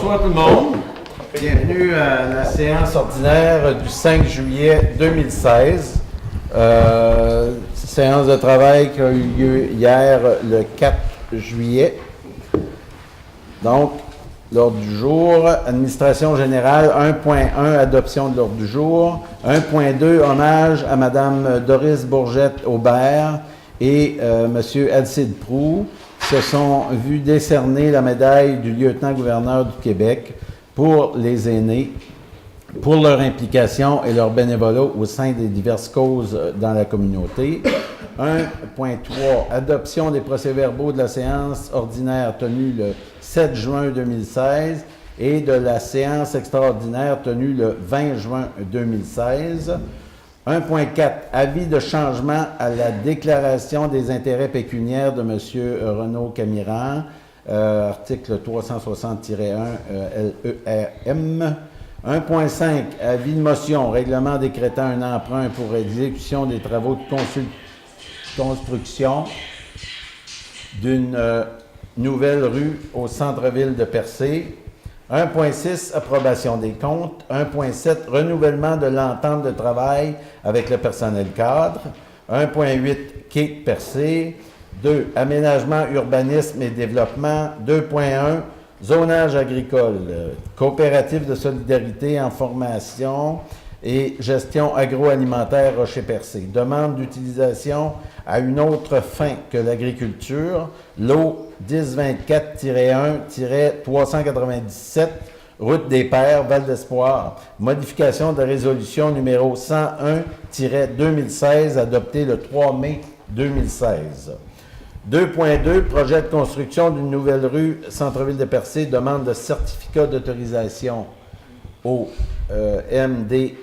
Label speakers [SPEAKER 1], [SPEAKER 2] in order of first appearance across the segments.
[SPEAKER 1] Bonsoir tout le monde.
[SPEAKER 2] Bienvenue à la séance ordinaire du 5 juillet 2016. Séance de travail qui a eu lieu hier le 4 juillet. Donc, l'ordre du jour, administration générale, 1.1, adoption de l'ordre du jour. 1.2, hommage à Mme Doris Bourgette-Aubert et M. Alcide Proulx, qui se sont vus décerner la médaille du lieutenant-gouverneur du Québec pour les aînés, pour leur implication et leur bénévolat au sein des diverses causes dans la communauté. 1.3, adoption des procès-verbaux de la séance ordinaire tenue le 7 juin 2016 et de la séance extraordinaire tenue le 20 juin 2016. 1.4, avis de changement à la déclaration des intérêts pécuniaires de M. Renaud Camiran, article 360-1 LERM. 1.5, avis de motion, règlement décrétant un emprunt pour exécution des travaux de construction d'une nouvelle rue au centre-ville de Percé. 1.6, approbation des comptes. 1.7, renouvellement de l'entente de travail avec le personnel cadre. 1.8, quai de Percé. 2, aménagement, urbanisme et développement. 2.1, zonage agricole, coopérative de solidarité en formation et gestion agroalimentaire Rocher-Percé. Demande d'utilisation à une autre fin que l'agriculture. Lot 1024-1-397, route des Pères, Val d'Espoir. Modification de résolution numéro 101-2016, adoptée le 3 mai 2016. 2.2, projet de construction d'une nouvelle rue Centre-Ville de Percé, demande de certificat d'autorisation au MDDELCC,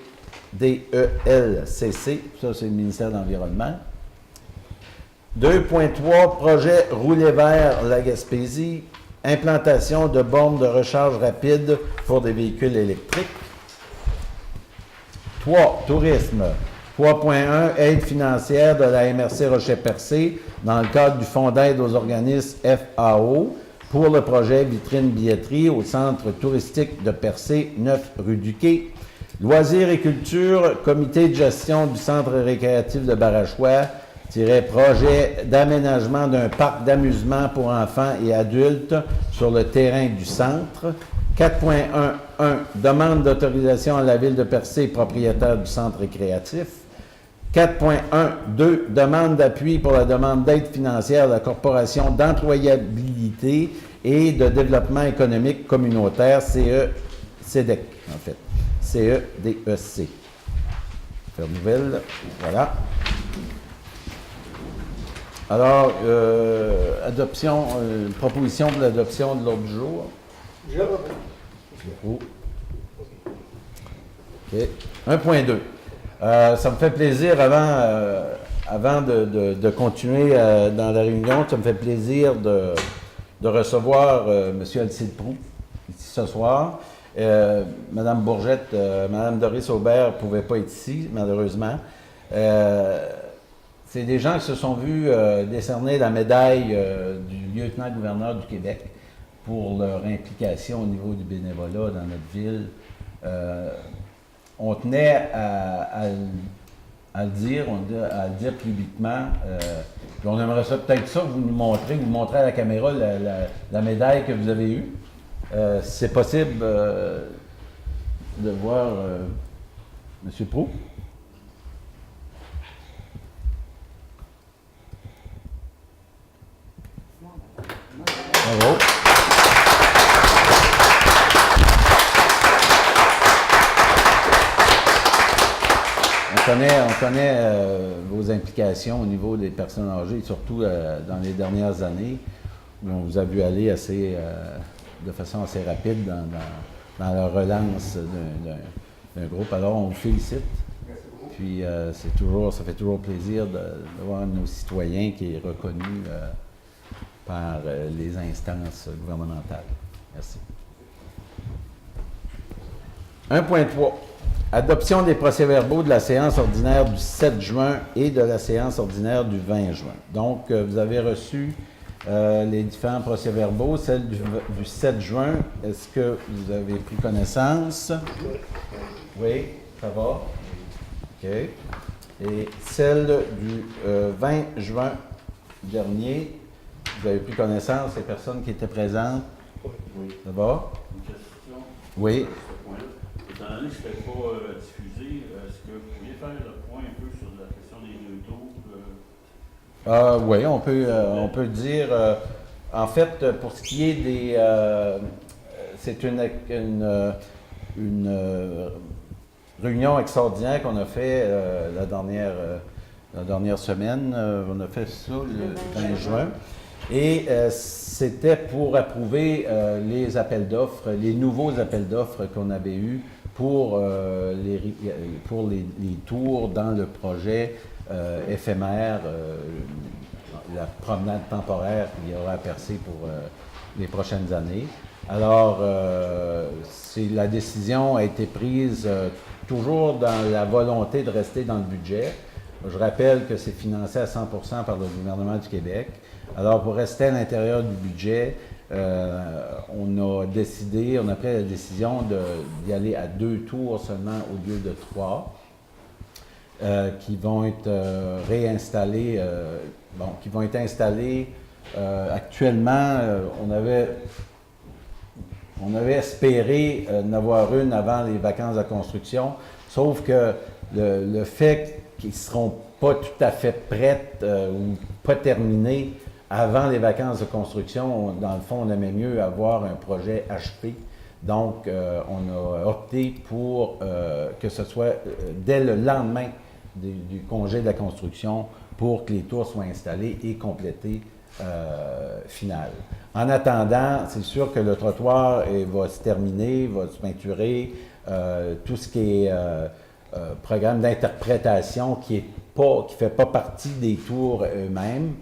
[SPEAKER 2] ça c'est le ministère de l'Environnement. 2.3, projet rouler vers la Gaspésie, implantation de bornes de recharge rapide pour des véhicules électriques. 3, tourisme. 3.1, aide financière de la MRC Rocher-Percé dans le cadre du Fonds d'aide aux organismes FAO pour le projet Vitrine Billetterie au centre touristique de Percé, 9 rue du Quai. Loisirs et culture, comité de gestion du centre récréatif de Barachois, projet d'aménagement d'un parc d'amusement pour enfants et adultes sur le terrain du centre. 4.1.1, demande d'autorisation à la ville de Percé, propriétaire du centre récréatif. 4.1.2, demande d'appui pour la demande d'aide financière de la Corporation d'employabilité et de développement économique communautaire, CEDEC, en fait. CEDEC. Faire nouvelle, voilà. Alors, adoption, proposition pour l'adoption de l'ordre du jour. OK. 1.2. Ça me fait plaisir, avant de continuer dans la réunion, ça me fait plaisir de recevoir M. Alcide Proulx ici ce soir. Mme Bourgette, Mme Doris Aubert ne pouvait pas être ici, malheureusement. C'est des gens qui se sont vus décerner la médaille du lieutenant-gouverneur du Québec pour leur implication au niveau du bénévolat dans notre ville. On tenait à le dire, publiquement. On aimerait ça, peut-être ça, vous montrer à la caméra la médaille que vous avez eue. Si c'est possible de voir M. Proulx. Bravo. On connaît vos implications au niveau des personnes âgées, surtout dans les dernières années, où on vous a vu aller de façon assez rapide dans la relance d'un groupe. Alors, on vous félicite. Puis, ça fait toujours plaisir de voir nos citoyens qui est reconnu par les instances gouvernementales. Merci. 1.3. Adoption des procès-verbaux de la séance ordinaire du 7 juin et de la séance ordinaire du 20 juin. Donc, vous avez reçu les différents procès-verbaux. Celle du 7 juin, est-ce que vous avez pris connaissance? Oui, ça va? OK. Et celle du 20 juin dernier, vous avez pris connaissance des personnes qui étaient présentes?
[SPEAKER 1] Oui.
[SPEAKER 2] Ça va?
[SPEAKER 1] Une question
[SPEAKER 2] Oui.
[SPEAKER 1] sur ce point-là. Étant donné que je ne fais pas diffuser, est-ce que vous pourriez faire le point un peu sur la question des deux tours?
[SPEAKER 2] Oui, on peut dire. En fait, pour ce qui est des. C'est une réunion extraordinaire qu'on a fait la dernière semaine. On a fait ça le 20 juin. Et c'était pour approuver les appels d'offres, les nouveaux appels d'offres qu'on avait eus pour les tours dans le projet éphémère, la promenade temporaire qu'il y aura à Percé pour les prochaines années. Alors, la décision a été prise toujours dans la volonté de rester dans le budget. Je rappelle que c'est financé à 100% par le gouvernement du Québec. Alors, pour rester à l'intérieur du budget, on a pris la décision d'y aller à 2 tours seulement au lieu de 3, qui vont être réinstallés, qui vont être installés actuellement. On avait espéré en avoir une avant les vacances de construction, sauf que le fait qu'ils ne seront pas tout à fait prêtes ou pas terminées avant les vacances de construction, dans le fond, on aimait mieux avoir un projet achevé. Donc, on a opté pour que ce soit dès le lendemain du congé de la construction pour que les tours soient installées et complétées finales. En attendant, c'est sûr que le trottoir va se terminer, va se peinturer, tout ce qui est programme d'interprétation qui ne fait pas partie des tours eux-mêmes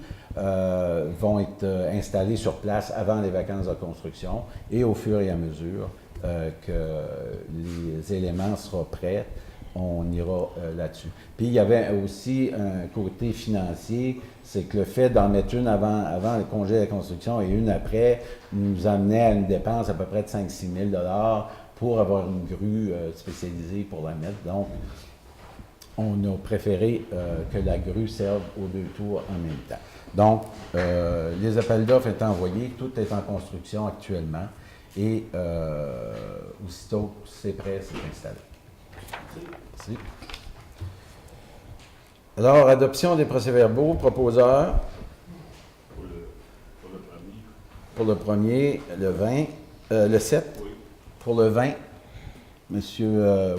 [SPEAKER 2] vont être installés sur place avant les vacances de construction et au fur et à mesure que les éléments seront prêts, on ira là-dessus. Puis il y avait aussi un côté financier, c'est que le fait d'en mettre une avant le congé de la construction et une après nous amenait à une dépense à peu près de 5-6 000 $ pour avoir une grue spécialisée pour la mettre. Donc, on a préféré que la grue serve aux 2 tours en même temps. Donc, les appels d'offres étant envoyés, tout est en construction actuellement et aussitôt que c'est prêt, c'est installé. Merci. Alors, adoption des procès-verbaux, proposeur. Pour le premier, le 20, le 7.
[SPEAKER 1] Oui.
[SPEAKER 2] Pour le 20, M.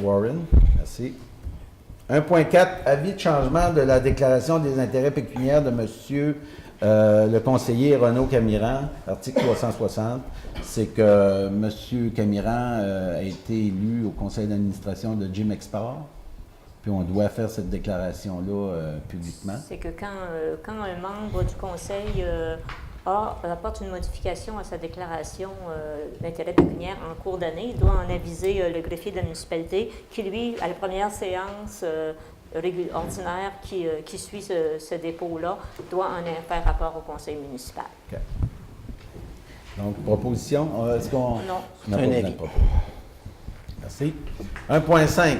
[SPEAKER 2] Warren. Merci. 1.4, avis de changement de la déclaration des intérêts pécuniaires de M. Le conseiller Renaud Camiran, article 360. C'est que M. Camiran a été élu au conseil d'administration de Jim Export. Puis on doit faire cette déclaration-là publiquement.
[SPEAKER 3] C'est que quand un membre du conseil apporte une modification à sa déclaration d'intérêt pécuniaire en cours d'année, il doit en aviser le greffier de la municipalité qui, lui, à la première séance ordinaire qui suit ce dépôt-là, doit en faire rapport au conseil municipal.
[SPEAKER 2] OK. Donc, proposition, est-ce qu'on...
[SPEAKER 3] Non.
[SPEAKER 2] On a pas besoin de proposition. Merci. 1.5.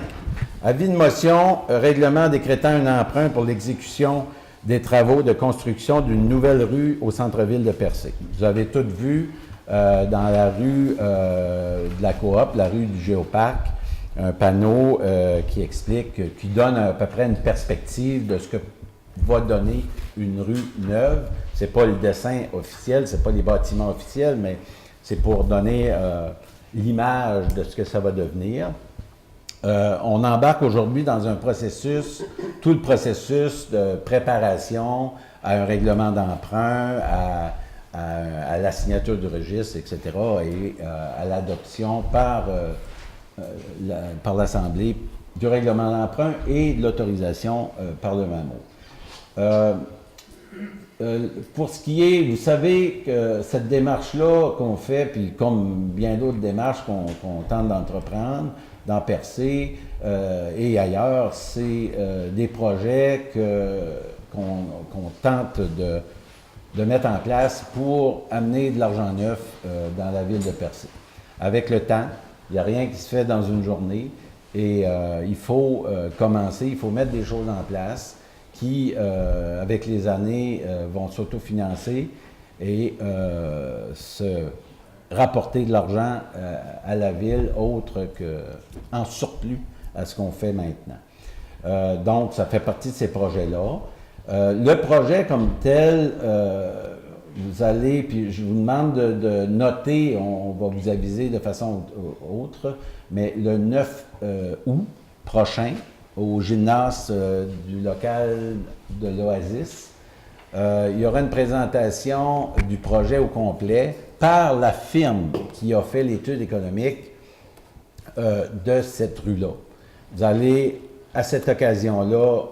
[SPEAKER 2] Avis de motion, règlement décrétant un emprunt pour l'exécution des travaux de construction d'une nouvelle rue au centre-ville de Percé. Vous avez toutes vu dans la rue de la Coop, la rue du Géoparc, un panneau qui explique, qui donne à peu près une perspective de ce que va donner une rue neuve. C'est pas le dessin officiel, c'est pas les bâtiments officiels, mais c'est pour donner l'image de ce que ça va devenir. On embarque aujourd'hui dans un processus, tout le processus de préparation à un règlement d'emprunt, à la signature du registre, etc., et à l'adoption par l'Assemblée du règlement d'emprunt et de l'autorisation par le MAMO. Pour ce qui est, vous savez que cette démarche-là qu'on fait, puis comme bien d'autres démarches qu'on tente d'entreprendre, dans Percé et ailleurs, c'est des projets qu'on tente de mettre en place pour amener de l'argent neuf dans la ville de Percé. Avec le temps, il n'y a rien qui se fait dans une journée et il faut commencer, il faut mettre des choses en place qui, avec les années, vont s'autofinancer et se rapporter de l'argent à la ville autre qu'en surplus à ce qu'on fait maintenant. Donc, ça fait partie de ces projets-là. Le projet comme tel, vous allez, puis je vous demande de noter, on va vous aviser de façon autre, mais le 9 août prochain, au gymnase du local de l'Oasis, il y aura une présentation du projet au complet par la firme qui a fait l'étude économique de cette rue-là. Vous allez, à cette occasion-là,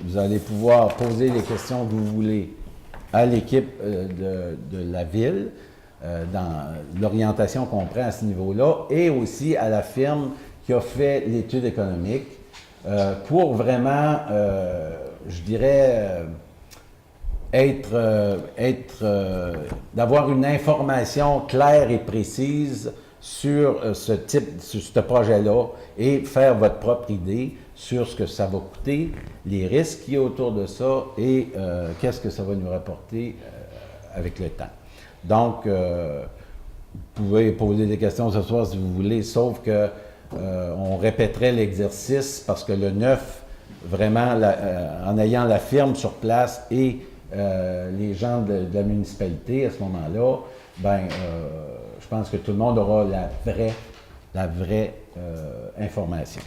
[SPEAKER 2] vous allez pouvoir poser les questions que vous voulez à l'équipe de la ville, dans l'orientation qu'on prend à ce niveau-là, et aussi à la firme qui a fait l'étude économique, pour vraiment, je dirais, d'avoir une information claire et précise sur ce projet-là et faire votre propre idée sur ce que ça va coûter, les risques qu'il y a autour de ça et qu'est-ce que ça va nous rapporter avec le temps. Donc, vous pouvez poser des questions ce soir si vous voulez, sauf que on répéterait l'exercice parce que le 9, vraiment, en ayant la firme sur place et les gens de la municipalité à ce moment-là, je pense que tout le monde aura la vraie information.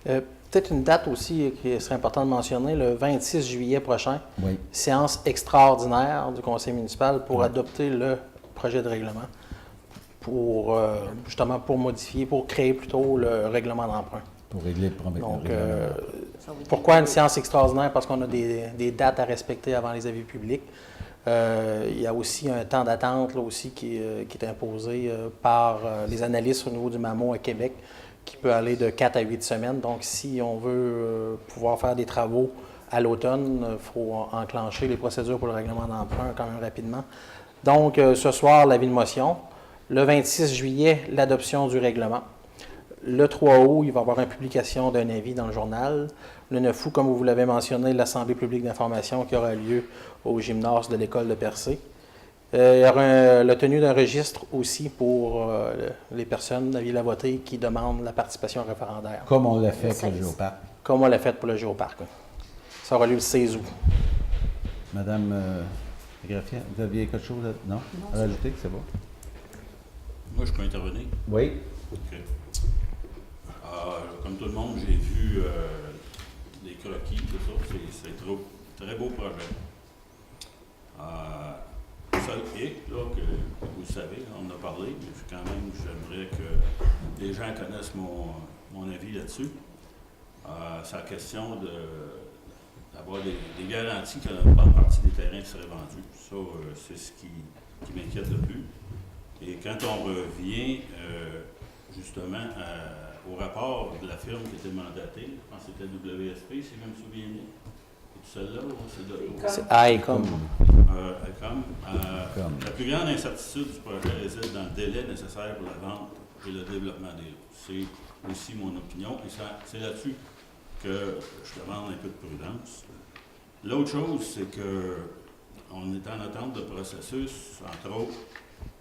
[SPEAKER 4] Peut-être une date aussi qui serait important de mentionner, le 26 juillet prochain,
[SPEAKER 2] Oui.
[SPEAKER 4] séance extraordinaire du conseil municipal pour adopter le projet de règlement, justement pour modifier, pour créer plutôt le règlement d'emprunt.
[SPEAKER 2] Pour régler le problème.
[SPEAKER 4] Donc, pourquoi une séance extraordinaire? Parce qu'on a des dates à respecter avant les avis publics. Il y a aussi un temps d'attente là, aussi qui est imposé par les analystes au niveau du MAMO à Québec, qui peut aller de 4 à 8 semaines. Donc, si on veut pouvoir faire des travaux à l'automne, il faut enclencher les procédures pour le règlement d'emprunt quand même rapidement. Donc, ce soir, l'avis de motion. Le 26 juillet, l'adoption du règlement. Le 3 août, il va y avoir une publication d'un avis dans le journal. Le 9 août, comme vous l'avez mentionné, l'Assemblée publique d'information qui aura lieu au gymnase de l'École de Percé. Il y aura la tenue d'un registre aussi pour les personnes, la ville à voter, qui demandent la participation référendaire.
[SPEAKER 2] Comme on l'a fait pour le Géoparc.
[SPEAKER 4] Comme on l'a fait pour le Géoparc. Oui. Ça aura lieu le 16 août.
[SPEAKER 2] Madame Graffier, vous aviez quelque chose à rajouter? C'est bon?
[SPEAKER 1] Moi, je peux intervenir?
[SPEAKER 2] Oui.
[SPEAKER 1] OK. Comme tout le monde, j'ai vu des croquis, tout ça. C'est un très beau projet. Le seul hic, là, que vous le savez, on en a parlé, mais quand même, j'aimerais que les gens connaissent mon avis là-dessus. C'est la question d'avoir des garanties que la bonne partie des terrains seraient vendus. Ça, c'est ce qui m'inquiète le plus. Et quand on revient justement au rapport de la firme qui était mandatée, je pense que c'était WSP, si je me souviens bien. C'est celle-là ou c'est d'autres?
[SPEAKER 4] C'est ICOM.
[SPEAKER 1] La plus grande incertitude du projet réside dans le délai nécessaire pour la vente et le développement des routes. C'est aussi mon opinion et c'est là-dessus que je demande un peu de prudence. L'autre chose, c'est qu'on est en attente de processus, entre autres,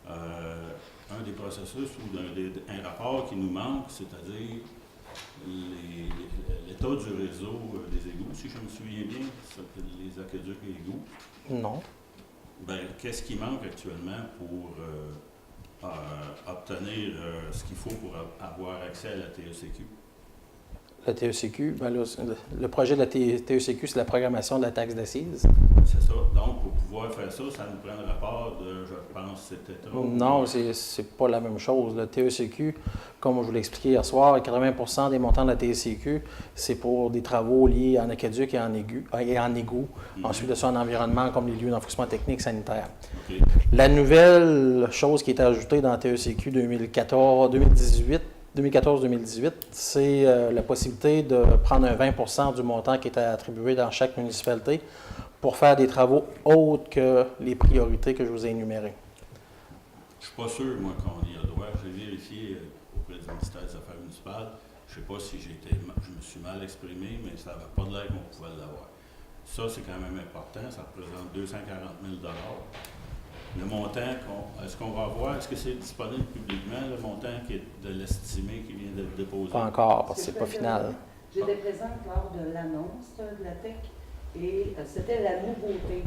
[SPEAKER 1] un des processus ou un rapport qui nous manque, c'est-à-dire l'état du réseau des égouts, si je me souviens bien, les aqueducs et égouts.
[SPEAKER 4] Non.
[SPEAKER 1] Qu'est-ce qui manque actuellement pour obtenir ce qu'il faut pour avoir accès à la TECQ?
[SPEAKER 4] La TECQ, le projet de la TECQ, c'est la programmation de la taxe d'assises.
[SPEAKER 1] C'est ça. Donc, pour pouvoir faire ça, ça nous prend le rapport de, je pense, cet état.
[SPEAKER 4] Non, c'est pas la même chose. La TECQ, comme je vous l'ai expliqué hier soir, 80% des montants de la TECQ, c'est pour des travaux liés en aqueduc et en égout. Ensuite de ça, en environnement, comme les lieux d'enfouissement technique sanitaire.
[SPEAKER 1] Okay.
[SPEAKER 4] La nouvelle chose qui est ajoutée dans la TECQ 2014-2018, c'est la possibilité de prendre un 20% du montant qui est attribué dans chaque municipalité pour faire des travaux autres que les priorités que je vous ai énumérées.
[SPEAKER 1] Je suis pas sûr, moi, qu'on y a droit. J'ai vérifié auprès du ministère des Affaires municipales. Je ne sais pas si je me suis mal exprimé, mais ça n'avait pas de l'air qu'on pouvait l'avoir. Ça, c'est quand même important. Ça représente 240 000 $. Le montant, est-ce qu'on va voir, est-ce que c'est disponible publiquement, le montant qui est de l'estimé qui vient d'être déposé?
[SPEAKER 4] Pas encore, parce que c'est pas final.
[SPEAKER 5] J'étais présente lors de l'annonce de la TEC et c'était la nouveauté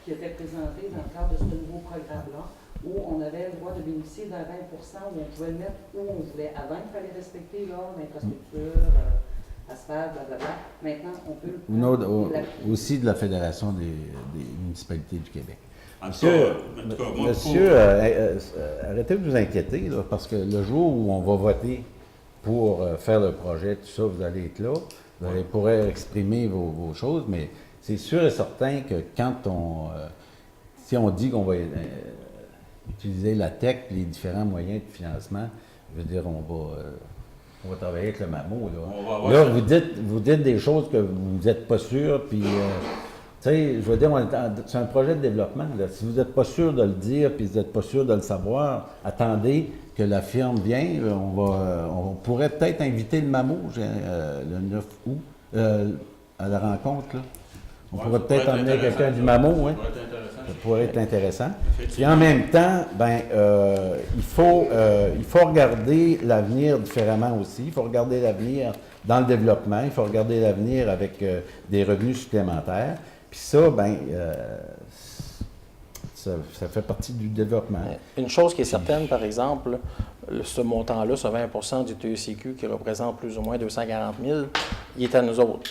[SPEAKER 5] qui était présentée dans le cadre de ce nouveau programme-là, où on avait le droit de bénéficier d'un 20 où on pouvait le mettre où on voulait. Avant, il fallait respecter l'infrastructure, asphalte, blablabla. Maintenant, on peut le
[SPEAKER 2] aussi de la Fédération des municipalités du Québec.
[SPEAKER 1] Monsieur,
[SPEAKER 2] arrêtez de vous inquiéter, là, parce que le jour où on va voter pour faire le projet, tout ça, vous allez être là, vous allez pouvoir exprimer vos choses, mais c'est sûr et certain que quand si on dit qu'on va utiliser la TEC, les différents moyens de financement, je veux dire, on va travailler avec le MAMO. Là, vous dites des choses que vous n'êtes pas sûr, puis... tu sais, je veux dire, c'est un projet de développement. Là. Si vous n'êtes pas sûr de le dire, puis vous n'êtes pas sûr de le savoir, attendez que la firme vienne. On pourrait peut-être inviter le MAMO le 9 août à la rencontre. Là. On pourrait peut-être emmener quelqu'un du MAMO. Hein. Ça pourrait être intéressant. Et en même temps, il faut regarder l'avenir différemment aussi. Il faut regarder l'avenir dans le développement. Il faut regarder l'avenir avec des revenus supplémentaires. Puis ça, ça fait partie du développement.
[SPEAKER 4] Une chose qui est certaine, par exemple, ce montant-là, ce 20 du TECQ qui représente plus ou moins 240 000, il est à nous autres.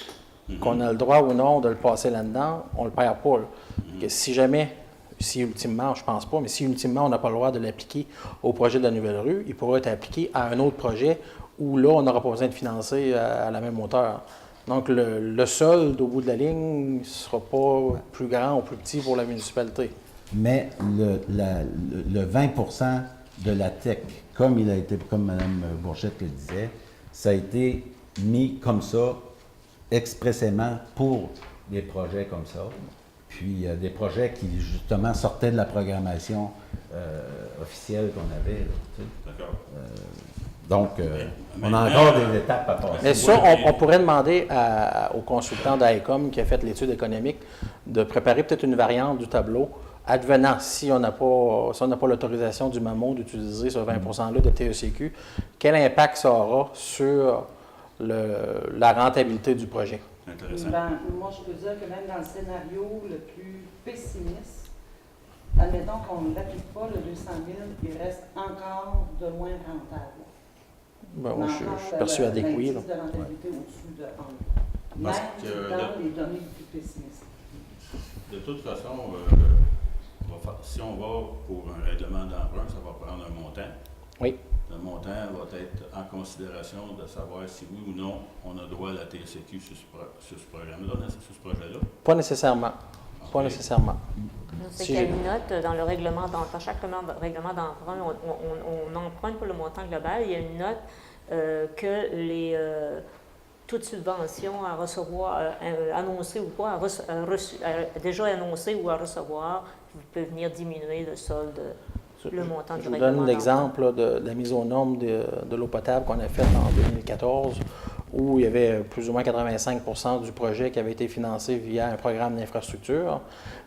[SPEAKER 4] Qu'on a le droit ou non de le passer là-dedans, on ne le perd pas. Si ultimement, je ne pense pas, mais si ultimement on n'a pas le droit de l'appliquer au projet de la nouvelle rue, il pourra être appliqué à un autre projet où là, on n'aura pas besoin de financer à la même hauteur. Donc, le solde, au bout de la ligne, ne sera pas plus grand ou plus petit pour la municipalité.
[SPEAKER 2] Mais le 20 de la TEC, comme Mme Bourchette le disait, ça a été mis comme ça, expressément pour des projets comme ça. Puis, des projets qui, justement, sortaient de la programmation officielle qu'on avait. Tu sais.
[SPEAKER 1] D'accord.
[SPEAKER 2] Donc, on a encore des étapes à passer.
[SPEAKER 4] Mais ça, on pourrait demander au consultant d'AECOM qui a fait l'étude économique de préparer peut-être une variante du tableau, advenant, si on n'a pas l'autorisation du MAMO d'utiliser ce 20 %-là de TECQ, quel impact ça aura sur la rentabilité du projet?
[SPEAKER 1] Intéressant.
[SPEAKER 5] Moi, je peux dire que même dans le scénario le plus pessimiste, admettons qu'on ne l'applique pas, le 200 000, il reste encore de loin rentable.
[SPEAKER 4] Moi, je suis persuadé que oui.
[SPEAKER 5] De rentabilité au-dessus de 1. Même dans les données les plus pessimistes.
[SPEAKER 1] De toute façon, si on va pour un règlement d'emprunt, ça va prendre un montant.
[SPEAKER 4] Oui.
[SPEAKER 1] Le montant va être en considération de savoir si oui ou non on a droit à la TCQ sur ce programme-là, sur ce projet-là.
[SPEAKER 4] Pas nécessairement.
[SPEAKER 1] Okay.
[SPEAKER 4] Pas nécessairement.
[SPEAKER 3] C'est qu'il y a une note dans le règlement d'emprunt. Dans chaque règlement d'emprunt, on emprunte pour le montant global. Il y a une note que toute subvention à recevoir, annoncée ou pas, déjà annoncée ou à recevoir, peut venir diminuer le solde. Le montant du
[SPEAKER 4] Je vous donne l'exemple de la mise aux normes de l'eau potable qu'on a faite en 2014, où il y avait plus ou moins 85 % du projet qui avait été financé via un programme d'infrastructure.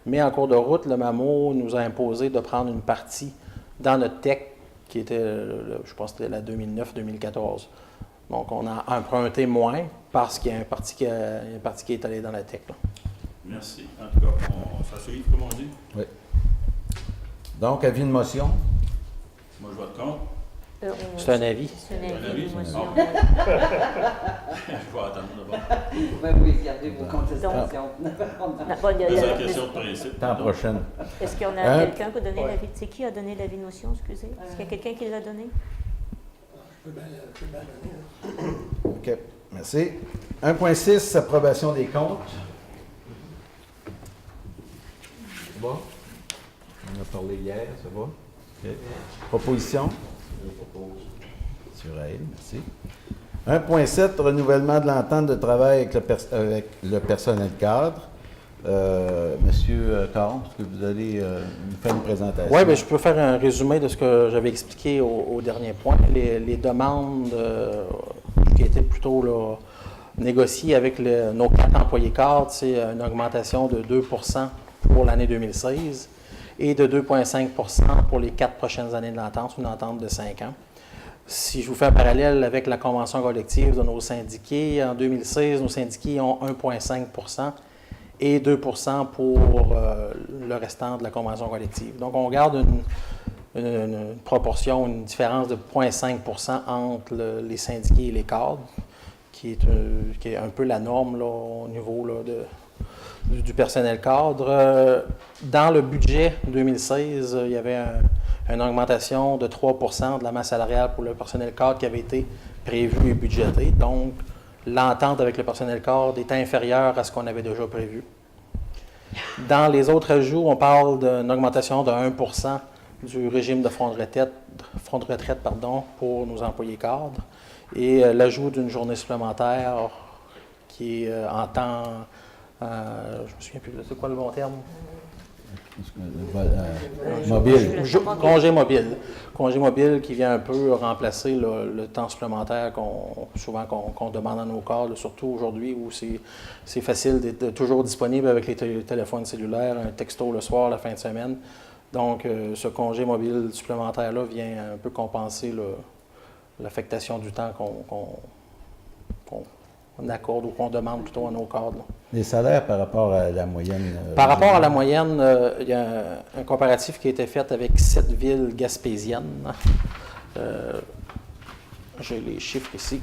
[SPEAKER 4] Mais en cours de route, le MAMO nous a imposé de prendre une partie dans notre TEC, qui était, je pense que c'était la 2009-2014. Donc, on a emprunté moins parce qu'il y a une partie qui est allée dans la TEC. Là.
[SPEAKER 1] Merci. En tout cas, ça suit, comme on dit?
[SPEAKER 2] Oui. Donc, avis de motion?
[SPEAKER 1] Moi, je vote contre.
[SPEAKER 4] C'est un avis.
[SPEAKER 3] C'est un avis de motion.
[SPEAKER 1] Je vais attendre d'abord.
[SPEAKER 5] Oui, gardez vos contestations.
[SPEAKER 1] C'est une question de principe.
[SPEAKER 2] L'an prochaine.
[SPEAKER 3] Est-ce qu'il y en a quelqu'un qui a donné l'avis? C'est qui a donné l'avis de motion, excusez? Est-ce qu'il y a quelqu'un qui l'a donné?
[SPEAKER 6] Je peux bien donner.
[SPEAKER 2] OK. Merci. 1.6, approbation des comptes. Ça va? On a parlé hier, ça va? OK. Proposition? Je propose. Sur elle, merci. 1.7, renouvellement de l'entente de travail avec le personnel cadre. Monsieur Caron, est-ce que vous allez nous faire une présentation?
[SPEAKER 4] Oui, bien, je peux faire un résumé de ce que j'avais expliqué au dernier point. Les demandes qui étaient plutôt là, négociées avec nos 4 employés cadres, c'est une augmentation de 2 pour l'année 2016 et de 2,5 pour les 4 prochaines années de l'entente, une entente de 5 ans. Si je vous fais un parallèle avec la convention collective de nos syndiqués, en 2016, nos syndiqués ont 1,5 et 2 pour le restant de la convention collective. Donc, on garde une proportion, une différence de 0,5 entre les syndiqués et les cadres, qui est un peu la norme là, au niveau là, du personnel cadre. Dans le budget 2016, il y avait une augmentation de 3 de la masse salariale pour le personnel cadre qui avait été prévu et budgété. Donc, l'entente avec le personnel cadre est inférieure à ce qu'on avait déjà prévu. Dans les autres ajouts, on parle d'une augmentation de 1 du régime de fonds de retraite pour nos employés cadres et l'ajout d'une journée supplémentaire qui est en temps, je ne me souviens plus, c'est quoi le bon terme?
[SPEAKER 2] Mobile.
[SPEAKER 4] Congé mobile. Congé mobile qui vient un peu remplacer le temps supplémentaire qu'on demande à nos cadres, surtout aujourd'hui où c'est facile d'être toujours disponible avec les téléphones cellulaires, un texto le soir, la fin de semaine. Donc, ce congé mobile supplémentaire-là vient un peu compenser l'affectation du temps qu'on accorde ou qu'on demande plutôt à nos cadres. Là.
[SPEAKER 2] Les salaires par rapport à la moyenne?
[SPEAKER 4] Par rapport à la moyenne, il y a un comparatif qui a été fait avec 7 villes gaspésiennes. J'ai les chiffres ici.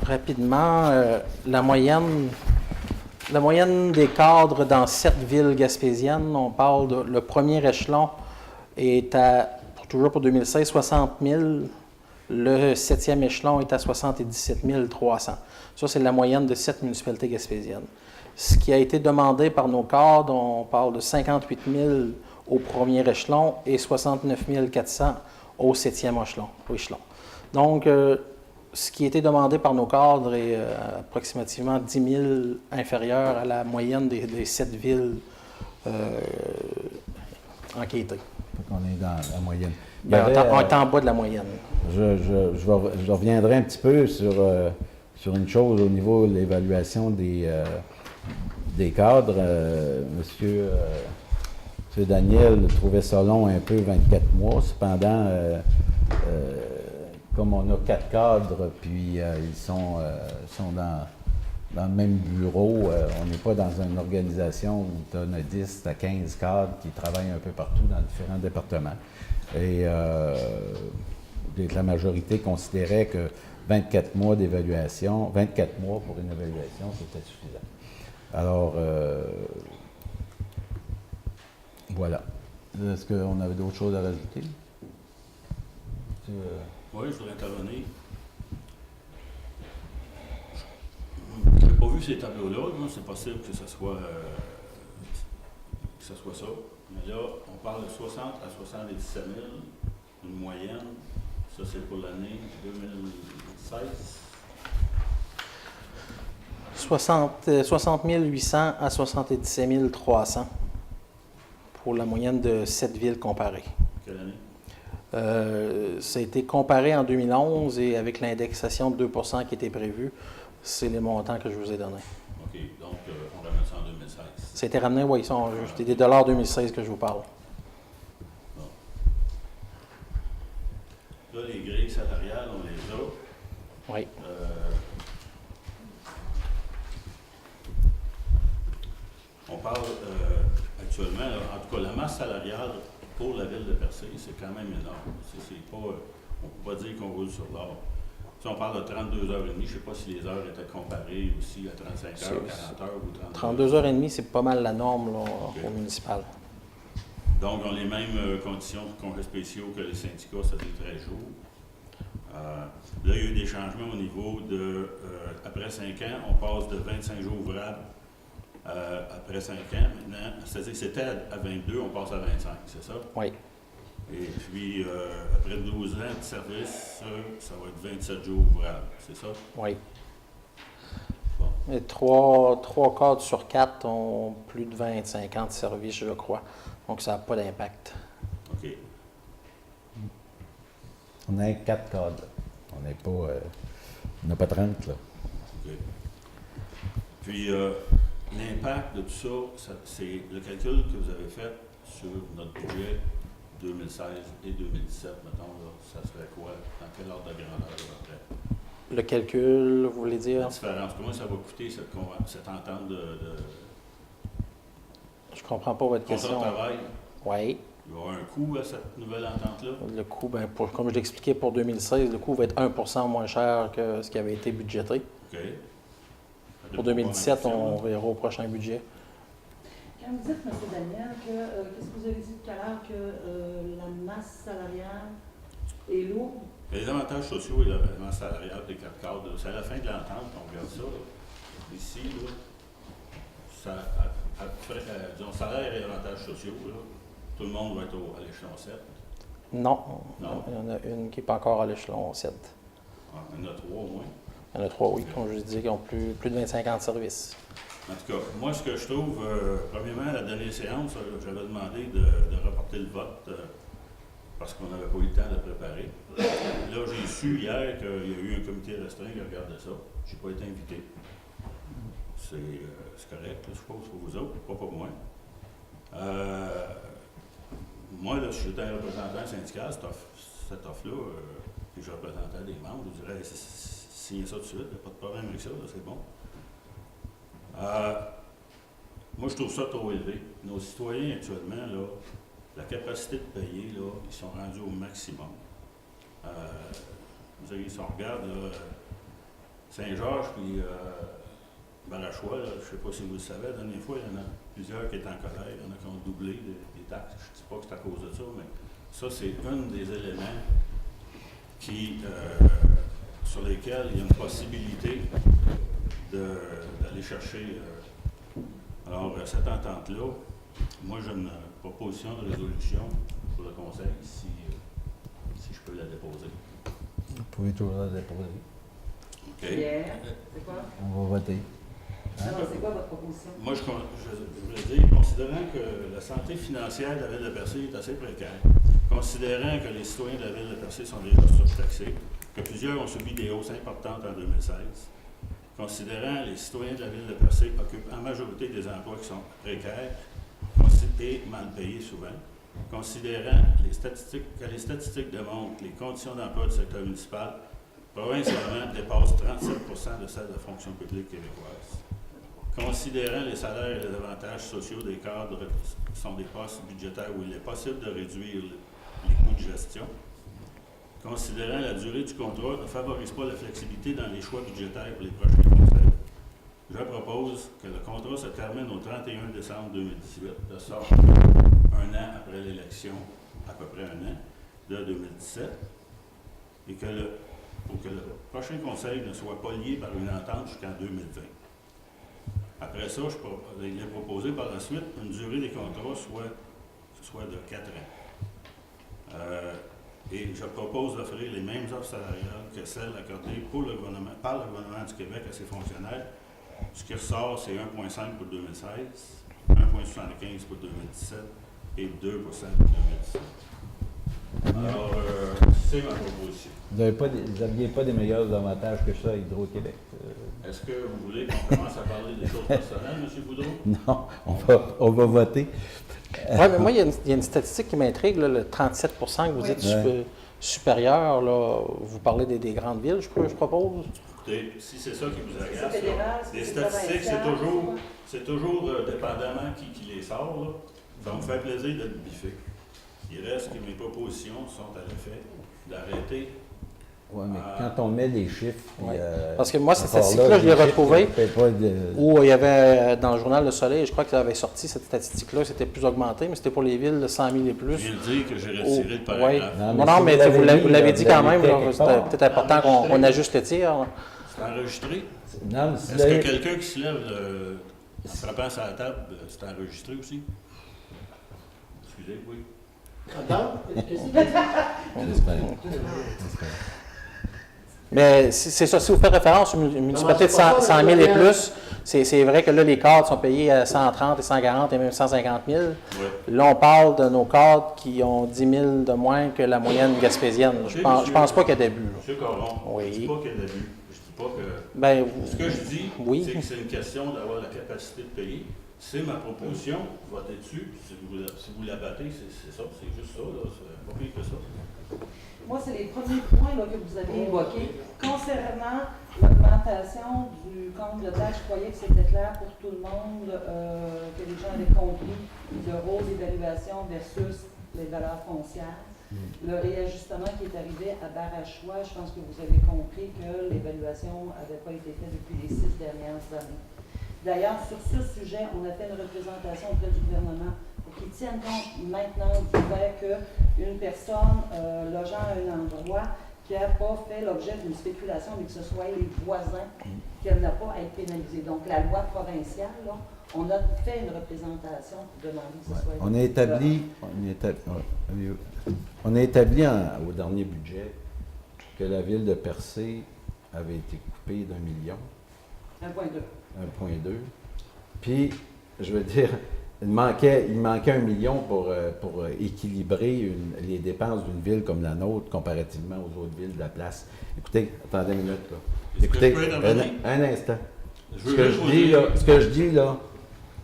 [SPEAKER 4] Rapidement, la moyenne des cadres dans 7 villes gaspésiennes, on parle de le premier échelon est toujours pour 2016, 60 000. Le 7e échelon est à 77 300. Ça, c'est la moyenne de 7 municipalités gaspésiennes. Ce qui a été demandé par nos cadres, on parle de 58 000 au premier échelon et 69 400 au 7e échelon. Donc, ce qui a été demandé par nos cadres est approximativement 10 000 inférieur à la moyenne des 7 villes enquêtées.
[SPEAKER 2] On est dans la moyenne.
[SPEAKER 4] On est en bas de la moyenne.
[SPEAKER 2] Je reviendrai un petit peu sur une chose au niveau de l'évaluation des cadres. Monsieur Daniel trouvait ça long un peu, 24 mois. Cependant, comme on a 4 cadres, puis ils sont dans le même bureau, on n'est pas dans une organisation où tu as 10 à 15 cadres qui travaillent un peu partout dans différents départements. Et la majorité considérait que 24 mois d'évaluation, 24 mois pour une évaluation, c'était suffisant. Alors, voilà. Est-ce qu'on avait d'autres choses à rajouter?
[SPEAKER 1] Oui, je voudrais intervenir. Je n'ai pas vu ces tableaux-là. C'est possible que ce soit ça. Mais là, on parle de 60 à 77 000, une moyenne. Ça, c'est pour l'année 2016.
[SPEAKER 4] 60 800 à 77 300 pour la moyenne de 7 villes comparées.
[SPEAKER 1] Quelle année?
[SPEAKER 4] Ça a été comparé en 2011 et avec l'indexation de 2 qui était prévue, c'est les montants que je vous ai donnés.
[SPEAKER 1] OK, donc on ramène ça en 2016.
[SPEAKER 4] Ça a été ramené, oui, c'était des dollars 2016 que je vous parle.
[SPEAKER 1] Bon. Là, les grilles salariales, on les a.
[SPEAKER 4] Oui.
[SPEAKER 1] On parle actuellement, là, en tout cas, la masse salariale pour la ville de Percé, c'est quand même énorme. C'est pas, on ne peut pas dire qu'on roule sur l'or. Si on parle de 32 heures et demie, je ne sais pas si les heures étaient comparées aussi à 35 heures, 40 heures ou 32 heures.
[SPEAKER 4] 32 heures et demie, c'est pas mal la norme là,
[SPEAKER 1] okay.
[SPEAKER 4] Au municipal.
[SPEAKER 1] Donc, on a les mêmes conditions de congés spéciaux que les syndicats, c'est des 13 jours. Là, il y a eu des changements au niveau de, après 5 ans, on passe de 25 jours ouvrables après 5 ans. Maintenant, c'est-à-dire que c'était à 22, on passe à 25, c'est ça?
[SPEAKER 4] Oui.
[SPEAKER 1] Et puis, après 12 ans de service, ça va être 27 jours ouvrables, c'est ça?
[SPEAKER 4] Oui.
[SPEAKER 1] Bon.
[SPEAKER 4] Et 3 cadres sur 4 ont plus de 25 ans de service, je crois. Donc, ça n'a pas d'impact.
[SPEAKER 1] OK.
[SPEAKER 2] On a 4 cadres. On n'est pas... on n'a pas 30, là.
[SPEAKER 1] OK. Puis, l'impact de tout ça, c'est le calcul que vous avez fait sur notre budget 2016 et 2017, mettons, là, ça serait quoi? Dans quel ordre de grandeur, à peu près?
[SPEAKER 4] Le calcul, vous voulez
[SPEAKER 1] La
[SPEAKER 4] dire?
[SPEAKER 1] différence. Comment ça va coûter cette entente de
[SPEAKER 4] Je comprends pas votre
[SPEAKER 1] contrat
[SPEAKER 4] question.
[SPEAKER 1] de travail?
[SPEAKER 4] Oui.
[SPEAKER 1] Il va y avoir un coût à cette nouvelle entente-là?
[SPEAKER 4] Le coût, ben, comme je l'expliquais pour 2016, le coût va être 1% moins cher que ce qui avait été budgété.
[SPEAKER 1] OK.
[SPEAKER 4] Pour 2017, on verra au prochain budget.
[SPEAKER 5] Quand vous dites, M. Daniel, qu'est-ce que vous avez dit tout à l'heure, que la masse salariale est lourde?
[SPEAKER 1] Les avantages sociaux et la masse salariale des 4 cadres, c'est à la fin de l'entente qu'on regarde ça. Là. Ici, là, ça, disons, salaire et avantages sociaux, là, tout le monde va être à l'échelon 7.
[SPEAKER 4] Non.
[SPEAKER 1] Non.
[SPEAKER 4] Il y en a une qui n'est pas encore à l'échelon 7.
[SPEAKER 1] Ah, il y en a 3 au moins.
[SPEAKER 4] Il y en a 3, oui, comme je disais, qui ont plus de 25 ans de service.
[SPEAKER 1] En tout cas, moi, ce que je trouve, premièrement, à la dernière séance, j'avais demandé de reporter le vote parce qu'on n'avait pas eu le temps de le préparer. Là, j'ai su hier qu'il y a eu un comité restreint qui regardait ça. Je n'ai pas été invité. C'est correct, là, je suppose, pour vous autres, pas pour moi. Moi, là, si j'étais un représentant syndical, cette offre-là, puis je représentais des membres, je dirais, signez ça tout de suite, il n'y a pas de problème avec ça, là, c'est bon. Moi, je trouve ça trop élevé. Nos citoyens, actuellement, là, la capacité de payer, là, ils sont rendus au maximum. Vous savez, si on regarde, là, Saint-Georges puis Barachois, là, je ne sais pas si vous le savez, la dernière fois, il y en a plusieurs qui étaient en colère, il y en a qui ont doublé des taxes. Je ne dis pas que c'est à cause de ça, mais ça, c'est un des éléments qui, sur lesquels il y a une possibilité d'aller chercher. Alors, cette entente-là, moi, j'ai une proposition de résolution pour le Conseil, si je peux la déposer.
[SPEAKER 2] Vous pouvez toujours la déposer.
[SPEAKER 1] OK.
[SPEAKER 5] Hier, c'est quoi?
[SPEAKER 2] On va voter.
[SPEAKER 5] Alors, c'est quoi votre proposition?
[SPEAKER 1] Moi, je voulais dire, considérant que la santé financière de la Ville de Percé est assez précaire, considérant que les citoyens de la Ville de Percé sont déjà surtaxés, que plusieurs ont subi des hausses importantes en 2016, considérant que les citoyens de la Ville de Percé occupent en majorité des emplois qui sont précaires et mal payés souvent, considérant que les statistiques démontrent que les conditions d'emploi du secteur municipal provincialement dépassent 37% de celles de la fonction publique québécoise, considérant les salaires et les avantages sociaux des cadres sont des postes budgétaires où il est possible de réduire les coûts de gestion, considérant la durée du contrat ne favorise pas la flexibilité dans les choix budgétaires pour les prochains conseils, je propose que le contrat se termine au 31 décembre 2018, de sorte un an après l'élection, à peu près un an, de 2017, et pour que le prochain conseil ne soit pas lié par une entente jusqu'en 2020. Après ça, il est proposé par la suite une durée des contrats soit de 4 ans. Et je propose d'offrir les mêmes offres salariales que celles accordées par le gouvernement du Québec à ses fonctionnaires. Ce qui ressort, c'est 1,5 pour 2016, 1,75 pour 2017 et 2% pour 2017. Alors, c'est ma proposition.
[SPEAKER 2] Vous n'aviez pas des meilleurs avantages que ça à Hydro-Québec?
[SPEAKER 1] Est-ce que vous voulez qu'on commence à parler des choses personnelles, M. Boudreau?
[SPEAKER 2] Non, on va voter.
[SPEAKER 4] Oui, mais moi, il y a une statistique qui m'intrigue, là, le 37 que vous dites supérieur. Là, vous parlez des grandes villes, je propose.
[SPEAKER 1] Écoutez, si c'est ça qui vous
[SPEAKER 5] C'est
[SPEAKER 1] agace,
[SPEAKER 5] fédéral,
[SPEAKER 1] là, les
[SPEAKER 5] c'est
[SPEAKER 1] statistiques,
[SPEAKER 5] provincial,
[SPEAKER 1] c'est toujours dépendamment qui les sort. Là. Ça va me faire plaisir de le biffer. Il reste que mes propositions sont à l'effet d'arrêter.
[SPEAKER 2] Oui, mais quand on met les chiffres...
[SPEAKER 4] Ouais.
[SPEAKER 2] Puis,
[SPEAKER 4] parce que moi, cette
[SPEAKER 2] encore
[SPEAKER 4] statistique-là,
[SPEAKER 2] là,
[SPEAKER 4] je l'ai
[SPEAKER 2] les chiffres,
[SPEAKER 4] retrouvée
[SPEAKER 2] ça fait pas de...
[SPEAKER 4] où il y avait, dans le journal Le Soleil, je crois que ça avait sorti cette statistique-là, c'était plus augmenté, mais c'était pour les villes de 100 000 et
[SPEAKER 1] Je
[SPEAKER 4] plus.
[SPEAKER 1] viens de dire que j'ai retiré le
[SPEAKER 4] Oui.
[SPEAKER 1] paragraphe.
[SPEAKER 4] Non, mais
[SPEAKER 2] si
[SPEAKER 4] vous l'avez dit quand même, là,
[SPEAKER 2] quelque
[SPEAKER 4] c'était
[SPEAKER 2] part.
[SPEAKER 4] peut-être important qu'on ajuste le tir. Là.
[SPEAKER 1] C'est enregistré.
[SPEAKER 2] Non, mais si
[SPEAKER 1] Est-ce que quelqu'un qui se lève en frappant sur la table, c'est enregistré aussi? Excusez, oui.
[SPEAKER 6] Attends, qu'est-ce que
[SPEAKER 2] J'espère.
[SPEAKER 4] Mais c'est ça, si vous faites référence aux municipalités de 100 000 et plus, c'est vrai que là, les cadres sont payés à 130 et 140 et même 150 000.
[SPEAKER 1] Ouais.
[SPEAKER 4] Là, on parle de nos cadres qui ont 10 000 de moins que la moyenne gaspésienne. Je pense pas qu'il y a d'abus.
[SPEAKER 1] Monsieur Caron,
[SPEAKER 4] Oui.
[SPEAKER 1] je ne dis pas qu'il y a d'abus. Je dis pas que...
[SPEAKER 4] Ben,
[SPEAKER 1] Ce que je dis,
[SPEAKER 4] oui.
[SPEAKER 1] c'est que c'est une question d'avoir la capacité de payer. C'est ma proposition, votez dessus. Si vous la battez, c'est ça, c'est juste ça. C'est pas pire que ça.
[SPEAKER 5] Moi, c'est les premiers points là, que vous avez évoqués. Concernant l'augmentation du compte de taxe, je croyais que c'était clair pour tout le monde, que les gens avaient compris le rôle d'évaluation versus les valeurs foncières. Le réajustement qui est arrivé à Barachois, je pense que vous avez compris que l'évaluation n'avait pas été faite depuis les 6 dernières années. D'ailleurs, sur ce sujet, on a fait une représentation auprès du gouvernement pour qu'ils tiennent compte maintenant du fait qu'une personne logeant à un endroit qui n'a pas fait l'objet d'une spéculation, mais que ce soit les voisins, qu'elle n'a pas à être pénalisée. Donc, la loi provinciale, là, on a fait une représentation pour demander que ce soit...
[SPEAKER 2] On a établi au dernier budget que la ville de Percé avait été coupée d'1 million.
[SPEAKER 5] 1,2.
[SPEAKER 2] 1,2. Puis, je veux dire, il manquait 1 million pour équilibrer les dépenses d'une ville comme la nôtre comparativement aux autres villes de la place. Écoutez, attendez une minute, là. Écoutez, un instant. Ce que je dis là,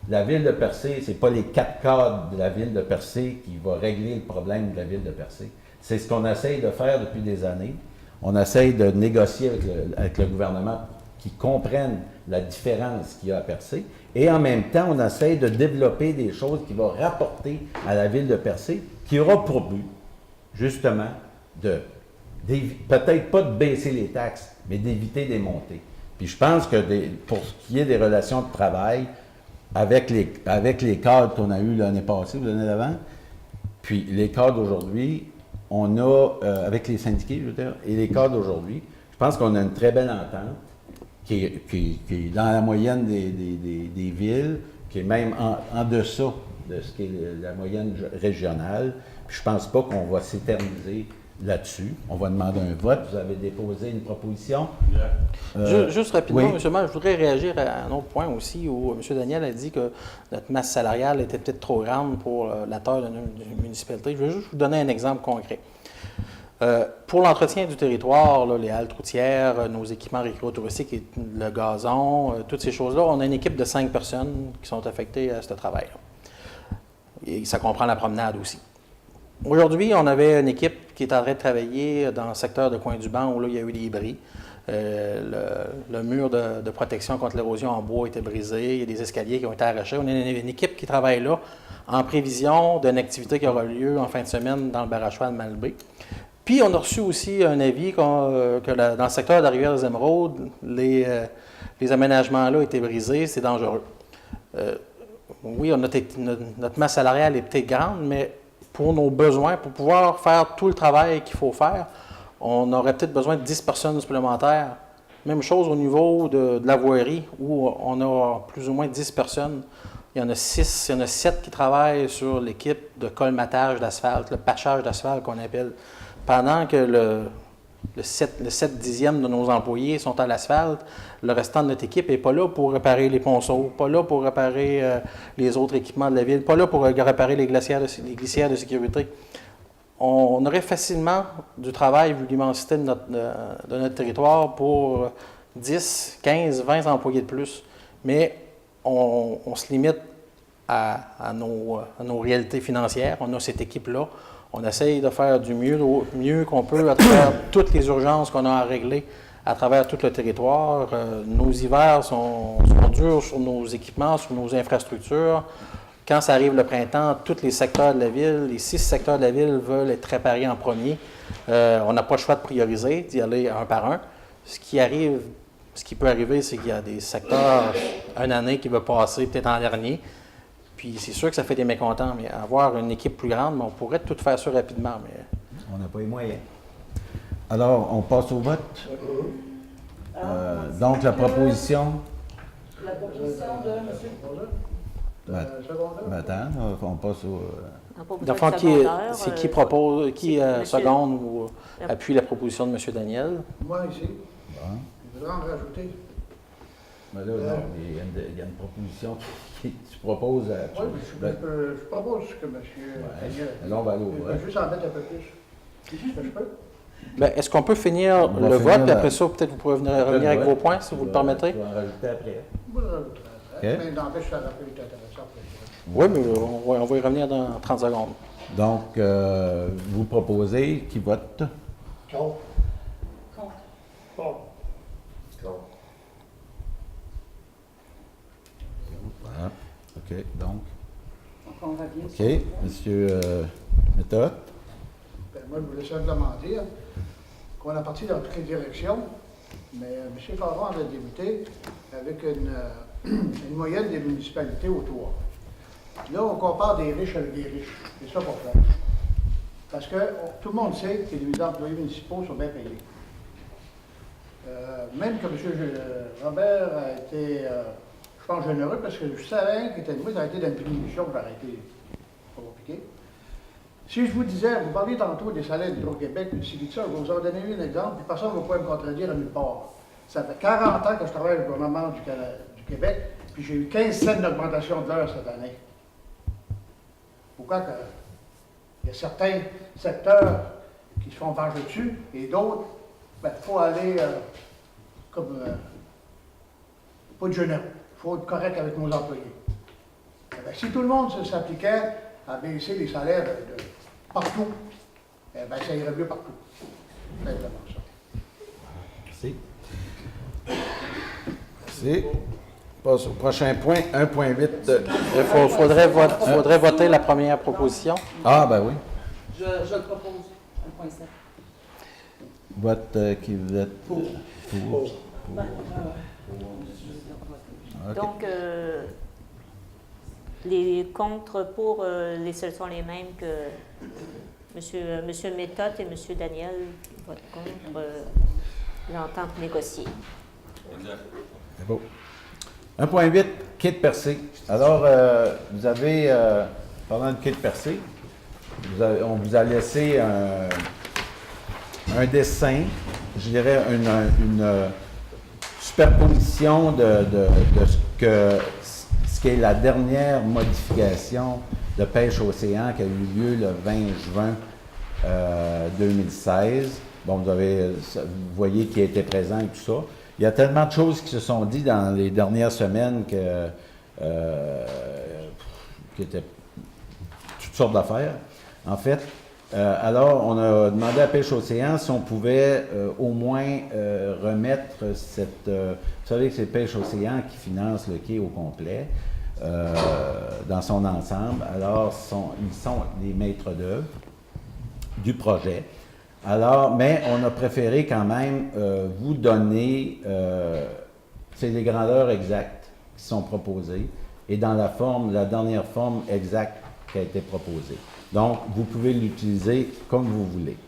[SPEAKER 2] la ville de Percé, c'est pas les 4 cadres de la ville de Percé qui va régler le problème de la ville de Percé. C'est ce qu'on essaye de faire depuis des années. On essaye de négocier avec le gouvernement qui comprennent la différence qu'il y a à Percé. Et en même temps, on essaie de développer des choses qui vont rapporter à la ville de Percé, qui aura pour but, justement, peut-être pas de baisser les taxes, mais d'éviter des montées. Puis je pense que pour ce qui est des relations de travail, avec les cadres qu'on a eus l'année passée ou l'année d'avant, puis les cadres d'aujourd'hui, on a, avec les syndiqués, je veux dire, et les cadres d'aujourd'hui, je pense qu'on a une très belle entente, qui est dans la moyenne des villes, qui est même en deçà de ce qui est la moyenne régionale. Puis je ne pense pas qu'on va s'éterniser là-dessus. On va demander un vote. Vous avez déposé une proposition.
[SPEAKER 4] Juste rapidement,
[SPEAKER 2] oui.
[SPEAKER 4] M. le maire, je voudrais réagir à un autre point aussi où M. Daniel a dit que notre masse salariale était peut-être trop grande pour la taille d'une municipalité. Je vais juste vous donner un exemple concret. Pour l'entretien du territoire, là, les haltes routières, nos équipements récréotouristiques, le gazon, toutes ces choses-là, on a une équipe de 5 personnes qui sont affectées à ce travail-là. Et ça comprend la promenade aussi. Aujourd'hui, on avait une équipe qui est en train de travailler dans le secteur de Coin-du-Banc où là, il y a eu des bris. Le mur de protection contre l'érosion en bois était brisé, il y a des escaliers qui ont été arrachés. On a une équipe qui travaille là en prévision d'une activité qui aura lieu en fin de semaine dans le Barachois de Malbaie. Puis, on a reçu aussi un avis que dans le secteur de la rivière des Émeraudes, les aménagements-là étaient brisés, c'est dangereux. Oui, notre masse salariale est peut-être grande, mais pour nos besoins, pour pouvoir faire tout le travail qu'il faut faire, on aurait peut-être besoin de 10 personnes supplémentaires. Même chose au niveau de la voirie, où on a plus ou moins 10 personnes. Il y en a 6, il y en a 7 qui travaillent sur l'équipe de colmatage d'asphalte, le patchage d'asphalte qu'on appelle. Pendant que le 7 dixième de nos employés sont à l'asphalte, le restant de notre équipe n'est pas là pour réparer les ponceaux, pas là pour réparer les autres équipements de la ville, pas là pour réparer les glissières de sécurité. On aurait facilement du travail, vu l'immensité de notre territoire, pour 10, 15, 20 employés de plus. Mais on se limite à nos réalités financières. On a cette équipe-là. On essaye de faire du mieux qu'on peut à travers toutes les urgences qu'on a à régler à travers tout le territoire. Nos hivers sont durs sur nos équipements, sur nos infrastructures. Quand ça arrive le printemps, tous les secteurs de la ville, les 6 secteurs de la ville veulent être réparés en premier. On n'a pas le choix de prioriser, d'y aller un par un. Ce qui peut arriver, c'est qu'il y a des secteurs, une année qui va passer peut-être en dernier. Puis c'est sûr que ça fait des mécontents, mais avoir une équipe plus grande, on pourrait tout faire ça rapidement. Mais...
[SPEAKER 2] On n'a pas les moyens. Alors, on passe au vote. Donc, la proposition...
[SPEAKER 5] La proposition de M.
[SPEAKER 6] Secondaire.
[SPEAKER 2] Ben, attends, on passe au...
[SPEAKER 3] On n'a pas besoin
[SPEAKER 4] Dans le fond,
[SPEAKER 3] de
[SPEAKER 4] qui,
[SPEAKER 3] secondaire,
[SPEAKER 4] c'est qui
[SPEAKER 3] euh,
[SPEAKER 4] propose, qui
[SPEAKER 3] Monsieur-
[SPEAKER 4] seconde ou appuie la proposition de M. Daniel?
[SPEAKER 6] Moi, ici,
[SPEAKER 2] Bon.
[SPEAKER 6] je voudrais en rajouter.
[SPEAKER 2] Ben là, non, il y a une proposition qui tu proposes à...
[SPEAKER 6] Oui, je propose que M. Daniel.
[SPEAKER 2] Là, on va aller au
[SPEAKER 6] Je
[SPEAKER 2] vote.
[SPEAKER 6] vais juste en mettre un peu plus. Est-ce que je peux?
[SPEAKER 4] Ben, est-ce qu'on peut finir
[SPEAKER 2] On va
[SPEAKER 4] le
[SPEAKER 2] finir
[SPEAKER 4] vote, puis
[SPEAKER 2] la-
[SPEAKER 4] après ça, peut-être vous pouvez revenir avec vos points, si vous le permettrez?
[SPEAKER 2] Tu vas en rajouter après.
[SPEAKER 6] Moi, je rajouterai.
[SPEAKER 2] OK.
[SPEAKER 6] Mais n'empêche, ça aurait pu être intéressant.
[SPEAKER 4] Oui, mais on va y revenir dans 30 secondes.
[SPEAKER 2] Donc, vous proposez qui vote?
[SPEAKER 6] Contre.
[SPEAKER 5] Contre.
[SPEAKER 6] Bon.
[SPEAKER 2] Voilà. OK, donc.
[SPEAKER 5] Donc, on revient
[SPEAKER 2] OK,
[SPEAKER 5] sur le point.
[SPEAKER 2] Monsieur Méthode.
[SPEAKER 6] Ben, moi, je voulais simplement dire qu'on a parti dans toutes les directions, mais M. Caron avait débuté avec une moyenne des municipalités autour. Là, on compare des riches avec des riches. C'est ça qu'on fait. Parce que tout le monde sait que les employés municipaux sont bien payés. Même que M. Robert a été, je pense, généreux, parce que je savais qu'il était moi, ça a été dans une diminution que j'ai arrêté. Pas compliqué. Si je vous disais, vous parliez tantôt des salaires d'Hydro-Québec, puis si ça, je vais vous en donner un exemple, puis personne ne va pouvoir me contredire à nulle part. Ça fait 40 ans que je travaille avec le gouvernement du Québec, puis j'ai eu 15 cents d'augmentation de l'heure cette année. Pourquoi que il y a certains secteurs qui se font venger dessus, et d'autres, ben, il faut aller pas de généreux. Il faut être correct avec nos employés. Eh bien, si tout le monde s'appliquait à baisser les salaires de partout, eh bien, ça irait mieux partout. C'est vraiment ça.
[SPEAKER 2] Merci. Merci. Passe au prochain point, 1.8.
[SPEAKER 4] Il faudrait voter la première proposition.
[SPEAKER 2] Ah, ben oui.
[SPEAKER 5] Je le propose, 1.7.
[SPEAKER 2] Vote qui vous êtes pour.
[SPEAKER 5] Ben,
[SPEAKER 2] OK.
[SPEAKER 3] Donc, les contre pour les seuls sont les mêmes que Monsieur Méthode et Monsieur Daniel votent contre l'entente négociée.
[SPEAKER 1] Exact.
[SPEAKER 2] C'est beau. 1.8, quai de percée. Alors, vous avez, parlant de quai de percée, on vous a laissé un dessin, je dirais une superposition de ce qu'est la dernière modification de pêche océan qui a eu lieu le 20 juin 2016. Bon, vous voyez qui était présent et tout ça. Il y a tellement de choses qui se sont dites dans les dernières semaines qui étaient toutes sortes d'affaires. En fait, alors, on a demandé à Pêche Océan si on pouvait au moins remettre cette... vous savez que c'est Pêche Océan qui finance le quai au complet, dans son ensemble. Alors, ils sont les maîtres d'œuvre du projet. Alors, mais on a préféré quand même vous donner, c'est les grandeurs exactes qui sont proposées et dans la dernière forme exacte qui a été proposée. Donc, vous pouvez l'utiliser comme vous voulez.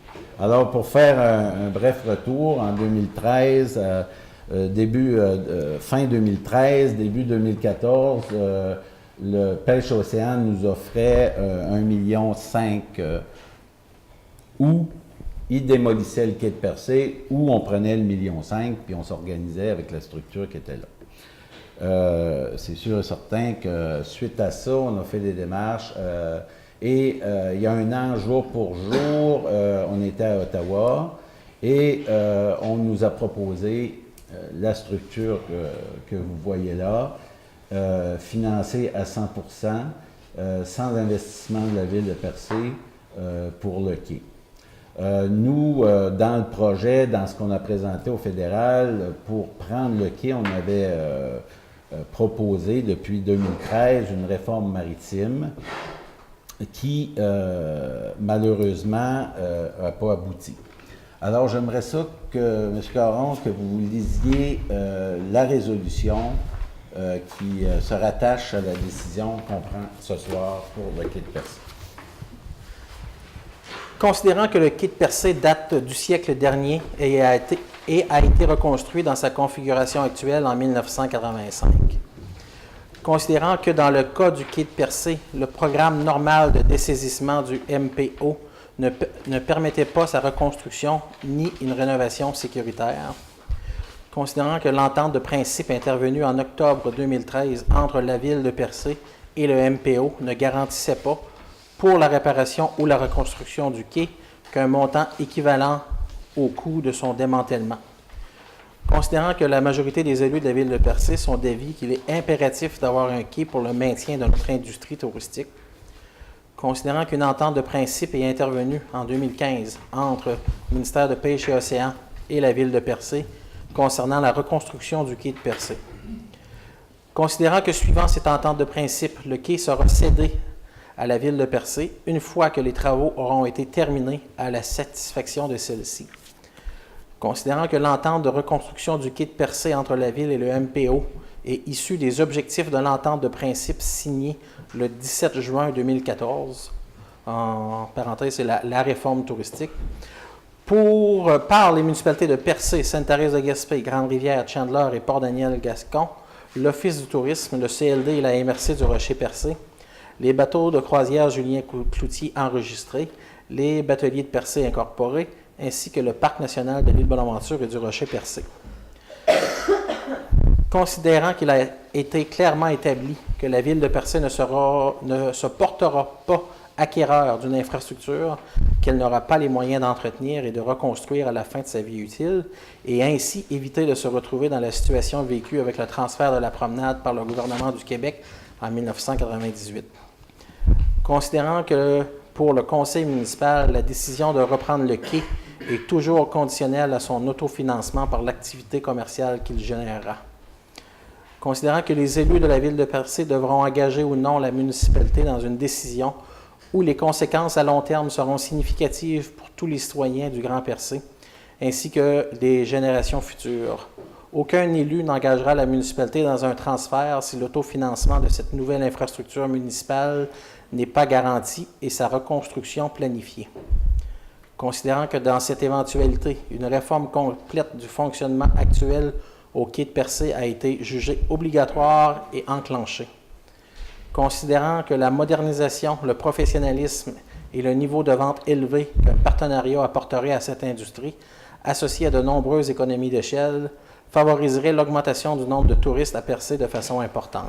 [SPEAKER 2] Alors, pour faire un bref retour, en 2013, fin 2013, début 2014, le Pêche Océan nous offrait 1,5 million où il démolissait le quai de percée, où on prenait le 1,5 million, puis on s'organisait avec la structure qui était là. C'est sûr et certain que suite à ça, on a fait des démarches. Et il y a un an, jour pour jour, on était à Ottawa et on nous a proposé la structure que vous voyez là, financée à 100%, sans investissement de la ville de Percé pour le quai. Nous, dans le projet, dans ce qu'on a présenté au fédéral, pour prendre le quai, on avait proposé depuis 2013 une réforme maritime qui, malheureusement, n'a pas abouti. Alors, j'aimerais ça que, M. Caron, que vous lisiez la résolution qui se rattache à la décision qu'on prend ce soir pour le quai de Percé.
[SPEAKER 4] Considérant que le quai de Percé date du siècle dernier et a été reconstruit dans sa configuration actuelle en 1985, Considérant que dans le cas du quai de Percé, le programme normal de dessaisissement du MPO ne permettait pas sa reconstruction ni une rénovation sécuritaire. Considérant que l'entente de principe intervenue en octobre 2013 entre la ville de Percé et le MPO ne garantissait pas, pour la réparation ou la reconstruction du quai, qu'un montant équivalent au coût de son démantèlement. Considérant que la majorité des élus de la ville de Percé sont d'avis qu'il est impératif d'avoir un quai pour le maintien de notre industrie touristique, considérant qu'une entente de principe est intervenue en 2015 entre le ministère de Pêche et Océans et la ville de Percé concernant la reconstruction du quai de Percé. Considérant que suivant cette entente de principe, le quai sera cédé à la ville de Percé une fois que les travaux auront été terminés à la satisfaction de celle-ci. Considérant que l'entente de reconstruction du quai de Percé entre la ville et le MPO est issue des objectifs de l'entente de principe signée le 17 juin 2014, en parenthèse, c'est la réforme touristique, par les municipalités de Percé, Sainte-Thérèse-de-Gaspé, Grande-Rivière, Chandler et Port-Daniel-Gascon, l'Office du tourisme, le CLD et la MRC du Rocher-Percé, les bateaux de croisière Julien Cloutier enregistrés, les bateliers de Percé incorporés, ainsi que le Parc national de l'île Bonaventure et du Rocher-Percé. Considérant qu'il a été clairement établi que la ville de Percé ne se portera pas acquéreur d'une infrastructure qu'elle n'aura pas les moyens d'entretenir et de reconstruire à la fin de sa vie utile, et ainsi éviter de se retrouver dans la situation vécue avec le transfert de la promenade par le gouvernement du Québec en 1998. Considérant que pour le conseil municipal, la décision de reprendre le quai est toujours conditionnelle à son autofinancement par l'activité commerciale qu'il générera. Considérant que les élus de la ville de Percé devront engager ou non la municipalité dans une décision où les conséquences à long terme seront significatives pour tous les citoyens du Grand Percé, ainsi que des générations futures. Aucun élu n'engagera la municipalité dans un transfert si l'autofinancement de cette nouvelle infrastructure municipale n'est pas garanti et sa reconstruction planifiée. Considérant que dans cette éventualité, une réforme complète du fonctionnement actuel au quai de Percé a été jugée obligatoire et enclenchée. Considérant que la modernisation, le professionnalisme et le niveau de vente élevé qu'un partenariat apporterait à cette industrie, associé à de nombreuses économies d'échelle, favoriserait l'augmentation du nombre de touristes à Percé de façon importante.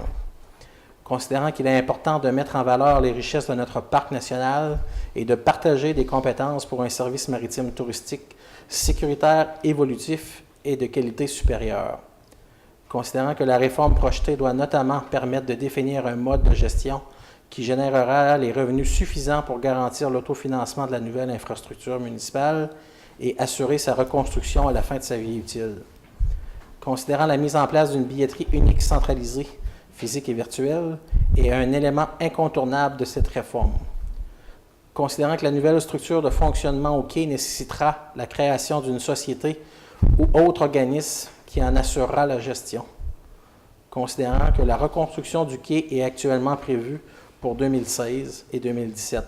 [SPEAKER 4] Considérant qu'il est important de mettre en valeur les richesses de notre parc national et de partager des compétences pour un service maritime touristique sécuritaire, évolutif et de qualité supérieure. Considérant que la réforme projetée doit notamment permettre de définir un mode de gestion qui générera les revenus suffisants pour garantir l'autofinancement de la nouvelle infrastructure municipale et assurer sa reconstruction à la fin de sa vie utile. Considérant la mise en place d'une billetterie unique centralisée, physique et virtuelle, est un élément incontournable de cette réforme. Considérant que la nouvelle structure de fonctionnement au quai nécessitera la création d'une société ou autre organisme qui en assurera la gestion. Considérant que la reconstruction du quai est actuellement prévue pour 2016 et 2017.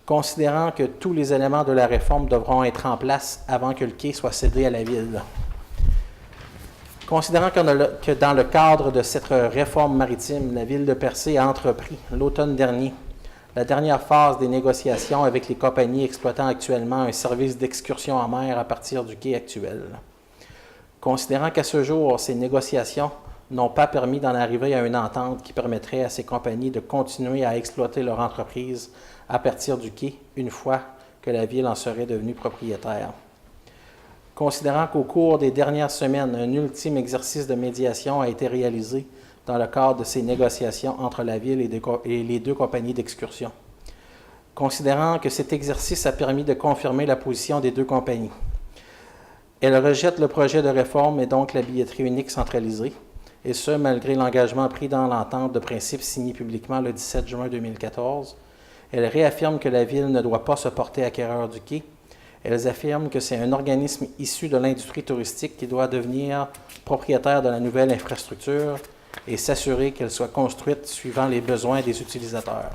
[SPEAKER 4] Considérant que tous les éléments de la réforme devront être en place avant que le quai soit cédé à la ville. Considérant que dans le cadre de cette réforme maritime, la ville de Percé a entrepris l'automne dernier la dernière phase des négociations avec les compagnies exploitant actuellement un service d'excursion en mer à partir du quai actuel. Considérant qu'à ce jour, ces négociations n'ont pas permis d'en arriver à une entente qui permettrait à ces compagnies de continuer à exploiter leur entreprise à partir du quai une fois que la ville en serait devenue propriétaire. Considérant qu'au cours des dernières semaines, un ultime exercice de médiation a été réalisé dans le cadre de ces négociations entre la ville et les deux compagnies d'excursion. Considérant que cet exercice a permis de confirmer la position des deux compagnies. Elle rejette le projet de réforme et donc la billetterie unique centralisée, et ce, malgré l'engagement pris dans l'entente de principe signée publiquement le 17 juin 2014. Elle réaffirme que la ville ne doit pas se porter acquéreur du quai. Elles affirment que c'est un organisme issu de l'industrie touristique qui doit devenir propriétaire de la nouvelle infrastructure et s'assurer qu'elle soit construite suivant les besoins des utilisateurs.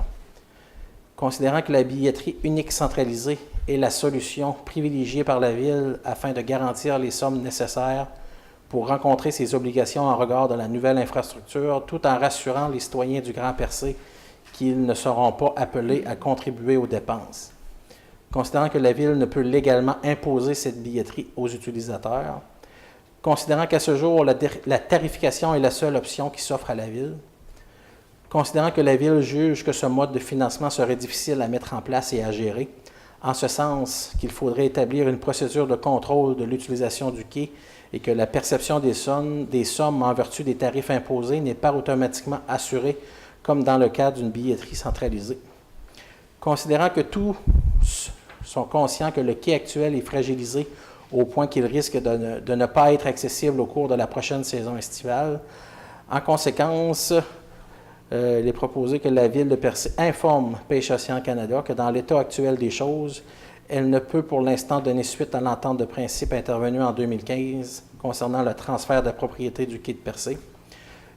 [SPEAKER 4] Considérant que la billetterie unique centralisée est la solution privilégiée par la Ville afin de garantir les sommes nécessaires pour rencontrer ses obligations en regard de la nouvelle infrastructure, tout en rassurant les citoyens du Grand Percé qu'ils ne seront pas appelés à contribuer aux dépenses. Considérant que la Ville ne peut légalement imposer cette billetterie aux utilisateurs, considérant qu'à ce jour, la tarification est la seule option qui s'offre à la Ville, considérant que la Ville juge que ce mode de financement serait difficile à mettre en place et à gérer, en ce sens qu'il faudrait établir une procédure de contrôle de l'utilisation du quai et que la perception des sommes en vertu des tarifs imposés n'est pas automatiquement assurée comme dans le cas d'une billetterie centralisée. Considérant que tous sont conscients que le quai actuel est fragilisé au point qu'il risque de ne pas être accessible au cours de la prochaine saison estivale, en conséquence, il est proposé que la Ville de Percé informe Pêche Océan Canada que dans l'état actuel des choses, elle ne peut pour l'instant donner suite à l'entente de principe intervenue en 2015 concernant le transfert de propriété du quai de Percé,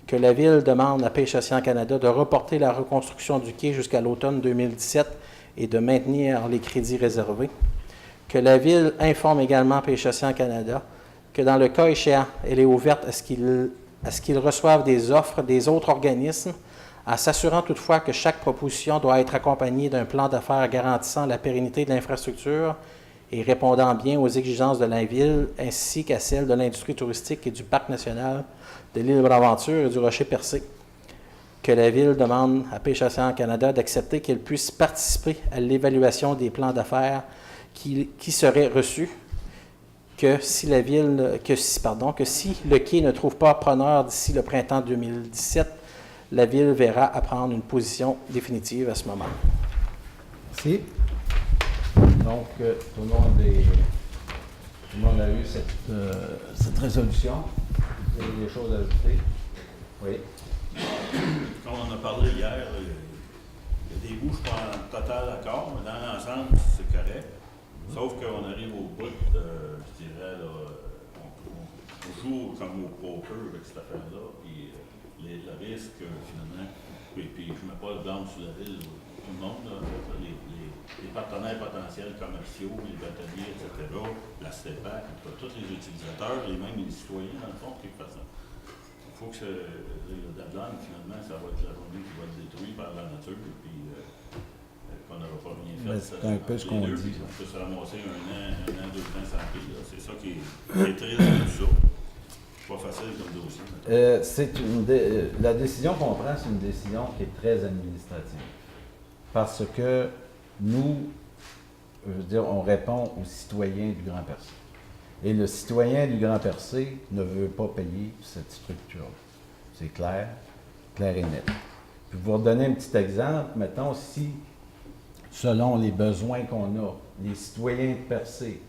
[SPEAKER 4] que la Ville demande à Pêche Océan Canada de reporter la reconstruction du quai jusqu'à l'automne 2017 et de maintenir les crédits réservés, que la Ville informe également Pêche Océan Canada que dans le cas échéant, elle est ouverte à ce qu'ils reçoivent des offres des autres organismes, en s'assurant toutefois que chaque proposition doit être accompagnée d'un plan d'affaires garantissant la pérennité de l'infrastructure et répondant bien aux exigences de la Ville ainsi qu'à celles de l'industrie touristique et du Parc national de l'île Bonaventure et du Rocher-Percé. Que la Ville demande à Pêche Océan Canada d'accepter qu'elle puisse participer à l'évaluation des plans d'affaires qui seraient reçus, que si le quai ne trouve pas preneur d'ici le printemps 2017, la Ville verra à prendre une position définitive à ce moment.
[SPEAKER 2] Merci. Donc, tout le monde a eu cette résolution. Vous avez des choses à ajouter? Oui.
[SPEAKER 1] Comme on en a parlé hier, il y a des bouts, je suis pas en total d'accord, mais dans l'ensemble, c'est correct. Sauf qu'on arrive au bout, je dirais, là, on joue comme au poker avec cette affaire-là, puis le risque, finalement, puis je ne mets pas le blanc sur la Ville, tout le monde, là, les partenaires potentiels commerciaux, les bâtonniers, etc., la CEPAC, tous les utilisateurs, et même les citoyens, dans le fond, de toute façon. Il faut que le deadline, finalement, ça va être la journée qui va être détruite par la nature, puis qu'on n'aura pas rien fait.
[SPEAKER 2] C'est un peu ce qu'on dit.
[SPEAKER 1] On peut se ramasser un an, 2 ans sans payer. C'est ça qui est triste de tout ça. Pas facile comme dossier.
[SPEAKER 2] La décision qu'on prend, c'est une décision qui est très administrative. Parce que nous, je veux dire, on répond aux citoyens du Grand Percé. Et le citoyen du Grand Percé ne veut pas payer cette structure. C'est clair et net. Puis pour vous redonner un petit exemple, mettons, si, selon les besoins qu'on a, les citoyens de Percé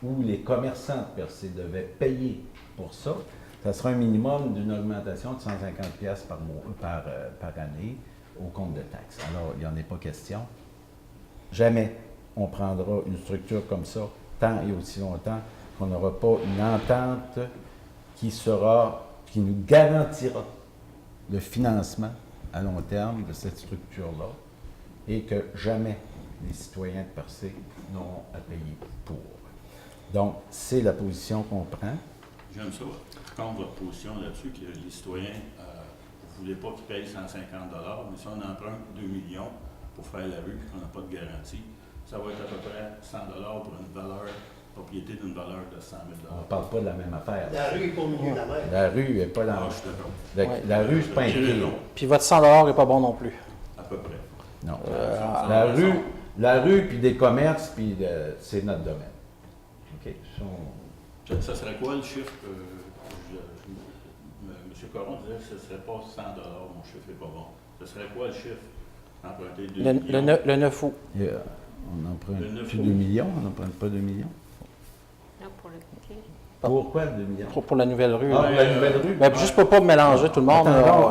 [SPEAKER 2] ou les commerçants de Percé devaient payer pour ça, ça sera un minimum d'une augmentation de 150 $ par année au compte de taxes. Alors, il n'y en est pas question. Jamais on prendra une structure comme ça, tant et aussi longtemps qu'on n'aura pas une entente qui nous garantira le financement à long terme de cette structure-là et que jamais les citoyens de Percé n'auront à payer pour. Donc, c'est la position qu'on prend.
[SPEAKER 1] J'aime ça. Je compte votre position là-dessus, que les citoyens ne voulaient pas qu'ils payent 150 $, mais si on emprunte 2 millions pour faire la rue et qu'on n'a pas de garantie, ça va être à peu près 100 $ pour une propriété d'une valeur de 100 000 $.
[SPEAKER 2] On ne parle pas de la même affaire.
[SPEAKER 7] La rue n'est pas au milieu de la mer.
[SPEAKER 2] La rue n'est pas dans...
[SPEAKER 1] Ah, je suis d'accord.
[SPEAKER 2] La rue, c'est pas un quai.
[SPEAKER 4] Puis votre 100 $ n'est pas bon non plus.
[SPEAKER 1] À peu près.
[SPEAKER 2] Non.
[SPEAKER 1] La
[SPEAKER 2] La rue, puis des commerces, puis c'est notre domaine. OK.
[SPEAKER 1] Ça serait quoi le chiffre que M. Caron disait que ce ne serait pas 100 $, mon chiffre n'est pas bon. Ce serait quoi le chiffre? Emprunter 2 millions?
[SPEAKER 4] Le 9 août.
[SPEAKER 2] On emprunte plus de 2 millions, on n'emprunte pas 2 millions.
[SPEAKER 3] Non, pour le quai.
[SPEAKER 2] Pourquoi 2 millions?
[SPEAKER 4] Pour la nouvelle rue.
[SPEAKER 2] Ah, pour la nouvelle rue?
[SPEAKER 4] Ben, juste pour ne pas mélanger tout le monde,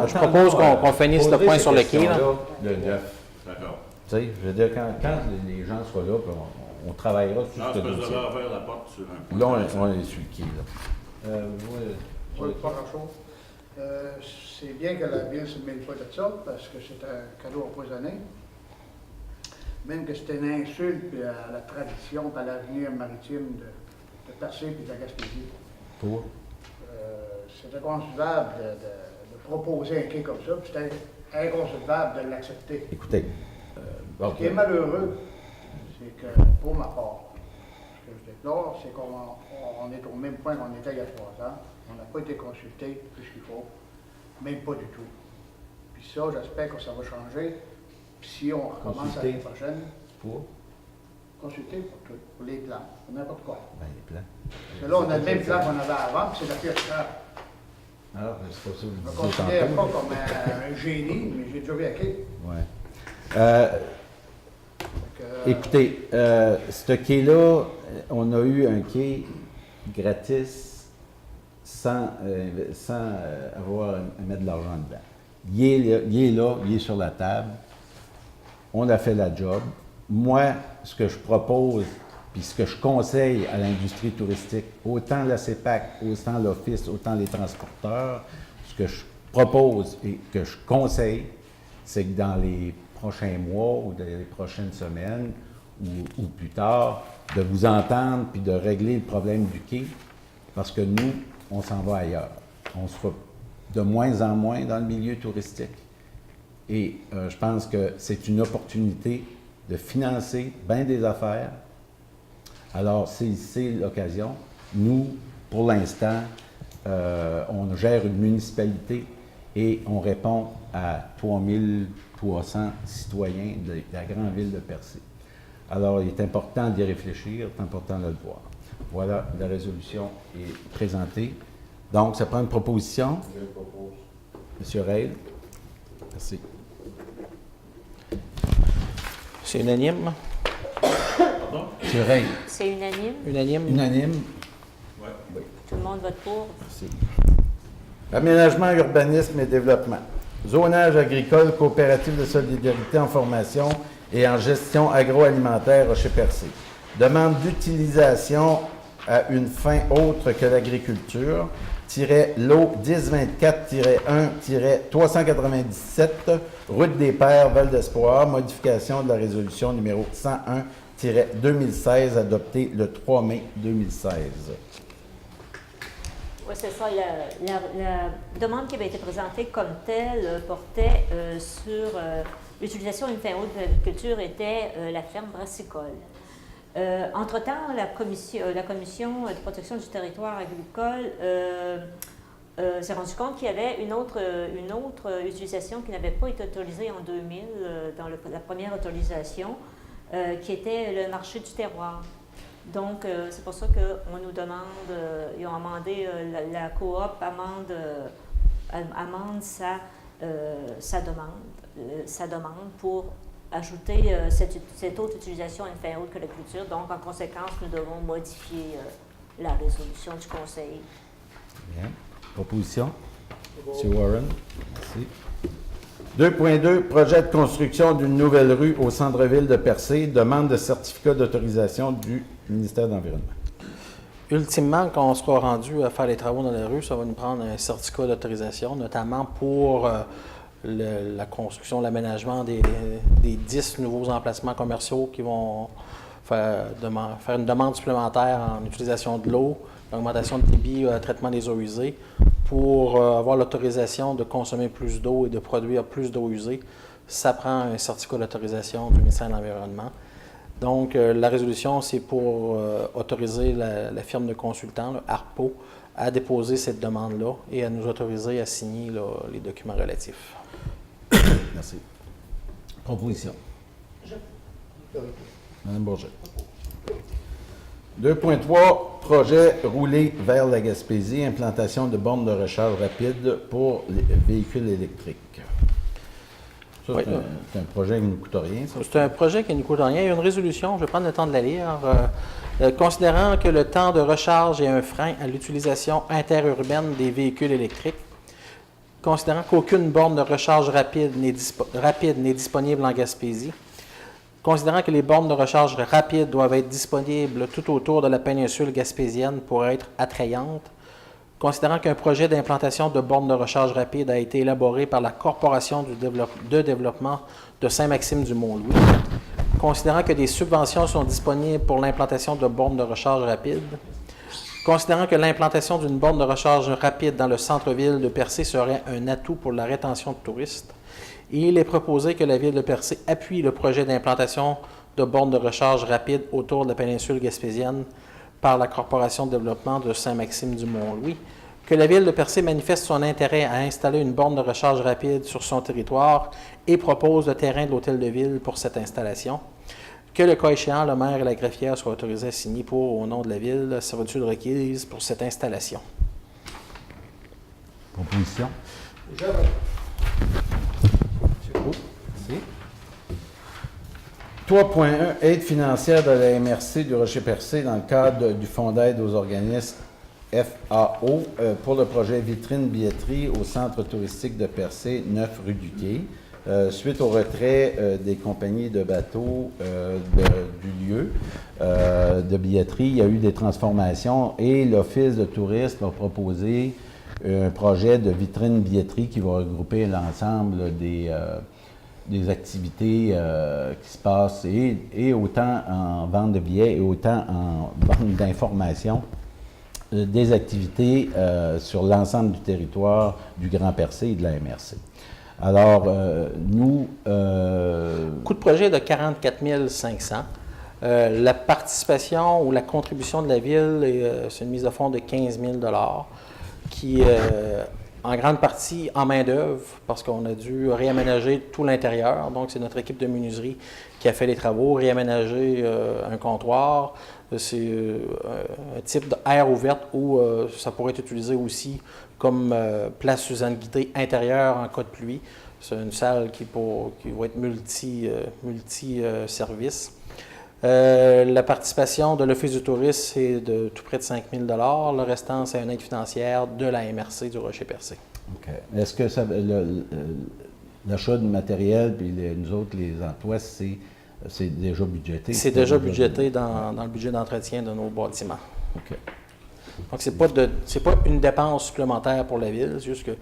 [SPEAKER 4] je propose qu'on finisse le point sur le quai. Là.
[SPEAKER 2] Le 9.
[SPEAKER 1] D'accord.
[SPEAKER 2] Tu sais, je veux dire, quand les gens seront là, on travaillera sur
[SPEAKER 1] Non,
[SPEAKER 2] ce
[SPEAKER 1] c'est parce que
[SPEAKER 2] dossier.
[SPEAKER 1] vous avez ouvert la porte sur un point.
[SPEAKER 2] Là, on est sur le quai, là.
[SPEAKER 6] Oui, pas grand-chose. C'est bien que la Ville ne se mêle pas de ça, parce que c'est un cadeau empoisonné. Même que c'était une insulte à la tradition, à l'avenir maritime de Percé et de la Gaspésie.
[SPEAKER 2] Pour?
[SPEAKER 6] c'était concevable de proposer un quai comme ça, puis c'était inconcevable de l'accepter.
[SPEAKER 2] Écoutez,
[SPEAKER 6] Ce qui est malheureux, c'est que, pour ma part, ce que je déplore, c'est qu'on est au même point qu'on était il y a 3 ans. On n'a pas été consulté plus qu'il faut, même pas du tout. Puis ça, j'espère que ça va changer. Puis si on recommence l'année prochaine,
[SPEAKER 2] pour
[SPEAKER 6] consulter pour tout, pour les plans, pour n'importe quoi.
[SPEAKER 2] ben, les plans.
[SPEAKER 6] Parce que là, on a le même plan qu'on avait avant, puis c'est la pire chose.
[SPEAKER 2] Alors, c'est pas ça que
[SPEAKER 6] Je me
[SPEAKER 2] vous disiez
[SPEAKER 6] considère pas
[SPEAKER 2] tantôt.
[SPEAKER 6] comme un génie, mais j'ai déjà vu à quai.
[SPEAKER 2] Ouais.
[SPEAKER 6] Que,
[SPEAKER 2] Écoutez, ce quai-là, on a eu un quai gratis sans avoir à mettre de l'argent dedans. Il est là, il est sur la table. On a fait la job. Moi, ce que je propose, puis ce que je conseille à l'industrie touristique, autant la CEPAC, autant l'Office, autant les transporteurs, ce que je propose et que je conseille, c'est que dans les prochains mois ou dans les prochaines semaines ou plus tard, de vous entendre puis de régler le problème du quai, parce que nous, on s'en va ailleurs. On sera de moins en moins dans le milieu touristique. Et je pense que c'est une opportunité de financer bien des affaires. Alors, c'est l'occasion. Nous, pour l'instant, on gère une municipalité et on répond à 3300 citoyens de la grande ville de Percé. Alors, il est important d'y réfléchir, c'est important de le voir. Voilà, la résolution est présentée. Donc, ça prend une proposition.
[SPEAKER 7] Je propose.
[SPEAKER 2] Monsieur Reil. Merci.
[SPEAKER 4] C'est unanime?
[SPEAKER 2] Monsieur Reil.
[SPEAKER 3] C'est unanime.
[SPEAKER 4] Unanime?
[SPEAKER 2] Unanime.
[SPEAKER 1] Ouais.
[SPEAKER 3] Tout le monde vote pour.
[SPEAKER 2] Merci. Aménagement, urbanisme et développement. Zonage agricole, coopérative de solidarité en formation et en gestion agroalimentaire Rocher-Percé. Demande d'utilisation à une fin autre que l'agriculture, lot 1024-1-397, route des Pères, Val d'Espoir, modification de la résolution numéro 101-2016, adoptée le 3 mai 2016.
[SPEAKER 3] Oui, c'est ça. La demande qui avait été présentée comme telle portait sur l'utilisation d'une fin haute de l'agriculture était la ferme brassicole. Entre-temps, la commission de protection du territoire agricole s'est rendu compte qu'il y avait une autre utilisation qui n'avait pas été autorisée en 2000 dans la première autorisation, qui était le marché du terroir. Donc, c'est pour ça qu'on nous demande, ils ont amendé, la coop amende sa demande pour ajouter cette autre utilisation à une fin haute que l'agriculture. Donc, en conséquence, nous devons modifier la résolution du Conseil.
[SPEAKER 2] Bien. Proposition? M. Warren. Merci. 2.2, projet de construction d'une nouvelle rue au centre-ville de Percé. Demande de certificat d'autorisation du ministère de l'Environnement.
[SPEAKER 4] Ultimement, quand on sera rendu à faire les travaux dans la rue, ça va nous prendre un certificat d'autorisation, notamment pour la construction, l'aménagement des 10 nouveaux emplacements commerciaux qui vont faire une demande supplémentaire en utilisation de l'eau, l'augmentation de débit, traitement des eaux usées, pour avoir l'autorisation de consommer plus d'eau et de produire plus d'eau usée. Ça prend un certificat d'autorisation du ministère de l'Environnement. Donc, la résolution, c'est pour autoriser la firme de consultants, le ARPO, à déposer cette demande-là et à nous autoriser à signer les documents relatifs.
[SPEAKER 2] Merci. Proposition. Mme Bourget. 2.3, projet roulé vers la Gaspésie, implantation de bornes de recharge rapide pour les véhicules électriques. Ça,
[SPEAKER 4] Oui.
[SPEAKER 2] c'est un projet qui ne nous coûte rien, ça?
[SPEAKER 4] C'est un projet qui ne coûte rien. Il y a une résolution, je vais prendre le temps de la lire. Considérant que le temps de recharge est un frein à l'utilisation interurbaine des véhicules électriques, considérant qu'aucune borne de recharge rapide n'est disponible en Gaspésie, considérant que les bornes de recharge rapides doivent être disponibles tout autour de la péninsule gaspésienne pour être attrayantes, considérant qu'un projet d'implantation de bornes de recharge rapide a été élaboré par la Corporation de développement de Saint-Maxime-du-Mont-Louis, considérant que des subventions sont disponibles pour l'implantation de bornes de recharge rapide, Considérant que l'implantation d'une borne de recharge rapide dans le centre-ville de Percé serait un atout pour la rétention de touristes, il est proposé que la Ville de Percé appuie le projet d'implantation de bornes de recharge rapide autour de la péninsule gaspésienne par la Corporation de développement de Saint-Maxime-du-Mont-Louis, que la Ville de Percé manifeste son intérêt à installer une borne de recharge rapide sur son territoire et propose le terrain de l'Hôtel de Ville pour cette installation, que le cas échéant, le maire et la greffière soient autorisés à signer pour, au nom de la Ville, la servitude requise pour cette installation.
[SPEAKER 2] Proposition.
[SPEAKER 6] Je vote.
[SPEAKER 2] C'est cool. Merci. 3.1, aide financière de la MRC du Rocher-Percé dans le cadre du Fonds d'aide aux organismes FAO pour le projet Vitrine Billetterie au Centre touristique de Percé, 9 rue du Quai. Suite au retrait des compagnies de bateaux du lieu de billetterie, il y a eu des transformations et l'Office de tourisme a proposé un projet de vitrine billetterie qui va regrouper l'ensemble des activités qui se passent et autant en vente de billets et autant en vente d'informations des activités sur l'ensemble du territoire du Grand Percé et de la MRC. Alors, nous...
[SPEAKER 4] Coût de projet de 44 500. La participation ou la contribution de la Ville, c'est une mise de fonds de 15 000 qui en grande partie en main-d'œuvre, parce qu'on a dû réaménager tout l'intérieur. Donc, c'est notre équipe de menuiserie qui a fait les travaux, réaménager un comptoir. C'est un type d'air ouverte où ça pourrait être utilisé aussi comme place Suzanne Guité intérieure en cas de pluie. C'est une salle qui va être multi-service. La participation de l'Office du tourisme, c'est de tout près de 5 000 $. Le restant, c'est une aide financière de la MRC du Rocher-Percé.
[SPEAKER 2] OK. Est-ce que l'achat de matériel, puis nous autres, les emplois, c'est déjà budgété?
[SPEAKER 4] C'est déjà budgété dans le budget d'entretien de nos bâtiments.
[SPEAKER 2] OK.
[SPEAKER 4] Donc, c'est pas une dépense supplémentaire pour la Ville, c'est juste que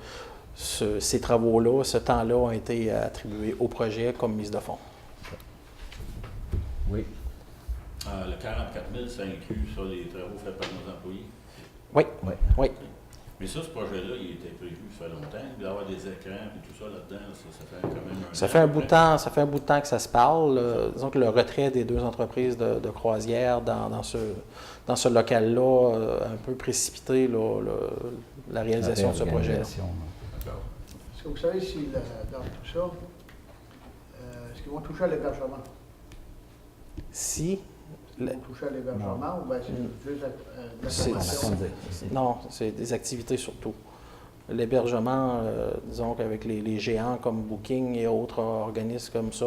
[SPEAKER 4] ces travaux-là, ce temps-là ont été attribués au projet comme mise de fonds.
[SPEAKER 2] Oui.
[SPEAKER 1] Le 44 000, ça inclut ça, les travaux faits par nos employés?
[SPEAKER 4] Oui.
[SPEAKER 2] Oui.
[SPEAKER 4] Oui.
[SPEAKER 1] Mais ça, ce projet-là, il était prévu, ça fait longtemps. Il doit y avoir des écrans et tout ça là-dedans. Ça fait quand même un
[SPEAKER 4] Ça
[SPEAKER 1] an
[SPEAKER 4] fait un
[SPEAKER 1] à
[SPEAKER 4] bout
[SPEAKER 1] peu
[SPEAKER 4] de
[SPEAKER 1] près.
[SPEAKER 4] temps, ça fait un bout de temps que ça se parle. Disons que le retrait des deux entreprises de croisière dans ce local-là a un peu précipité la réalisation de ce projet-là.
[SPEAKER 1] D'accord.
[SPEAKER 6] Est-ce que vous savez si dans tout ça, est-ce qu'ils vont toucher à l'hébergement?
[SPEAKER 4] Si...
[SPEAKER 6] Ils vont toucher à l'hébergement ou bien c'est juste la
[SPEAKER 4] C'est-
[SPEAKER 6] formation?
[SPEAKER 4] Non, c'est des activités surtout. L'hébergement, disons qu'avec les géants comme Booking et autres organismes comme ça,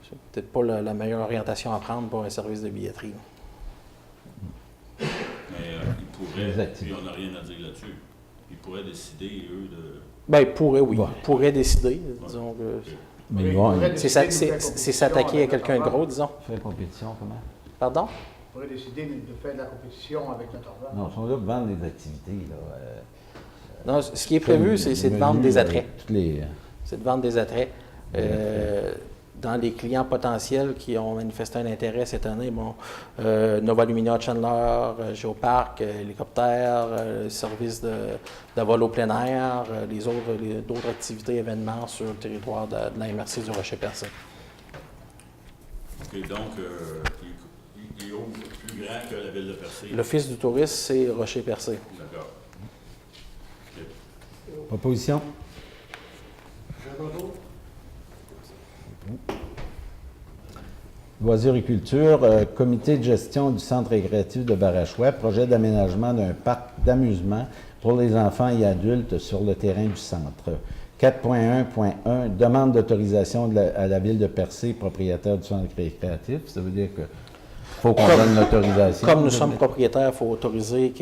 [SPEAKER 4] c'est peut-être pas la meilleure orientation à prendre pour un service de billetterie.
[SPEAKER 1] Mais ils
[SPEAKER 2] Les
[SPEAKER 1] pourraient,
[SPEAKER 2] activités.
[SPEAKER 1] puis on n'a rien à dire là-dessus, ils pourraient décider, eux, de...
[SPEAKER 4] Bien, ils pourraient, oui.
[SPEAKER 2] Ouais.
[SPEAKER 4] Ils pourraient décider, disons que...
[SPEAKER 2] Mais
[SPEAKER 6] Oui,
[SPEAKER 2] ils vont
[SPEAKER 6] ils pourraient
[SPEAKER 4] C'est
[SPEAKER 6] décider de faire
[SPEAKER 4] s'attaquer à
[SPEAKER 6] compétition
[SPEAKER 4] quelqu'un de
[SPEAKER 6] avec
[SPEAKER 4] gros,
[SPEAKER 6] notre
[SPEAKER 4] disons.
[SPEAKER 2] faire compétition, comment?
[SPEAKER 4] Pardon?
[SPEAKER 6] On pourrait décider de faire de la compétition avec notre argent.
[SPEAKER 2] Non, ils sont là pour vendre des activités. Là,
[SPEAKER 4] Non, ce qui est prévu, c'est de vendre des attraits. C'est de vendre des attraits. Dans les clients potentiels qui ont manifesté un intérêt cette année, Nova Lumina Chandler, Géoparc, hélicoptère, service de vol au plein air, d'autres activités, événements sur le territoire de la MRC du Rocher-Percé.
[SPEAKER 1] OK, donc, il ouvre plus grand que la ville de Percé.
[SPEAKER 4] L'Office du tourisme, c'est Rocher-Percé.
[SPEAKER 1] D'accord.
[SPEAKER 2] Proposition? Loisirs et culture, comité de gestion du centre récréatif de Barachois, projet d'aménagement d'un parc d'amusement pour les enfants et adultes sur le terrain du centre. 4.1.1, demande d'autorisation à la ville de Percé, propriétaire du centre récréatif. Ça veut dire qu'il faut qu'on donne l'autorisation.
[SPEAKER 4] Comme nous sommes propriétaires, il faut autoriser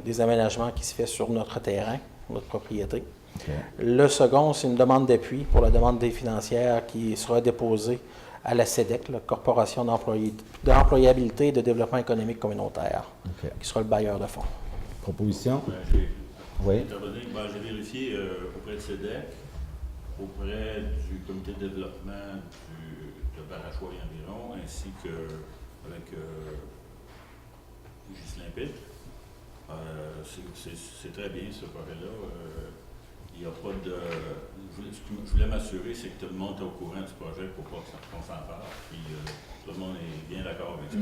[SPEAKER 4] des aménagements qui se fait sur notre terrain, notre propriété.
[SPEAKER 2] OK.
[SPEAKER 4] Le second, c'est une demande d'appui pour la demande d'aide financière qui sera déposée à la CEDEC, la Corporation d'employabilité et de développement économique communautaire,
[SPEAKER 2] OK.
[SPEAKER 4] qui sera le bailleur de fonds.
[SPEAKER 2] Proposition?
[SPEAKER 1] Ben,
[SPEAKER 2] Oui.
[SPEAKER 1] j'ai vérifié auprès de CEDEC, auprès du comité de développement de Barachois et environ, ainsi qu'avec Ghislain Pitt. C'est très bien ce projet-là. Il n'y a pas de. Je voulais m'assurer, c'est que tout le monde est au courant du projet pour pas qu'on s'en parle. Puis tout le monde est bien d'accord avec ça.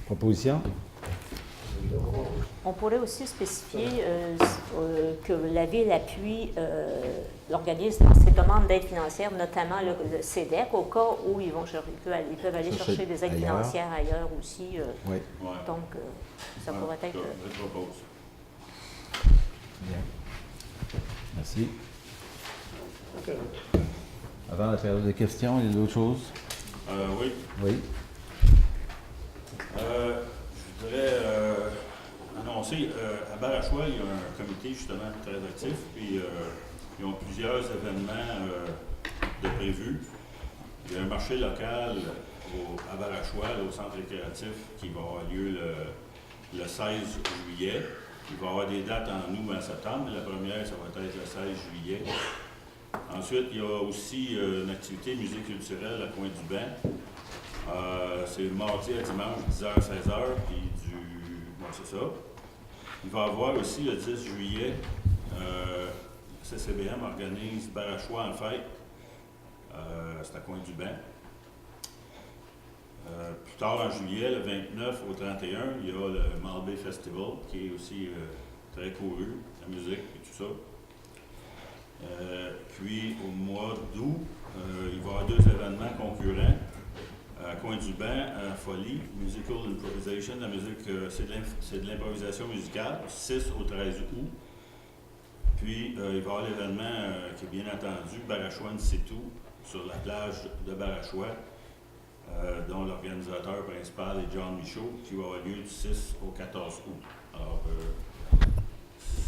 [SPEAKER 2] Proposition?
[SPEAKER 3] On pourrait aussi spécifier que la Ville appuie l'organisme dans ses demandes d'aide financière, notamment le CEDEC, au cas où ils peuvent aller chercher des aides
[SPEAKER 2] ailleurs.
[SPEAKER 3] financières ailleurs aussi.
[SPEAKER 2] Oui.
[SPEAKER 1] Ouais.
[SPEAKER 3] Donc, ça pourrait être...
[SPEAKER 1] Je propose.
[SPEAKER 2] Bien. Merci. Avant la période de questions, il y a d'autres choses?
[SPEAKER 1] Oui.
[SPEAKER 2] Oui.
[SPEAKER 1] Je voudrais annoncer, à Barachois, il y a un comité justement très actif, puis ils ont plusieurs événements de prévus. Il y a un marché local à Barachois, au centre récréatif, qui va avoir lieu le 16 juillet. Il va y avoir des dates en août et en septembre, mais la première, ça va être le 16 juillet. Ensuite, il y a aussi une activité musique culturelle à Coin-du-Banc. C'est le mardi à dimanche, 10h, 16h, puis bon, c'est ça. Il va y avoir aussi le 10 juillet, CCBM organise Barachois en fête. C'est à Coin-du-Banc. Plus tard en juillet, le 29 au 31, il y a le Malbay Festival, qui est aussi très couru, la musique et tout ça. Puis au mois d'août, il va y avoir 2 événements concurrents. À Coin-du-Banc, Folie, Musical Improvisation. La musique, c'est de l'improvisation musicale, 6 au 13 août. Puis, il va y avoir l'événement qui est bien attendu, Barachois in situ, sur la plage de Barachois, dont l'organisateur principal est John Michaud, qui va avoir lieu du 6 au 14 août. Alors,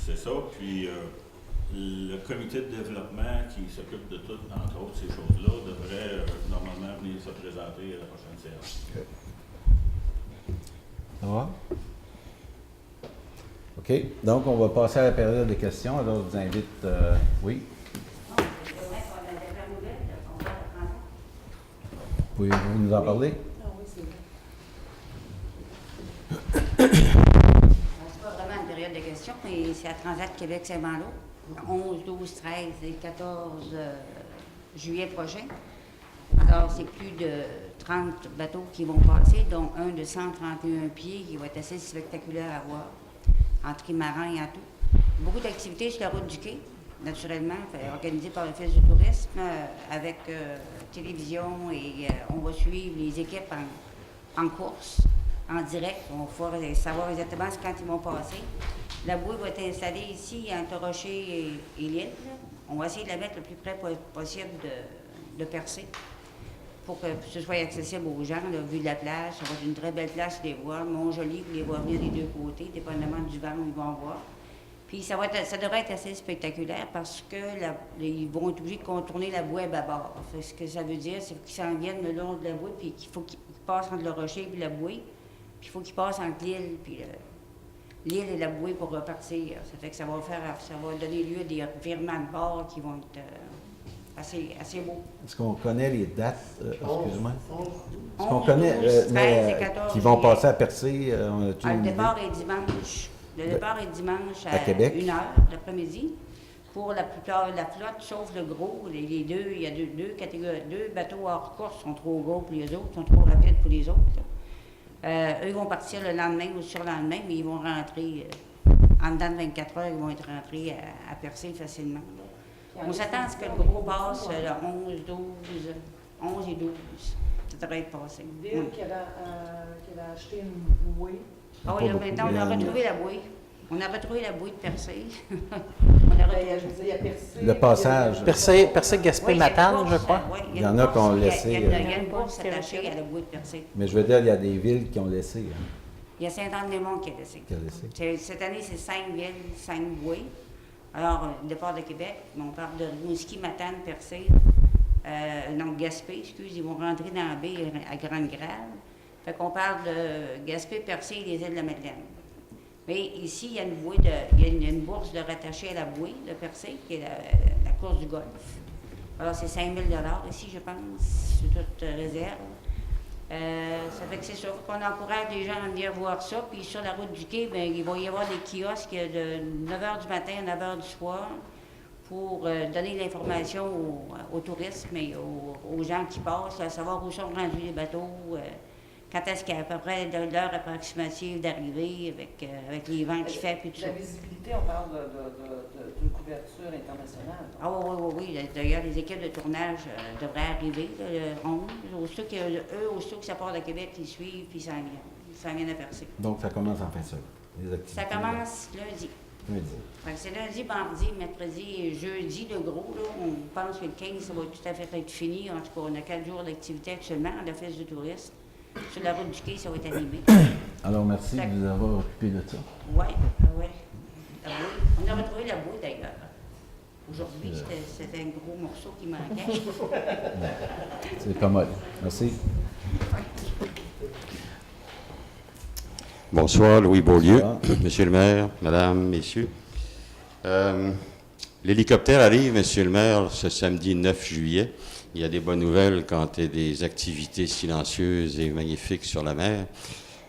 [SPEAKER 1] c'est ça. Puis, le comité de développement qui s'occupe de tout, entre autres, ces choses-là, devrait normalement venir se présenter à la prochaine séance.
[SPEAKER 2] Okay. Ça va? OK. Donc, on va passer à la période de questions. Alors, je vous invite... oui? Pouvez-vous nous en parler?
[SPEAKER 5] Ah oui, c'est vrai.
[SPEAKER 7] C'est pas vraiment une période de questions, mais c'est à Transat Québec-Saint-Malo, le 11, 12, 13 et 14 juillet prochain. Alors, c'est plus de 30 bateaux qui vont passer, dont un de 131 pieds qui va être assez spectaculaire à voir, en trimaran et en tout. Beaucoup d'activités sur la route du quai, naturellement, organisées par l'Office du tourisme, avec télévision, et on va suivre les équipes en course, en direct. On va pouvoir savoir exactement quand ils vont passer. La bouée va être installée ici entre Rocher et l'île. On va essayer de la mettre le plus près possible de Percé pour que ce soit accessible aux gens, là, vu de la plage. Ça va être une très belle place de les voir. Mont-Joli, vous les voir venir des deux côtés, dépendamment du vent où ils vont voir. Puis ça devrait être assez spectaculaire parce que ils vont être obligés de contourner la bouée à bâbord. Ce que ça veut dire, c'est qu'ils s'en viennent le long de la bouée, puis qu'il faut qu'ils passent entre le rocher et la bouée. Puis il faut qu'ils passent entre l'île puis l'île et la bouée pour repartir. Ça fait que ça va donner lieu à des virements de bord qui vont être assez beaux.
[SPEAKER 2] Est-ce qu'on connaît les dates? Excuse-moi. Est-ce
[SPEAKER 7] 11,
[SPEAKER 2] qu'on connaît
[SPEAKER 7] 12, 13 et 14
[SPEAKER 2] qui vont
[SPEAKER 7] juillet.
[SPEAKER 2] passer à Percé?
[SPEAKER 7] Le départ est dimanche. Le départ est dimanche
[SPEAKER 2] à Québec.
[SPEAKER 7] 1h l'après-midi. Pour la plupart de la flotte, sauf le gros, les deux, il y a deux catégories. 2 bateaux hors course sont trop gros pour les autres, sont trop rapides pour les autres. Eux vont partir le lendemain ou le surlendemain, mais ils vont rentrer en dedans de 24 heures, ils vont être rentrés à Percé facilement. On s'attend à ce que le gros passe le 11 et 12. Ça devrait être passé.
[SPEAKER 5] Ville qui avait acheté une bouée.
[SPEAKER 7] Ah oui, là, maintenant, on a retrouvé la bouée. On a retrouvé la bouée de Percé. On a retrouvé.
[SPEAKER 5] Je veux dire, il y a Percé.
[SPEAKER 2] Le passage.
[SPEAKER 4] Percé, Gaspé, Matane, je crois.
[SPEAKER 7] Oui,
[SPEAKER 2] Il y en a qui ont laissé,
[SPEAKER 7] Il y a une bourse attachée à la bouée de Percé.
[SPEAKER 2] Mais je veux dire, il y a des villes qui ont laissé. Hein,
[SPEAKER 7] Il y a Saint-Anne-des-Monts qui a laissé.
[SPEAKER 2] qui ont laissé.
[SPEAKER 7] Cette année, c'est 5 villes, 5 bouées. Alors, le départ de Québec, on parle de Rimouski, Matane, Percé, donc Gaspé, ils vont rentrer dans la baie à Grande-Grave. Fait qu'on parle de Gaspé, Percé et les îles de la Madeleine. Mais ici, il y a une bouée il y a une bourse de rattachée à la bouée de Percé, qui est la course du golf. Alors, c'est 5 000 $ ici, je pense, c'est toute réserve. Ça fait que c'est ça, qu'on encourage les gens à venir voir ça. Puis sur la route du quai, bien, il va y avoir des kiosques de 9h du matin à 9h du soir pour donner l'information aux touristes, mais aux gens qui passent, à savoir où sont rendus les bateaux, quand est-ce qu'il y a à peu près l'heure approximative d'arrivée avec les vents qu'il fait, puis tout ça.
[SPEAKER 5] La visibilité, on parle d'une couverture internationale.
[SPEAKER 7] Ah oui. D'ailleurs, les équipes de tournage devraient arriver le 11. Aussitôt que ça part de Québec, ils suivent, puis ça vient à percer.
[SPEAKER 2] Donc, ça commence en fin de semaine, les activités.
[SPEAKER 7] Ça commence lundi. Fait que c'est lundi, mardi, mercredi et jeudi, le gros. Là, on pense que le 15, ça va tout à fait être fini. En tout cas, on a 4 jours d'activité actuellement à l'Office du tourisme. Sur la route du quai, ça va être animé.
[SPEAKER 2] Alors, merci de vous avoir occupé de ça.
[SPEAKER 7] Oui. La bouille. On a retrouvé la bouille, d'ailleurs. Aujourd'hui, c'était un gros morceau qui manquait.
[SPEAKER 2] C'est commode. Merci.
[SPEAKER 8] Bonsoir, Louis Beaulieu.
[SPEAKER 2] Bonsoir.
[SPEAKER 8] Monsieur le maire, madame, messieurs. L'hélicoptère arrive, monsieur le maire, ce samedi 9 juillet. Il y a des bonnes nouvelles quant à des activités silencieuses et magnifiques sur la mer.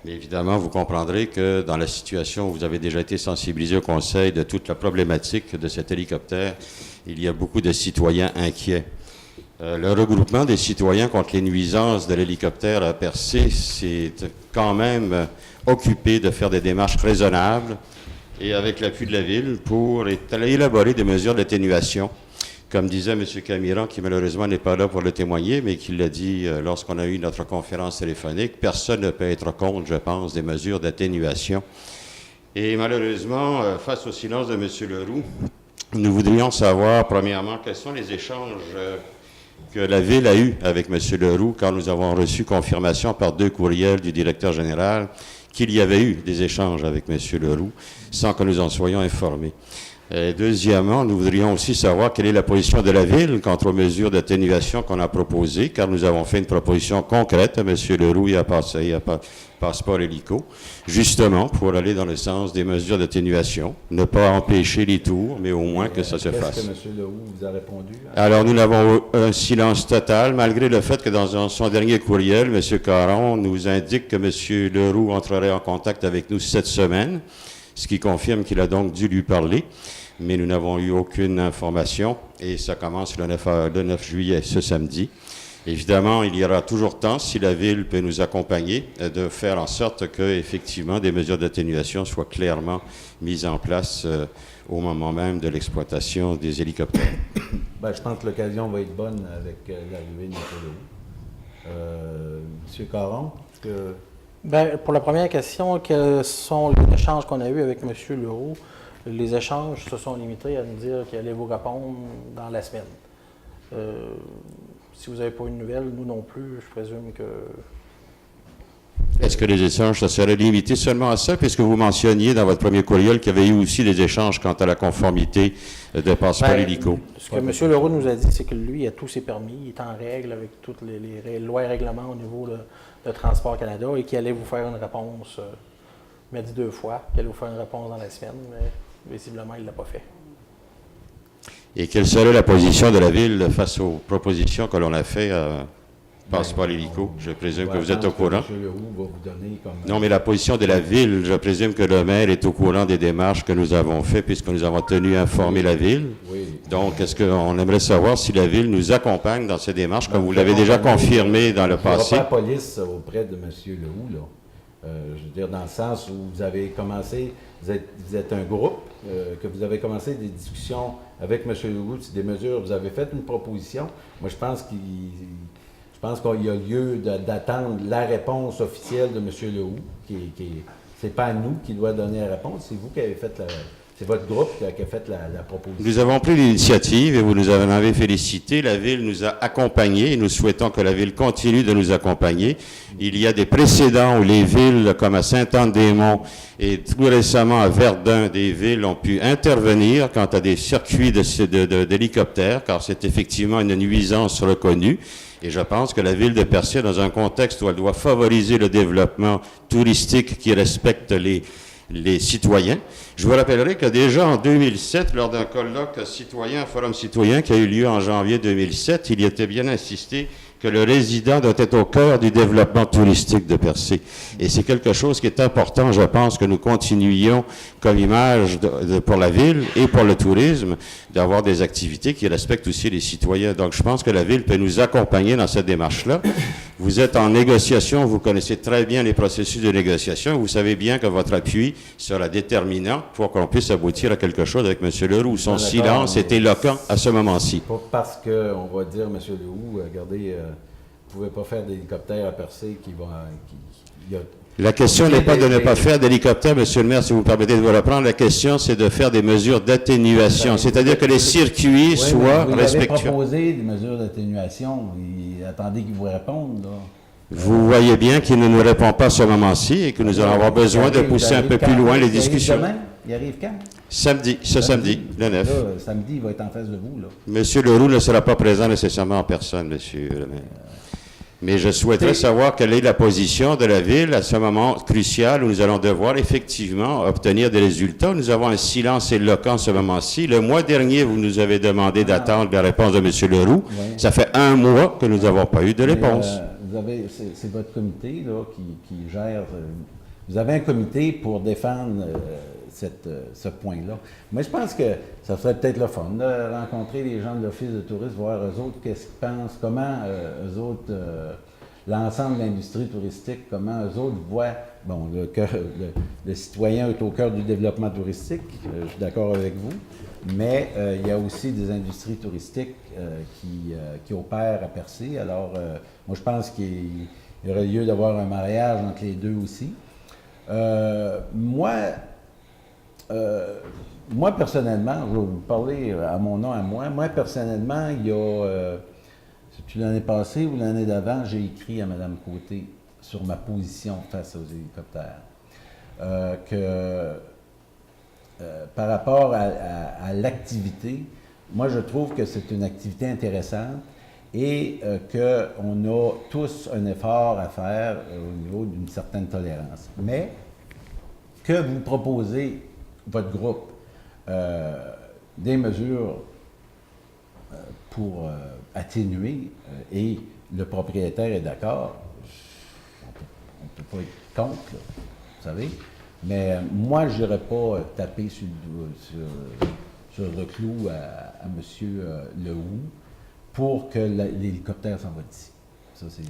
[SPEAKER 8] Mais évidemment, vous comprendrez que dans la situation où vous avez déjà été sensibilisé au Conseil de toute la problématique de cet hélicoptère, il y a beaucoup de citoyens inquiets. Le regroupement des citoyens contre les nuisances de l'hélicoptère à Percé s'est quand même occupé de faire des démarches raisonnables et avec l'appui de la Ville pour élaborer des mesures d'atténuation. Comme disait M. Camiran, qui malheureusement n'est pas là pour le témoigner, mais qui l'a dit lorsqu'on a eu notre conférence téléphonique, personne ne peut être contre, je pense, des mesures d'atténuation. Et malheureusement, face au silence de M. Leroux, nous voudrions savoir, premièrement, quels sont les échanges que la Ville a eus avec M. Leroux quand nous avons reçu confirmation par 2 courriels du directeur général qu'il y avait eu des échanges avec M. Leroux sans que nous en soyons informés. Deuxièmement, nous voudrions aussi savoir quelle est la position de la Ville quant aux mesures d'atténuation qu'on a proposées, car nous avons fait une proposition concrète à M. Leroux et à Passeport Hélico, justement pour aller dans le sens des mesures d'atténuation, ne pas empêcher les tours, mais au moins que ça se fasse.
[SPEAKER 2] Qu'est-ce que M. Leroux vous a répondu?
[SPEAKER 8] Alors, nous avons un silence total, malgré le fait que dans son dernier courriel, M. Caron nous indique que M. Leroux entrerait en contact avec nous cette semaine, ce qui confirme qu'il a donc dû lui parler, mais nous n'avons eu aucune information et ça commence le 9 juillet, ce samedi. Évidemment, il y aura toujours temps, si la Ville peut nous accompagner, de faire en sorte que, effectivement, des mesures d'atténuation soient clairement mises en place au moment même de l'exploitation des hélicoptères.
[SPEAKER 2] Ben, je pense que l'occasion va être bonne avec l'arrivée de M. Leroux. M. Caron,
[SPEAKER 4] Bien, pour la première question, quels sont les échanges qu'on a eus avec M. Leroux? Les échanges se sont limités à nous dire qu'il allait vous répondre dans la semaine. Si vous n'avez pas une nouvelle, nous non plus, je présume que...
[SPEAKER 8] Est-ce que les échanges, ça serait limité seulement à ça, puisque vous mentionniez dans votre premier courriel qu'il y avait eu aussi des échanges quant à la conformité de Passeport Hélico?
[SPEAKER 4] Ce que M. Leroux nous a dit, c'est que lui a tous ses permis, il est en règle avec toutes les lois et règlements au niveau de Transport Canada et qu'il allait vous faire une réponse, il m'a dit 2 fois, qu'il allait vous faire une réponse dans la semaine, mais visiblement, il ne l'a pas fait.
[SPEAKER 8] Et quelle serait la position de la Ville face aux propositions que l'on a faites à Passeport Hélico? Je présume que vous êtes au courant.
[SPEAKER 2] M. Leroux va vous donner comme...
[SPEAKER 8] Non, mais la position de la Ville, je présume que le maire est au courant des démarches que nous avons faites puisque nous avons tenu à informer la Ville.
[SPEAKER 2] Oui.
[SPEAKER 8] Donc, est-ce qu'on aimerait savoir si la Ville nous accompagne dans ces démarches, comme vous l'avez déjà confirmé dans le passé?
[SPEAKER 2] Il n'y aura pas la police auprès de M. Leroux, là. Je veux dire, dans le sens où vous avez commencé, vous êtes un groupe, que vous avez commencé des discussions avec M. Leroux, des mesures, vous avez fait une proposition. Moi, je pense qu'il y a lieu d'attendre la réponse officielle de M. Leroux, c'est pas à nous qui doit donner la réponse, c'est vous qui avez fait c'est votre groupe qui a fait la proposition.
[SPEAKER 8] Nous avons pris l'initiative et vous nous en avez félicité. La Ville nous a accompagnés et nous souhaitons que la Ville continue de nous accompagner. Il y a des précédents où les villes, comme à Sainte-Anne-des-Monts et tout récemment à Verdun, des villes ont pu intervenir quant à des circuits d'hélicoptères, car c'est effectivement une nuisance reconnue. Et je pense que la Ville de Percé, dans un contexte où elle doit favoriser le développement touristique qui respecte les citoyens. Je vous rappellerai que déjà en 2007, lors d'un colloque citoyen, forum citoyen qui a eu lieu en janvier 2007, il y était bien insisté que le résident doit être au cœur du développement touristique de Percé. Et c'est quelque chose qui est important, je pense, que nous continuions comme image pour la ville et pour le tourisme, d'avoir des activités qui respectent aussi les citoyens. Donc, je pense que la ville peut nous accompagner dans cette démarche-là. Vous êtes en négociation, vous connaissez très bien les processus de négociation, vous savez bien que votre appui sera déterminant pour qu'on puisse aboutir à quelque chose avec M. Leroux. Son silence est éloquent à ce moment-ci.
[SPEAKER 2] Pas parce qu'on va dire, M. Leroux, regardez, vous ne pouvez pas faire d'hélicoptère à Percé qui va...
[SPEAKER 8] La question n'est pas de ne pas faire d'hélicoptère, Monsieur le maire, si vous me permettez de vous reprendre. La question, c'est de faire des mesures d'atténuation, c'est-à-dire que les circuits soient respectueux.
[SPEAKER 2] Vous avez proposé des mesures d'atténuation. Attendez qu'il vous réponde, là.
[SPEAKER 8] Vous voyez bien qu'il ne nous répond pas à ce moment-ci et que nous allons avoir besoin de pousser un peu plus loin les discussions.
[SPEAKER 2] Il arrive quand?
[SPEAKER 8] Samedi, samedi, le 9.
[SPEAKER 2] Là, samedi, il va être en face de vous, là.
[SPEAKER 8] Monsieur Leroux ne sera pas présent nécessairement en personne, Monsieur le maire. Mais je souhaiterais savoir quelle est la position de la Ville à ce moment crucial où nous allons devoir effectivement obtenir des résultats. Nous avons un silence éloquent à ce moment-ci. Le mois dernier, vous nous avez demandé d'attendre la réponse de M. Leroux. Oui. Ça fait 1 mois que nous n'avons pas eu de réponse.
[SPEAKER 2] C'est votre comité là, qui gère... vous avez un comité pour défendre ce point-là. Mais je pense que ça serait peut-être le fun de rencontrer les gens de l'Office de tourisme, voir eux autres qu'est-ce qu'ils pensent, comment eux autres, l'ensemble de l'industrie touristique, comment eux autres voient, bon, le citoyen est au cœur du développement touristique, je suis d'accord avec vous, mais il y a aussi des industries touristiques qui opèrent à Percé. Alors, moi, je pense qu'il y aurait lieu d'avoir un mariage entre les deux aussi. Moi, personnellement, je vais vous parler à mon nom à moi. Moi, personnellement, il y a, c'est-tu l'année passée ou l'année d'avant, j'ai écrit à Mme Côté sur ma position face aux hélicoptères. Par rapport à l'activité, moi, je trouve que c'est une activité intéressante et qu'on a tous un effort à faire au niveau d'une certaine tolérance. Mais que vous proposez, votre groupe, des mesures pour atténuer et le propriétaire est d'accord, on ne peut pas être contre, là, vous savez. Mais moi, je n'irais pas taper sur le clou à M. Leroux pour que l'hélicoptère s'en va d'ici. Ça, c'est...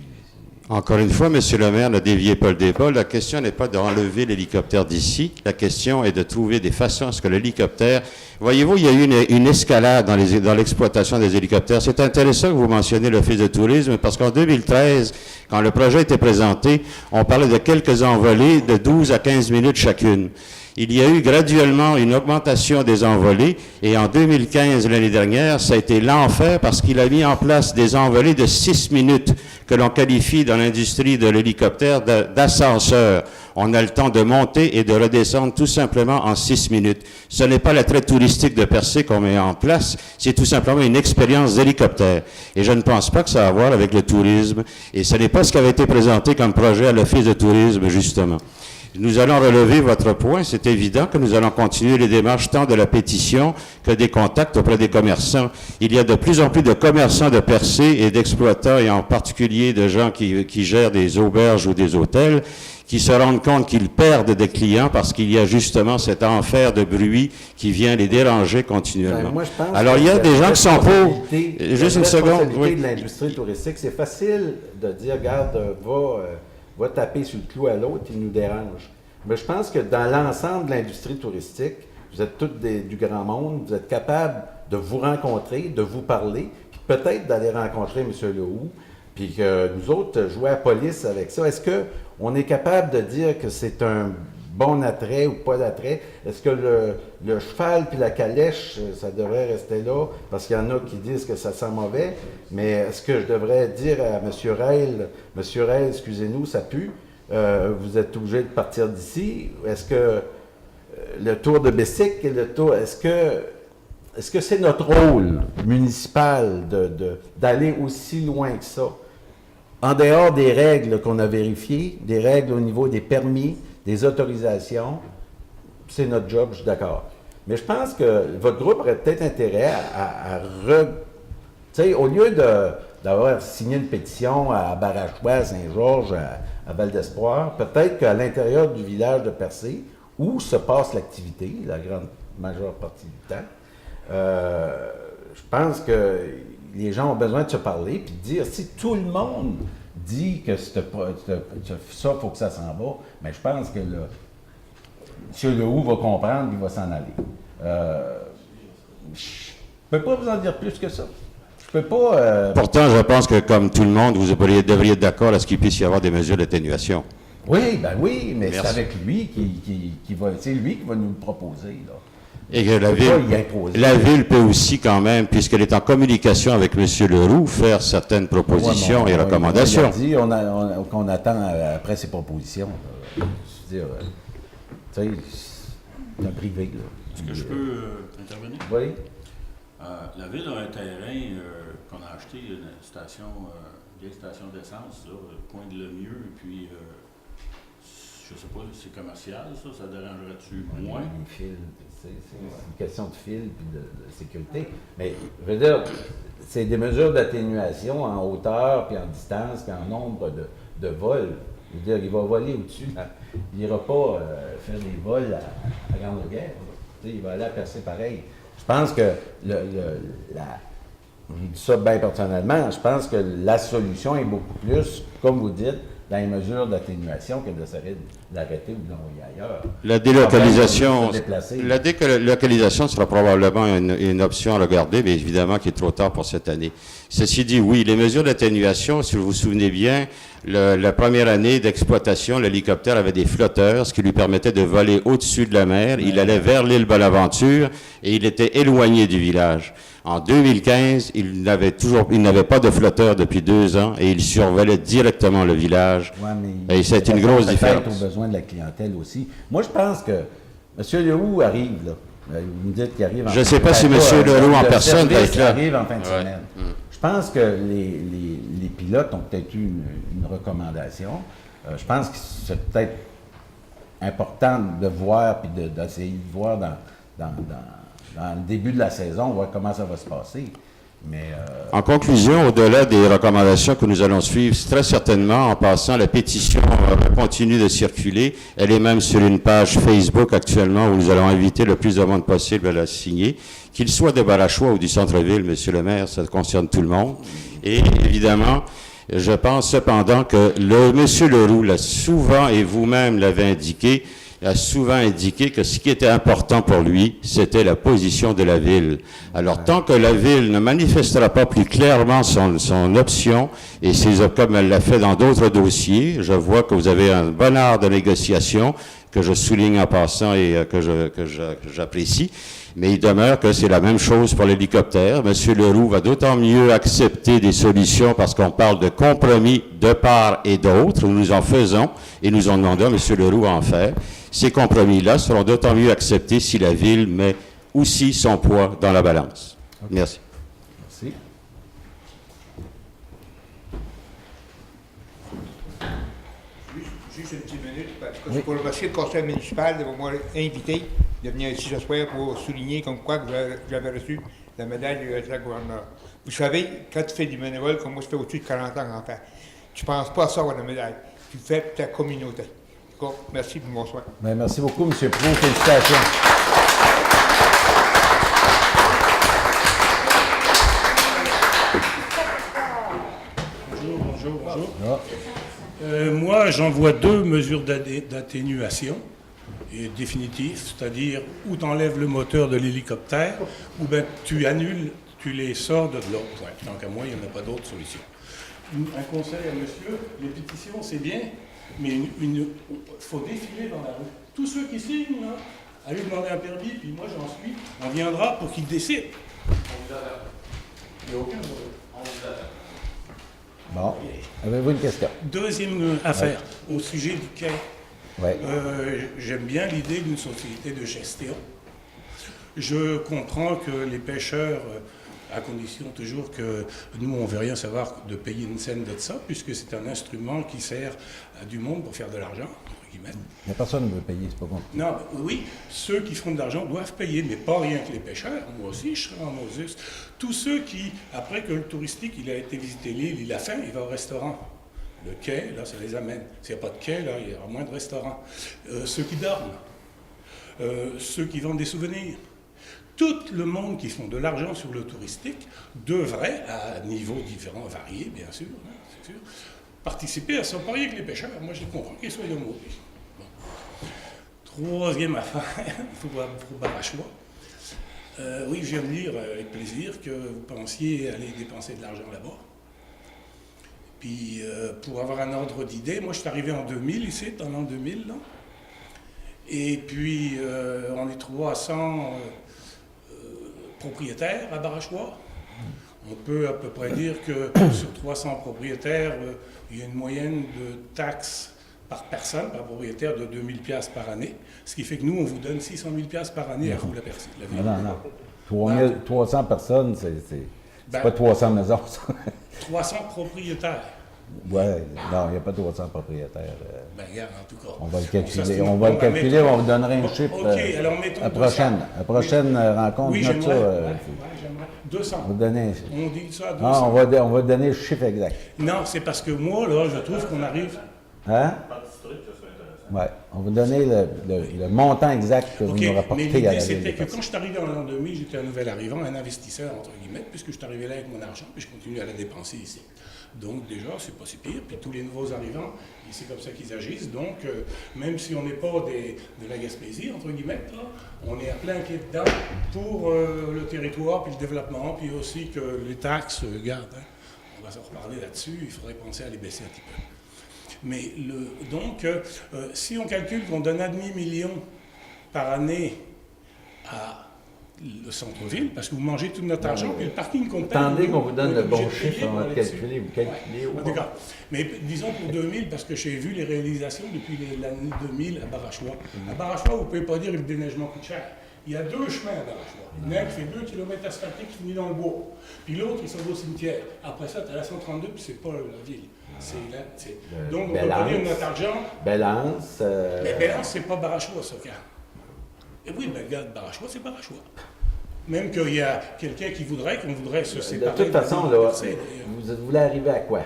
[SPEAKER 8] Encore une fois, Monsieur le maire, ne déviez pas le débat. La question n'est pas d'enlever l'hélicoptère d'ici. La question est de trouver des façons à ce que l'hélicoptère... Voyez-vous, il y a eu une escalade dans l'exploitation des hélicoptères. C'est intéressant que vous mentionniez l'Office de tourisme parce qu'en 2013, quand le projet était présenté, on parlait de quelques envolées de 12 à 15 minutes chacune. Il y a eu graduellement une augmentation des envolées et en 2015, l'année dernière, ça a été l'enfer parce qu'il a mis en place des envolées de 6 minutes que l'on qualifie dans l'industrie de l'hélicoptère d'ascenseur. On a le temps de monter et de redescendre tout simplement en 6 minutes. Ce n'est pas l'attrait touristique de Percé qu'on met en place, c'est tout simplement une expérience d'hélicoptère. Et je ne pense pas que ça a à voir avec le tourisme et ce n'est pas ce qui avait été présenté comme projet à l'Office de tourisme, justement. Nous allons relever votre point. C'est évident que nous allons continuer les démarches tant de la pétition que des contacts auprès des commerçants. Il y a de plus en plus de commerçants de Percé et d'exploitants, et en particulier de gens qui gèrent des auberges ou des hôtels, qui se rendent compte qu'ils perdent des clients parce qu'il y a justement cet enfer de bruit qui vient les déranger continuellement.
[SPEAKER 2] Moi, je pense
[SPEAKER 8] alors, il y a des gens qui sont pour...
[SPEAKER 2] Juste une seconde. Oui. De l'industrie touristique, c'est facile de dire, regarde, va taper sur le clou à l'autre, il nous dérange. Mais je pense que dans l'ensemble de l'industrie touristique, vous êtes tous du grand monde, vous êtes capables de vous rencontrer, de vous parler, puis peut-être d'aller rencontrer M. Leroux, puis que nous autres, jouer à la police avec ça. Est-ce qu'on est capable de dire que c'est un bon attrait ou pas d'attrait? Est-ce que le cheval puis la calèche, ça devrait rester là? Parce qu'il y en a qui disent que ça sent mauvais. Mais est-ce que je devrais dire à M. Reil, excusez-nous, ça pue, vous êtes obligé de partir d'ici? Est-ce que le tour de Bessic et le tour... Est-ce que c'est notre rôle municipal d'aller aussi loin que ça? En dehors des règles qu'on a vérifiées, des règles au niveau des permis, des autorisations, c'est notre job, je suis d'accord. Mais je pense que votre groupe aurait peut-être intérêt tu sais, au lieu d'avoir signé une pétition à Barachois, à Saint-Georges, à Val-d'Espoir. Peut-être qu'à l'intérieur du village de Percé, où se passe l'activité, la grande majeure partie du temps, je pense que les gens ont besoin de se parler puis de dire, si tout le monde dit que ça, il faut que ça s'en va, mais je pense que là, M. Lehoux va comprendre et il va s'en aller. Je ne peux pas vous en dire plus que ça. Je peux pas...
[SPEAKER 8] Pourtant, je pense que, comme tout le monde, vous devriez être d'accord à ce qu'il puisse y avoir des mesures d'atténuation.
[SPEAKER 2] Oui, ben oui, mais
[SPEAKER 8] Merci.
[SPEAKER 2] c'est avec lui qui va... C'est lui qui va nous le proposer, là.
[SPEAKER 8] Et que la
[SPEAKER 2] On peut pas y imposer.
[SPEAKER 8] ville peut aussi quand même, puisqu'elle est en communication avec M. Leroux, faire certaines propositions et recommandations.
[SPEAKER 2] Il a dit qu'on attend après ses propositions. Je veux dire, tu sais, c'est un privé, là.
[SPEAKER 1] Est-ce que je peux intervenir?
[SPEAKER 2] Oui.
[SPEAKER 1] La ville a un terrain qu'on a acheté, une station, vieille station d'essence, là, au coin de Lemieux, puis je sais pas, c'est commercial, ça dérangerait-tu moins?
[SPEAKER 2] Les fils, c'est une question de fil et de sécurité. Mais, je veux dire, c'est des mesures d'atténuation en hauteur, puis en distance, puis en nombre de vols. Je veux dire, il va voler au-dessus. Il n'ira pas faire des vols à grande guerre. Tu sais, il va aller à Percé pareil. Je pense que je dis ça bien personnellement, je pense que la solution est beaucoup plus, comme vous dites, dans les mesures d'atténuation que d'essayer d'arrêter ou de l'envoyer ailleurs.
[SPEAKER 8] La délocalisation,
[SPEAKER 2] Se déplacer.
[SPEAKER 8] la délocalisation sera probablement une option à regarder, mais évidemment qu'il est trop tard pour cette année. Ceci dit, oui, les mesures d'atténuation, si vous vous souvenez bien, la première année d'exploitation, l'hélicoptère avait des flotteurs, ce qui lui permettait de voler au-dessus de la mer. Il allait vers l'île Bonaventure et il était éloigné du village. En 2015, il n'avait pas de flotteur depuis 2 ans et il survolait directement le village.
[SPEAKER 2] Ouais, mais
[SPEAKER 8] et c'est une grosse différence.
[SPEAKER 2] aux besoins de la clientèle aussi. Moi, je pense que M. Lehoux arrive, là. Vous me dites qu'il arrive en
[SPEAKER 8] Je ne sais pas si M. Leroux en personne va être là.
[SPEAKER 2] arrive en fin de
[SPEAKER 8] Ouais.
[SPEAKER 2] semaine. Je pense que les pilotes ont peut-être eu une recommandation. Je pense que c'est peut-être important de voir puis d'essayer de voir dans le début de la saison, voir comment ça va se passer. Mais,
[SPEAKER 8] En conclusion, au-delà des recommandations que nous allons suivre, très certainement, en passant, la pétition continue de circuler. Elle est même sur une page Facebook actuellement où nous allons inviter le plus de monde possible à la signer. Qu'il soit de Barachois ou du centre-ville, Monsieur le maire, ça concerne tout le monde. Et évidemment, je pense cependant que Monsieur Leroux l'a souvent, et vous-même l'avez indiqué, a souvent indiqué que ce qui était important pour lui, c'était la position de la Ville. Alors, tant que la Ville ne manifestera pas plus clairement son option, et comme elle l'a fait dans d'autres dossiers, je vois que vous avez un bon art de négociation, que je souligne en passant et que j'apprécie, mais il demeure que c'est la même chose pour l'hélicoptère. M. Leroux va d'autant mieux accepter des solutions parce qu'on parle de compromis de part et d'autre. Nous en faisons et nous en demandons à M. Leroux à en faire. Ces compromis-là seront d'autant mieux acceptés si la Ville met aussi son poids dans la balance. Okay. Merci.
[SPEAKER 2] Merci.
[SPEAKER 9] Juste une petite minute, parce que pour remercier le conseil municipal de m'avoir invité de venir ici ce soir pour souligner comme quoi que j'avais reçu la médaille du gouverneur. Vous savez, quand tu fais du bénévole, comme moi je fais au-dessus de 40 ans en fait, tu ne penses pas à ça avoir la médaille. Tu fais pour ta communauté. Merci pour bonsoir.
[SPEAKER 2] Bien, merci beaucoup, M. Proulx. Félicitations.
[SPEAKER 10] Bonjour. Moi, j'en vois 2 mesures d'atténuation et définitives, c'est-à-dire où tu enlèves le moteur de l'hélicoptère ou bien tu annules, tu les sors de l'autre point. Donc à moi, il n'y en a pas d'autre solution. Un conseil à monsieur, les pétitions, c'est bien, mais il faut défiler dans la rue. Tous ceux qui signent, là, allez demander un permis, puis moi j'en suis, on viendra pour qu'ils décident. Il n'y a aucun problème.
[SPEAKER 2] Bon. Avez-vous une question?
[SPEAKER 10] Deuxième affaire, au sujet du quai.
[SPEAKER 2] Ouais.
[SPEAKER 10] J'aime bien l'idée d'une société de gestion. Je comprends que les pêcheurs, à condition toujours que nous, on ne veut rien savoir de payer une scène de ça, puisque c'est un instrument qui sert à du monde pour faire de l'argent, entre guillemets.
[SPEAKER 2] Mais personne ne veut payer, c'est pas bon.
[SPEAKER 10] Non, oui, ceux qui font de l'argent doivent payer, mais pas rien que les pêcheurs. Moi aussi, je serai en Moses. Tous ceux qui, après que le touristique il a été visiter l'île, il a faim, il va au restaurant. Le quai, là, ça les amène. S'il n'y a pas de quai, là, il y aura moins de restaurants. Ceux qui dorment, ceux qui vendent des souvenirs. Tout le monde qui font de l'argent sur le touristique devrait, à niveaux différents, variés, bien sûr, hein, c'est sûr, participer à ça. Pas rien que les pêcheurs. Moi, je comprends qu'ils soient mauvais. Bon. Troisième affaire, pour Barachois. Oui, je viens de lire avec plaisir que vous pensiez aller dépenser de l'argent là-bas. Puis, pour avoir un ordre d'idée, moi, je suis arrivé en 2000 ici, en l'an 2000, là. Et puis, on est 300 propriétaires à Barachois. On peut à peu près dire que sur 300 propriétaires, il y a une moyenne de taxes par personne, par propriétaire, de 2000 $ par année. Ce qui fait que nous, on vous donne 600 000 $ par année à vous, la personne.
[SPEAKER 2] Non. 300 personnes, c'est pas 300 maisons, ça.
[SPEAKER 10] 300 propriétaires.
[SPEAKER 2] Ouais, non, il n'y a pas 300 propriétaires.
[SPEAKER 10] Ben, regarde, en tout cas.
[SPEAKER 2] On va le calculer. On va le calculer, on vous donnerait un chiffre.
[SPEAKER 10] OK, alors mettons
[SPEAKER 2] la prochaine rencontre.
[SPEAKER 10] Oui,
[SPEAKER 2] note
[SPEAKER 10] j'aimerais.
[SPEAKER 2] ça,
[SPEAKER 10] J'aimerais. 200.
[SPEAKER 2] on
[SPEAKER 10] dit ça à 200.
[SPEAKER 2] Non, on va donner le chiffre exact.
[SPEAKER 10] Non, c'est parce que moi, là, je trouve qu'on arrive.
[SPEAKER 2] Hein? Oui, on va donner le montant exact que vous nous rapportez
[SPEAKER 10] mais
[SPEAKER 2] à la
[SPEAKER 10] l'idée,
[SPEAKER 2] ville.
[SPEAKER 10] c'était que quand je suis arrivé en l'an 2000, j'étais un nouvel arrivant, un investisseur, entre guillemets, puisque je suis arrivé là avec mon argent, puis je continue à la dépenser ici. Donc déjà, c'est pas si pire. Puis tous les nouveaux arrivants, c'est comme ça qu'ils agissent. Donc, même si on n'est pas de la Gaspésie, entre guillemets, là, on est à plein pied dedans pour le territoire, puis le développement, puis aussi que les taxes, regarde, hein, on va s'en reparler là-dessus, il faudrait penser à les baisser un petit peu. Mais donc, si on calcule qu'on donne 1,5 million par année à le centre-ville, parce que vous mangez tout notre argent, puis le parking qu'on paye...
[SPEAKER 2] Attendez qu'on vous donne le bon chiffre, on va le calculer, vous calculez.
[SPEAKER 10] D'accord. Mais disons pour 2000, parce que j'ai vu les réalisations depuis l'année 2000 à Barachois. À Barachois, vous ne pouvez pas dire que le déneigement coûte cher. Il y a 2 chemins à Barachois. Il y en a un qui fait 2 km asphaltés qui finit dans le bois. Puis l'autre, il s'en va au cimetière. Après ça, tu as la 132, puis c'est pas la ville. Donc, on peut pas dire notre argent.
[SPEAKER 2] Bélance.
[SPEAKER 10] Mais Bélance, c'est pas Barachois, ça, car. Et oui, mais regarde, Barachois, c'est Barachois. Même qu'il y a quelqu'un qui voudrait qu'on voudrait se séparer.
[SPEAKER 2] De toute façon, là, vous voulez arriver à quoi?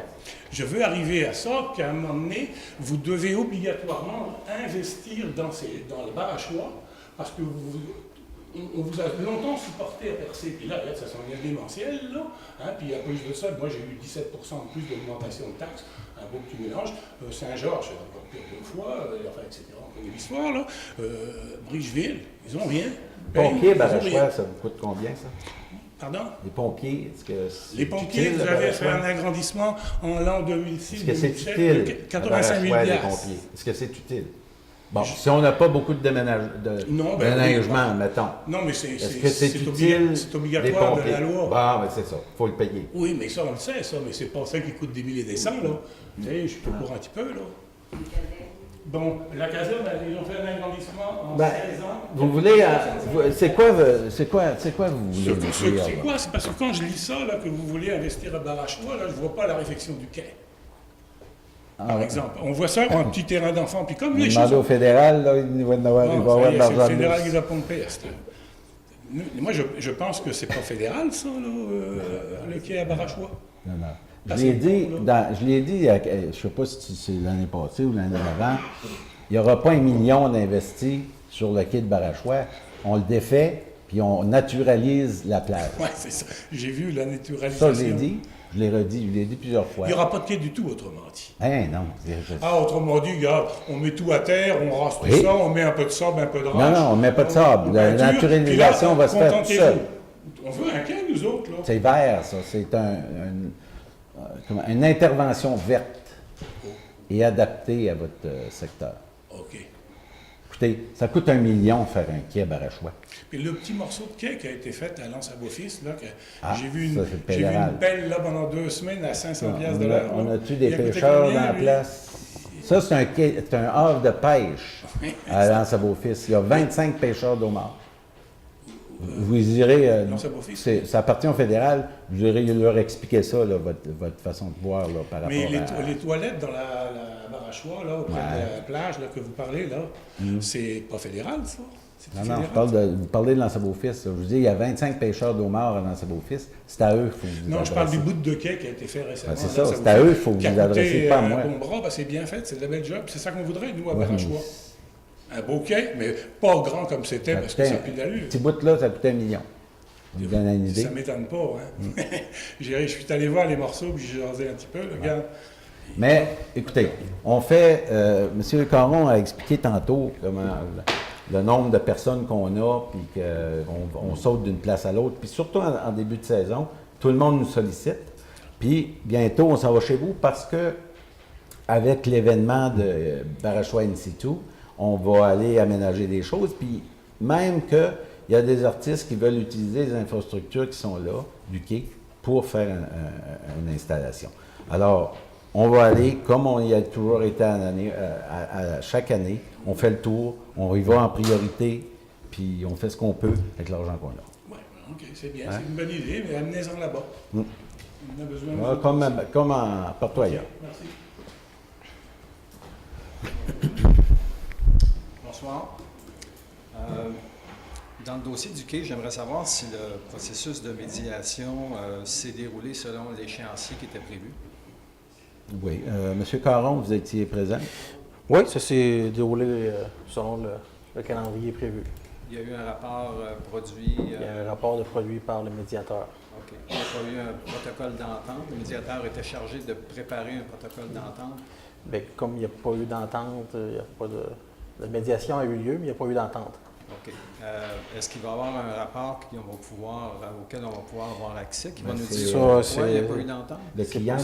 [SPEAKER 10] Je veux arriver à ça qu'à un moment donné, vous devez obligatoirement investir dans le Barachois, parce que on vous a longtemps supporté à percer. Puis là, regarde, ça s'en vient démentiel, là. Hein, puis à cause de ça, moi, j'ai eu 17% de plus d'augmentation de taxes. Un beau petit mélange. Saint-Georges, encore pire d'une fois, enfin, etc. On connaît l'histoire, là. Bricheville, ils n'ont rien.
[SPEAKER 2] Pompiers, Barachois, ça vous coûte combien, ça?
[SPEAKER 10] Pardon?
[SPEAKER 2] Les pompiers, est-ce que c'est
[SPEAKER 10] les pompiers,
[SPEAKER 2] utile,
[SPEAKER 10] vous avez fait un agrandissement en l'an 2006,
[SPEAKER 2] est-ce que c'est utile,
[SPEAKER 10] de 85 000 $.
[SPEAKER 2] les pompiers? Est-ce que c'est utile? Bon, si on n'a pas beaucoup de déménagement, mettons.
[SPEAKER 10] Non, mais
[SPEAKER 2] est-ce que c'est utile?
[SPEAKER 10] C'est obligatoire de la loi.
[SPEAKER 2] Bon, mais c'est ça, il faut le payer.
[SPEAKER 10] Oui, mais ça, on le sait, ça, mais c'est pas ça qui coûte des milliers et des cents, là. Tu sais, je suis au courant un petit peu, là. Bon, la caserne, ils ont fait un agrandissement en 16 ans.
[SPEAKER 2] Vous voulez... c'est quoi vous voulez dire?
[SPEAKER 10] C'est quoi? C'est parce que quand je lis ça, là, que vous voulez investir à Barachois, là, je vois pas la réfection du quai. Par exemple. On voit ça en petit terrain d'enfant, puis comme les choses...
[SPEAKER 2] au fédéral, là, il va avoir de l'argent.
[SPEAKER 10] C'est le fédéral qui les a pompés. Moi, je pense que c'est pas fédéral, ça, là, le quai à Barachois.
[SPEAKER 2] Non. Je l'ai dit, je ne sais pas si c'est l'année passée ou l'année avant, il n'y aura pas 1 million d'investis sur le quai de Barachois. On le défait, puis on naturalise la plage.
[SPEAKER 10] Oui, c'est ça. J'ai vu la naturalisation.
[SPEAKER 2] Ça, je l'ai dit. Je l'ai redit, je l'ai dit plusieurs fois.
[SPEAKER 10] Il n'y aura pas de quai du tout, autrement dit.
[SPEAKER 2] Non.
[SPEAKER 10] Autrement dit, regarde, on met tout à terre, on rase tout ça, on met un peu de sable, un peu de roche.
[SPEAKER 2] Non, on ne met pas de sable. La naturalisation va se faire tout seul.
[SPEAKER 10] On veut un quai, nous autres, là.
[SPEAKER 2] C'est vert, ça. C'est une intervention verte et adaptée à votre secteur.
[SPEAKER 10] OK.
[SPEAKER 2] Écoutez, ça coûte 1 million faire un quai à Barachois.
[SPEAKER 10] Puis le petit morceau de quai qui a été fait à Lens-à-Beaufils, là, j'ai vu une pelle là pendant 2 semaines à 500 $ de l'heure.
[SPEAKER 2] On a-tu des pêcheurs dans la place? Ça, c'est un quai, c'est un havre de pêche à Lens-à-Beaufils. Il y a 25 pêcheurs d'eau morte. Vous irez, ça appartient au fédéral, vous irez leur expliquer ça, là, votre façon de voir là, par rapport
[SPEAKER 10] Mais les toilettes dans la Barachois, là, auprès de la plage là, que vous parlez, là, c'est pas fédéral, ça?
[SPEAKER 2] Non, vous parlez de Lancé-Beaufils. Je vous dis, il y a 25 pêcheurs d'homards à Lancé-Beaufils. C'est à eux qu'il faut vous adresser.
[SPEAKER 10] Non, je parle du bout de quai qui a été fait récemment.
[SPEAKER 2] C'est ça, c'est à eux qu'il faut vous adresser, pas à moi.
[SPEAKER 10] Un bon bras, c'est bien fait, c'est de la belle job. C'est ça qu'on voudrait, nous, à Barachois. Un beau quai, mais pas grand comme c'était, parce que ça n'a plus d'allure.
[SPEAKER 2] Ce petit bout-là, ça coûtait 1 million. Vous donnez une idée?
[SPEAKER 10] Ça ne m'étonne pas. Hein? Je suis allé voir les morceaux, puis j'ai jasé un petit peu. Regarde.
[SPEAKER 2] Mais, écoutez, on fait... M. Caron a expliqué tantôt comment le nombre de personnes qu'on a, puis qu'on saute d'une place à l'autre. Puis surtout en début de saison, tout le monde nous sollicite. Puis bientôt, on s'en va chez vous parce que avec l'événement de Barachois in situ, on va aller aménager des choses. Puis même qu'il y a des artistes qui veulent utiliser les infrastructures qui sont là, du quai, pour faire une installation. Alors, on va aller, comme on y a toujours été à chaque année, on fait le tour, on y va en priorité, puis on fait ce qu'on peut avec l'argent qu'on a.
[SPEAKER 10] Oui, OK, c'est bien, c'est une bonne idée, mais amenez-en là-bas. On a besoin de
[SPEAKER 2] comme partout ailleurs.
[SPEAKER 10] Merci.
[SPEAKER 11] Bonsoir. Dans le dossier du quai, j'aimerais savoir si le processus de médiation s'est déroulé selon l'échéancier qui était prévu.
[SPEAKER 2] Oui. Monsieur Caron, vous étiez présent?
[SPEAKER 4] Oui, ça s'est déroulé selon le calendrier prévu.
[SPEAKER 11] Il y a eu un rapport produit...
[SPEAKER 4] Il y a un rapport de produit par le médiateur.
[SPEAKER 11] OK. Il n'y a pas eu un protocole d'entente. Le médiateur était chargé de préparer un protocole d'entente.
[SPEAKER 4] Bien, comme il n'y a pas eu d'entente, il n'y a pas de... La médiation a eu lieu, mais il n'y a pas eu d'entente.
[SPEAKER 11] OK. Est-ce qu'il va y avoir un rapport auquel on va pouvoir avoir accès, qui va nous dire pourquoi il n'y a pas eu d'entente?
[SPEAKER 2] Le client,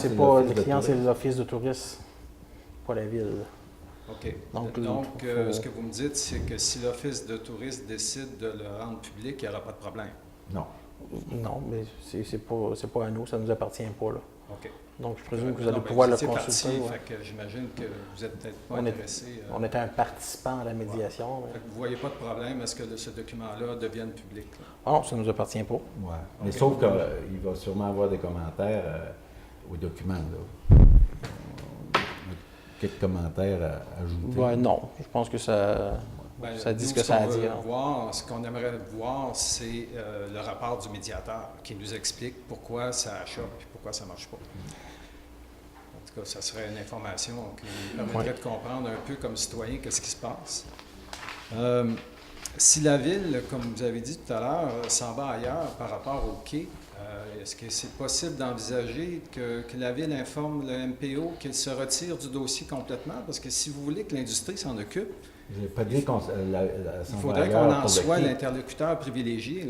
[SPEAKER 4] c'est l'Office de tourisme, pas la ville.
[SPEAKER 11] OK. Donc, ce que vous me dites, c'est que si l'Office de tourisme décide de le rendre public, il n'y aura pas de problème?
[SPEAKER 2] Non.
[SPEAKER 4] Non, mais c'est pas à nous, ça ne nous appartient pas, là.
[SPEAKER 11] OK.
[SPEAKER 4] Donc, je présume que vous allez pouvoir le consulter.
[SPEAKER 11] Fait que j'imagine que vous n'êtes peut-être pas intéressé.
[SPEAKER 4] On était un participant à la médiation.
[SPEAKER 11] Fait que vous ne voyez pas de problème à ce que ce document-là devienne public?
[SPEAKER 4] Ah non, ça ne nous appartient pas.
[SPEAKER 2] Ouais. Mais sauf qu'il va sûrement avoir des commentaires au document, là. Quelques commentaires à ajouter.
[SPEAKER 4] Ben non, je pense que ça dit ce que ça a à dire.
[SPEAKER 11] Ce qu'on aimerait voir, c'est le rapport du médiateur qui nous explique pourquoi ça achoppe et pourquoi ça ne marche pas. En tout cas, ça serait une information qui nous permettrait de comprendre un peu comme citoyen qu'est-ce qui se passe. Si la Ville, comme vous avez dit tout à l'heure, s'en va ailleurs par rapport au quai, est-ce que c'est possible d'envisager que la Ville informe le MPO qu'il se retire du dossier complètement? Parce que si vous voulez que l'industrie s'en occupe,
[SPEAKER 2] je n'ai pas dit qu'on
[SPEAKER 11] il faudrait qu'on en soit l'interlocuteur privilégié.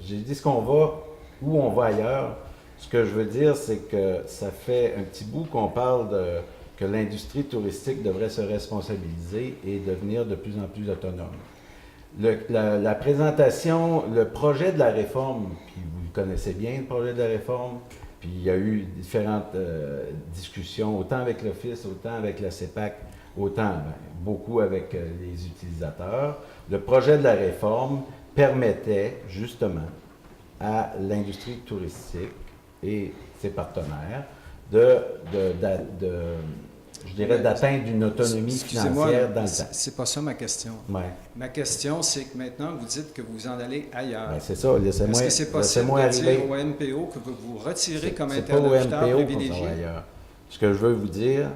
[SPEAKER 2] J'ai dit où on va ailleurs. Ce que je veux dire, c'est que ça fait un petit bout qu'on parle que l'industrie touristique devrait se responsabiliser et devenir de plus en plus autonome. La présentation, le projet de la réforme, puis vous le connaissez bien, le projet de la réforme, puis il y a eu différentes discussions, autant avec l'Office, autant avec la CEPAC, autant beaucoup avec les utilisateurs. Le projet de la réforme permettait justement à l'industrie touristique et ses partenaires d'atteindre une autonomie financière dans le temps.
[SPEAKER 11] C'est pas ça ma question.
[SPEAKER 2] Ouais.
[SPEAKER 11] Ma question, c'est que maintenant, vous dites que vous en allez ailleurs.
[SPEAKER 2] C'est ça, laissez-moi.
[SPEAKER 11] Est-ce que c'est possible de dire au MPO que vous vous retirez comme interlocuteur privilégié?
[SPEAKER 2] Ce que je veux vous dire,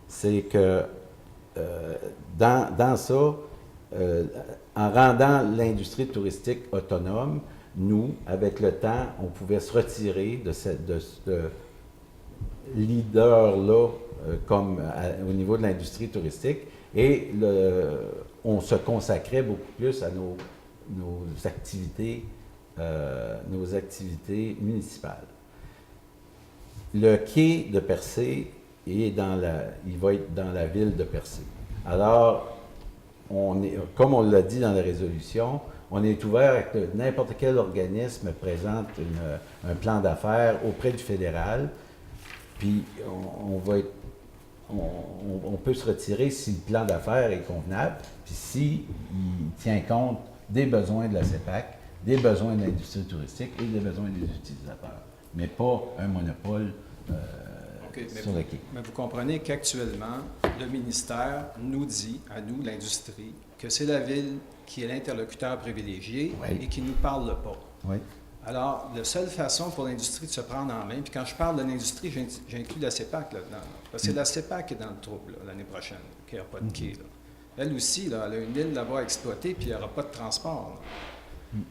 [SPEAKER 2] c'est que dans ça, en rendant l'industrie touristique autonome, nous, avec le temps, on pouvait se retirer de ce leader-là au niveau de l'industrie touristique et on se consacrait beaucoup plus à nos activités municipales. Le quai de Percé il va être dans la ville de Percé. Alors, comme on l'a dit dans la résolution, on est ouvert à que n'importe quel organisme présente un plan d'affaires auprès du fédéral, puis on peut se retirer si le plan d'affaires est convenable, puis s'il tient compte des besoins de la CEPAC, des besoins de l'industrie touristique et des besoins des utilisateurs, mais pas un monopole
[SPEAKER 11] OK,
[SPEAKER 2] sur le quai.
[SPEAKER 11] mais vous comprenez qu'actuellement, le ministère nous dit, à nous, l'industrie, que c'est la ville qui est l'interlocuteur privilégié et qui ne nous parle pas.
[SPEAKER 2] Oui.
[SPEAKER 11] Alors, la seule façon pour l'industrie de se prendre en main, puis quand je parle de l'industrie, j'inclus la CEPAC là-dedans. Parce que c'est la CEPAC qui est dans le trouble l'année prochaine, qui n'a pas de quai. Là. Elle aussi, là, elle a une île là-bas à exploiter, puis il n'y aura pas de transport. Là.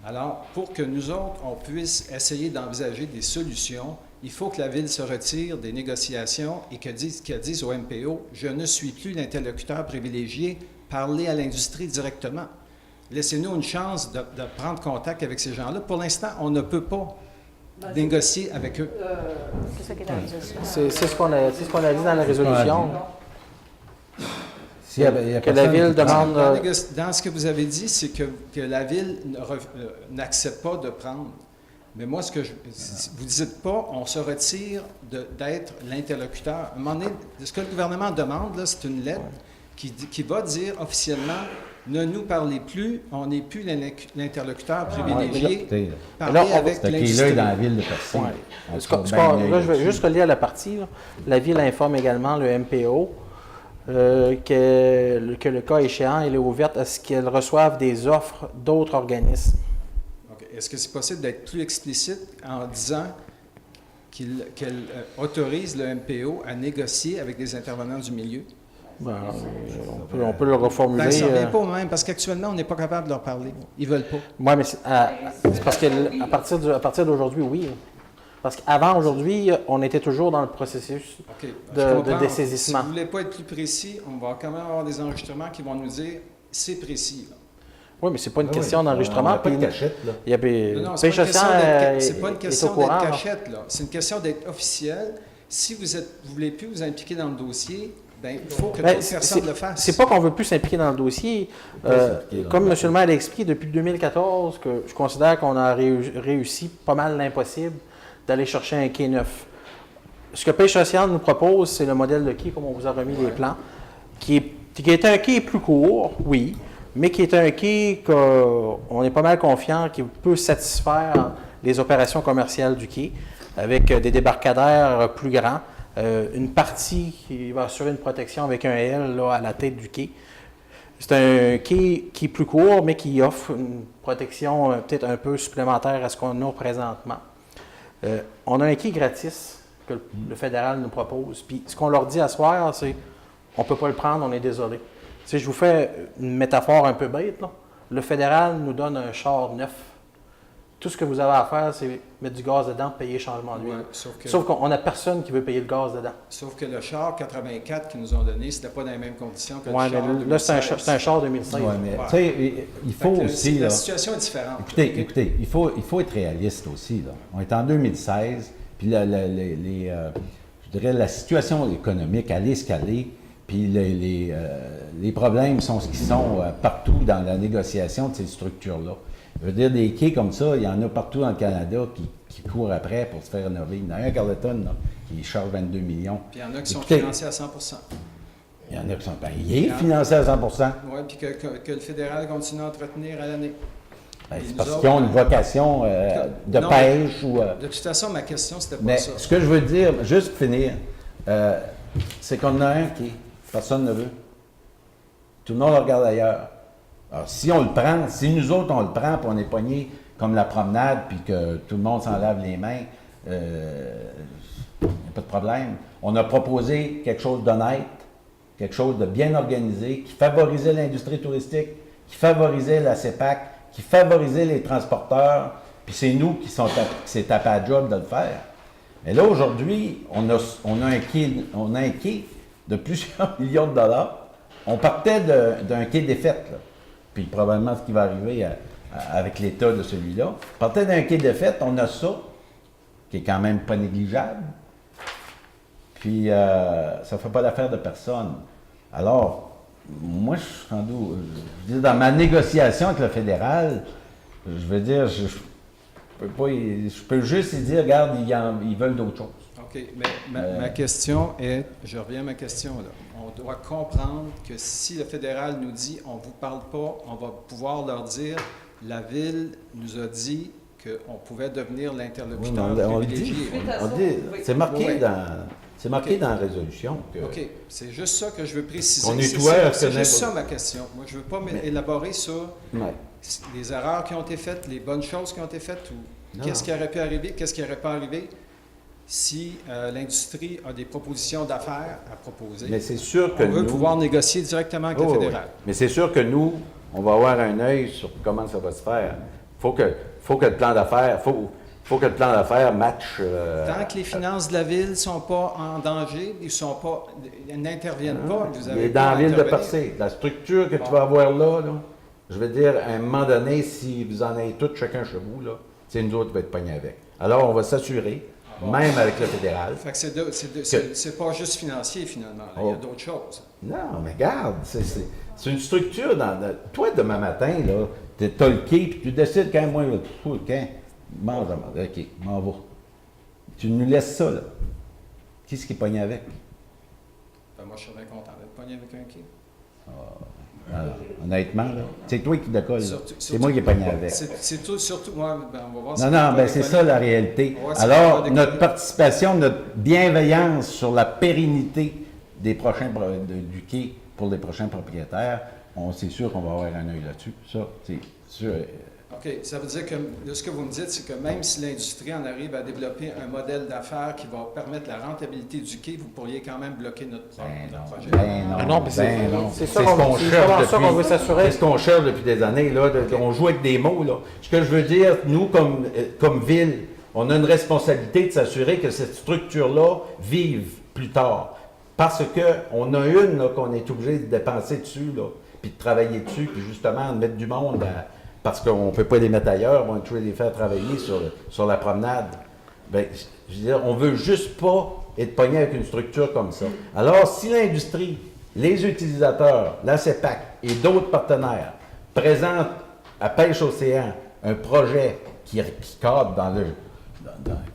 [SPEAKER 11] Alors, pour que nous autres, on puisse essayer d'envisager des solutions, il faut que la Ville se retire des négociations et qu'elle dise au MPO, je ne suis plus l'interlocuteur privilégié, parlez à l'industrie directement. Laissez-nous une chance de prendre contact avec ces gens-là. Pour l'instant, on ne peut pas négocier avec eux.
[SPEAKER 3] C'est ça qui est dans la résolution.
[SPEAKER 4] C'est ce qu'on a dit dans la résolution.
[SPEAKER 2] Que
[SPEAKER 4] la Ville demande...
[SPEAKER 11] Dans ce que vous avez dit, c'est que la Ville n'accepte pas de prendre. Mais moi, vous ne dites pas, on se retire d'être l'interlocuteur. À un moment donné, ce que le gouvernement demande, là, c'est une lettre qui va dire officiellement, ne nous parlez plus, on n'est plus l'interlocuteur privilégié. Parlez avec l'industrie.
[SPEAKER 2] Dans la ville de Percé.
[SPEAKER 4] Là, je vais juste relire la partie. Là. La Ville informe également le MPO que le cas échéant, elle est ouverte à ce qu'elle reçoive des offres d'autres organismes.
[SPEAKER 11] Est-ce que c'est possible d'être plus explicite en disant qu'elle autorise le MPO à négocier avec des intervenants du milieu?
[SPEAKER 4] Ben, on peut le reformuler.
[SPEAKER 11] Ben, ça ne revient pas au même, parce qu'actuellement, on n'est pas capable de leur parler. Ils ne veulent pas.
[SPEAKER 4] Oui, mais c'est parce qu'à partir d'aujourd'hui, oui. Parce qu'avant aujourd'hui, on était toujours dans le processus de dessaisissement.
[SPEAKER 11] Si vous ne voulez pas être plus précis, on va quand même avoir des enregistrements qui vont nous dire c'est précis. Là.
[SPEAKER 4] Oui, mais c'est pas une question d'enregistrement.
[SPEAKER 2] Pas de cachette, là.
[SPEAKER 4] Il y a
[SPEAKER 11] non, c'est pas une question d'être cachette, là. C'est une question d'être officiel. Si vous ne voulez plus vous impliquer dans le dossier, ben, il faut que d'autres personnes le fassent.
[SPEAKER 4] C'est pas qu'on ne veut plus s'impliquer dans le dossier. Comme M. le maire l'a expliqué, depuis 2014, que je considère qu'on a réussi pas mal l'impossible d'aller chercher un quai neuf. Ce que Pêche Océane nous propose, c'est le modèle de quai, comme on vous a remis les plans, qui est un quai plus court, oui, mais qui est un quai qu'on est pas mal confiant, qui peut satisfaire les opérations commerciales du quai, avec des débarcadères plus grands, une partie qui va assurer une protection avec un L là, à la tête du quai. C'est un quai qui est plus court, mais qui offre une protection peut-être un peu supplémentaire à ce qu'on a présentement. On a un quai gratis que le fédéral nous propose, puis ce qu'on leur dit à soir, c'est on ne peut pas le prendre, on est désolé. Si je vous fais une métaphore un peu bête, là, le fédéral nous donne un char neuf. Tout ce que vous avez à faire, c'est mettre du gaz dedans, payer le changement d'huile. Ouais, sauf qu'on n'a personne qui veut payer le gaz dedans.
[SPEAKER 11] Sauf que le char 84 qu'ils nous ont donné, c'était pas dans les mêmes conditions que le char 2016.
[SPEAKER 4] Là, c'est un char 2005.
[SPEAKER 2] Ouais, mais tu sais, il faut aussi...
[SPEAKER 11] La situation est différente.
[SPEAKER 2] Écoutez, il faut être réaliste aussi. Là. On est en 2016, puis je dirais la situation économique allait escaler, puis les problèmes sont ce qu'ils sont partout dans la négociation de ces structures-là. Je veux dire, des quais comme ça, il y en a partout dans le Canada qui courent après pour se faire rénover. Il y en a un à Carleton là, qui charge 22 millions.
[SPEAKER 11] Puis il y en a qui sont financés à 100
[SPEAKER 2] Il y en a qui sont payés, financés à 100
[SPEAKER 11] oui, puis que le fédéral continue à entretenir à l'année.
[SPEAKER 2] Ben, c'est parce qu'ils ont une vocation de pêche ou...
[SPEAKER 11] De toute façon, ma question, c'était pas
[SPEAKER 2] mais
[SPEAKER 11] ça.
[SPEAKER 2] Ce que je veux dire, juste pour finir, c'est qu'on a un qui personne ne veut. Tout le monde le regarde ailleurs. Alors, si on le prend, si nous autres, on le prend, puis on est pognés comme la promenade, puis que tout le monde s'en lave les mains, il n'y a pas de problème. On a proposé quelque chose d'honnête, quelque chose de bien organisé, qui favorisait l'industrie touristique, qui favorisait la CEPAC, qui favorisait les transporteurs, puis c'est nous qui s'est tapé à job de le faire. Mais là, aujourd'hui, on a un quai de plusieurs millions de dollars. On partait d'un quai défaite, là. Puis probablement ce qui va arriver avec l'état de celui-là. Partait d'un quai de fête, on a ça, qui est quand même pas négligeable. Puis ça ne fait pas l'affaire de personne. Alors, moi, je dis, dans ma négociation avec le fédéral, je veux dire, je peux juste dire, regarde, ils veulent d'autres choses.
[SPEAKER 11] OK, mais ma question est, je reviens à ma question là. On doit comprendre que si le fédéral nous dit on ne vous parle pas, on va pouvoir leur dire la Ville nous a dit qu'on pouvait devenir l'interlocuteur privilégié.
[SPEAKER 2] On dit, c'est marqué dans... C'est marqué dans la résolution. Que
[SPEAKER 11] OK. C'est juste ça que je veux préciser.
[SPEAKER 2] qu'on nettoie à
[SPEAKER 11] C'est juste
[SPEAKER 2] n'importe-
[SPEAKER 11] ça ma question. Moi, je ne veux pas élaborer sur
[SPEAKER 2] Ouais.
[SPEAKER 11] les erreurs qui ont été faites, les bonnes choses qui ont été faites, ou
[SPEAKER 2] Non.
[SPEAKER 11] qu'est-ce qui aurait pu arriver, qu'est-ce qui n'aurait pas arrivé si l'industrie a des propositions d'affaires à proposer.
[SPEAKER 2] Mais c'est sûr que
[SPEAKER 11] On veut
[SPEAKER 2] nous...
[SPEAKER 11] pouvoir négocier directement avec
[SPEAKER 2] Oh,
[SPEAKER 11] le
[SPEAKER 2] oui.
[SPEAKER 11] fédéral.
[SPEAKER 2] Mais c'est sûr que nous, on va avoir un œil sur comment ça va se faire. Faut que le plan d'affaires, faut que le plan d'affaires matche.
[SPEAKER 11] Tant que les finances de la ville ne sont pas en danger, ils n'interviennent pas, vous avez
[SPEAKER 2] Mais
[SPEAKER 11] pas
[SPEAKER 2] dans
[SPEAKER 11] à
[SPEAKER 2] la ville de
[SPEAKER 11] intervenir.
[SPEAKER 2] Percé, la structure que tu vas avoir là, je veux dire, à un moment donné, si vous en avez tous chacun chez vous, là, c'est nous autres qui va être pognés avec. Alors, on va s'assurer, même avec le fédéral.
[SPEAKER 11] Fait que c'est pas juste financier, finalement. là. Il y a
[SPEAKER 2] Oh.
[SPEAKER 11] d'autres choses.
[SPEAKER 2] Non, mais regarde, c'est une structure. Toi, demain matin, là, t'as le quai, puis tu décides quand moi, quand, mange, OK, m'en va. Tu nous laisses ça, là. Qu'est-ce qui est pogné avec?
[SPEAKER 11] Ben, moi, je serais bien content d'être pogné avec un quai.
[SPEAKER 2] Alors, honnêtement, là, c'est toi qui décolle.
[SPEAKER 11] Surtout-
[SPEAKER 2] C'est moi qui est pogné avec.
[SPEAKER 11] C'est tout, surtout, moi, ben, on va voir si
[SPEAKER 2] Non,
[SPEAKER 11] on
[SPEAKER 2] non,
[SPEAKER 11] peut
[SPEAKER 2] ben
[SPEAKER 11] pas
[SPEAKER 2] c'est
[SPEAKER 11] décoller.
[SPEAKER 2] ça la réalité.
[SPEAKER 11] On va voir si on
[SPEAKER 2] Alors,
[SPEAKER 11] peut pas
[SPEAKER 2] notre
[SPEAKER 11] décoller.
[SPEAKER 2] participation, notre bienveillance sur la pérennité des prochains du quai pour les prochains propriétaires, c'est sûr qu'on va avoir un œil là-dessus. Ça, c'est sûr.
[SPEAKER 11] OK. Ça veut dire que ce que vous me dites, c'est que même si l'industrie en arrive à développer un modèle d'affaires qui va permettre la rentabilité du quai, vous pourriez quand même bloquer notre projet.
[SPEAKER 2] Non,
[SPEAKER 4] puis c'est
[SPEAKER 2] non.
[SPEAKER 4] c'est
[SPEAKER 2] C'est
[SPEAKER 4] ça
[SPEAKER 2] ce
[SPEAKER 4] qu'on
[SPEAKER 2] qu'on
[SPEAKER 4] c'est
[SPEAKER 2] cherche
[SPEAKER 4] vraiment ça qu'on veut
[SPEAKER 2] depuis.
[SPEAKER 4] s'assurer.
[SPEAKER 2] C'est ce qu'on cherche depuis des années. Là, on joue avec des mots. Là. Ce que je veux dire, nous, comme ville, on a une responsabilité de s'assurer que cette structure-là vive plus tard. Parce qu'on a une là, qu'on est obligé de dépenser dessus, là, puis de travailler dessus, puis justement de mettre du monde parce qu'on ne peut pas les mettre ailleurs, on va toujours les faire travailler sur la promenade. Bien, je veux dire, on ne veut juste pas être pogné avec une structure comme ça. Alors, si l'industrie, les utilisateurs, la CEPAC et d'autres partenaires présentent à Pêche Océan un projet qui cadre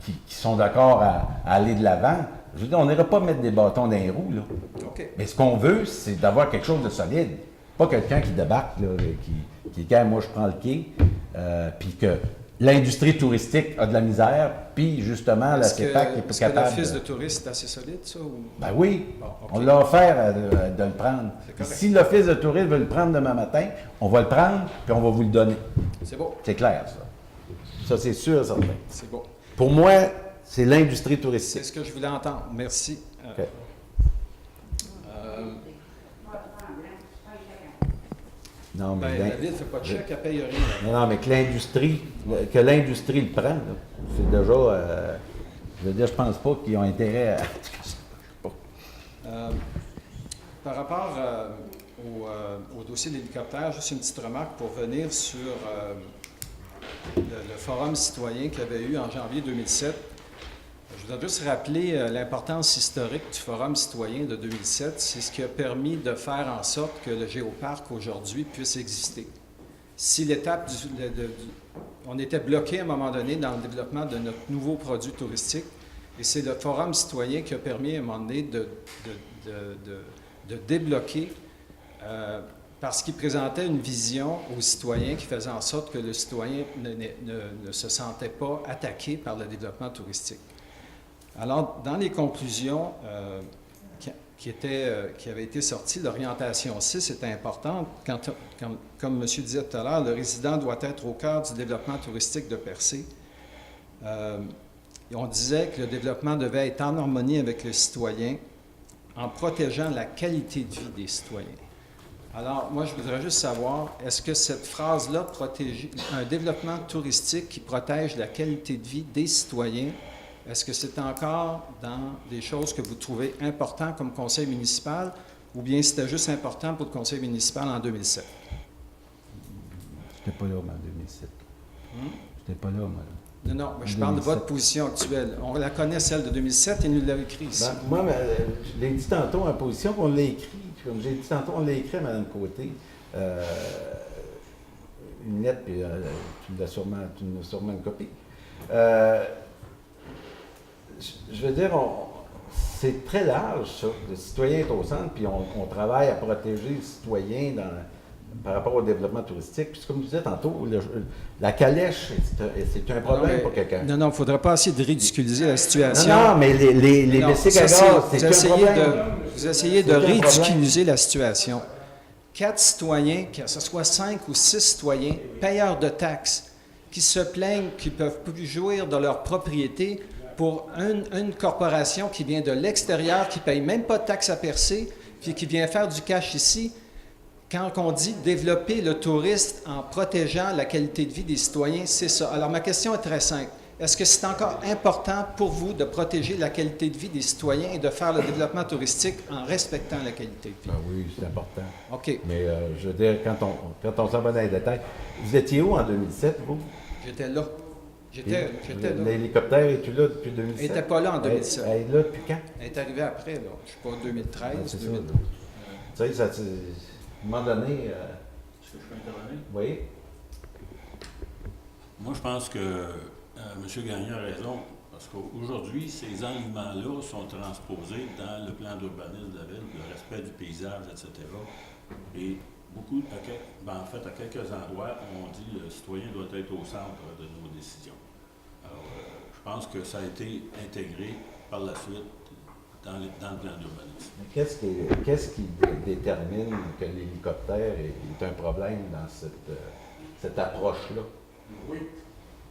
[SPEAKER 2] qui sont d'accord à aller de l'avant, je veux dire, on n'ira pas mettre des bâtons dans les roues, là.
[SPEAKER 11] OK.
[SPEAKER 2] Mais ce qu'on veut, c'est d'avoir quelque chose de solide. Pas quelqu'un qui débarque, là, qui dit, moi, je prends le quai, puis que l'industrie touristique a de la misère, puis justement, la CEPAC n'est pas
[SPEAKER 11] Est-ce que
[SPEAKER 2] capable.
[SPEAKER 11] l'office de tourisme est assez solide, ça? Ou...
[SPEAKER 2] Ben oui,
[SPEAKER 11] Bon, OK.
[SPEAKER 2] on l'a offert de le prendre.
[SPEAKER 11] C'est correct.
[SPEAKER 2] Si l'office de tourisme veut le prendre demain matin, on va le prendre, puis on va vous le donner.
[SPEAKER 11] C'est beau.
[SPEAKER 2] C'est clair, ça. Ça, c'est sûr et certain.
[SPEAKER 11] C'est beau.
[SPEAKER 2] Pour moi, c'est l'industrie
[SPEAKER 11] C'est
[SPEAKER 2] touristique.
[SPEAKER 11] ce que je voulais entendre. Merci.
[SPEAKER 2] OK. Non, mais
[SPEAKER 11] Ben, la ville ne fait pas de chèque, elle paye rien.
[SPEAKER 2] non, mais que l'industrie le prend, là, c'est déjà... je veux dire, je pense pas qu'ils ont intérêt à...
[SPEAKER 11] Par rapport au dossier de l'hélicoptère, juste une petite remarque pour venir sur le forum citoyen qu'il y avait eu en janvier 2007. Je voudrais juste rappeler l'importance historique du forum citoyen de 2007. C'est ce qui a permis de faire en sorte que le géoparc aujourd'hui puisse exister. Si l'étape on était bloqué à un moment donné dans le développement de notre nouveau produit touristique, et c'est le forum citoyen qui a permis à un moment donné de débloquer parce qu'il présentait une vision aux citoyens qui faisait en sorte que le citoyen ne se sentait pas attaqué par le développement touristique. Alors, dans les conclusions qui avaient été sorties, l'orientation 6 était importante. Comme M. disait tout à l'heure, le résident doit être au cœur du développement touristique de Percé. On disait que le développement devait être en harmonie avec le citoyen en protégeant la qualité de vie des citoyens. Alors, moi, je voudrais juste savoir, est-ce que cette phrase-là, protéger un développement touristique qui protège la qualité de vie des citoyens, est-ce que c'est encore dans des choses que vous trouvez importantes comme conseil municipal ou bien c'était juste important pour le conseil municipal en 2007?
[SPEAKER 2] Je n'étais pas là, moi, en 2007. Je n'étais pas là, moi.
[SPEAKER 11] Non, non, mais je parle de votre position actuelle. On la connaît, celle de 2007, et nous l'avons écrit ici.
[SPEAKER 2] Ben, moi, je l'ai dit tantôt en position qu'on l'a écrit. Comme j'ai dit tantôt, on l'a écrit à Mme Côté. Une lettre, puis tu nous as sûrement une copie. Je veux dire, c'est très large, ça. Le citoyen est au centre, puis on travaille à protéger le citoyen par rapport au développement touristique. Puis comme tu disais tantôt, la calèche, c'est un problème pour quelqu'un.
[SPEAKER 11] Non, il ne faudrait pas essayer de ridiculiser la situation.
[SPEAKER 2] Non, mais les bicycles à gaz, c'est un problème.
[SPEAKER 11] Vous essayez de ridiculiser la situation. 4 citoyens, que ce soit 5 ou 6 citoyens, payeurs de taxes, qui se plaignent qu'ils ne peuvent plus jouir de leur propriété pour une corporation qui vient de l'extérieur, qui ne paye même pas de taxes à percer, puis qui vient faire du cash ici. Quand on dit développer le tourisme en protégeant la qualité de vie des citoyens, c'est ça. Alors, ma question est très simple. Est-ce que c'est encore important pour vous de protéger la qualité de vie des citoyens et de faire le développement touristique en respectant la qualité de vie?
[SPEAKER 2] Ben oui, c'est important.
[SPEAKER 11] OK.
[SPEAKER 2] Mais je veux dire, quand on s'en va dans les détails, vous étiez où en 2007, vous?
[SPEAKER 11] J'étais là. J'étais là.
[SPEAKER 2] L'hélicoptère, es-tu là depuis 2007?
[SPEAKER 11] Elle n'était pas là en 2007.
[SPEAKER 2] Elle est là depuis quand?
[SPEAKER 11] Elle est arrivée après, là. Je ne sais pas, 2013,
[SPEAKER 2] c'est
[SPEAKER 11] 2000.
[SPEAKER 2] Ça. Tu sais, à un moment donné...
[SPEAKER 1] Est-ce que je peux intervenir?
[SPEAKER 2] Oui.
[SPEAKER 1] Moi, je pense que M. Gagné a raison, parce qu'aujourd'hui, ces enlignements-là sont transposés dans le plan d'urbanisme de la ville, le respect du paysage, etc. Et beaucoup, en fait, à quelques endroits, on dit que le citoyen doit être au centre de nos décisions. Alors, je pense que ça a été intégré par la suite dans le plan d'urbanisme.
[SPEAKER 2] Qu'est-ce qui détermine que l'hélicoptère est un problème dans cette approche-là?
[SPEAKER 11] Oui.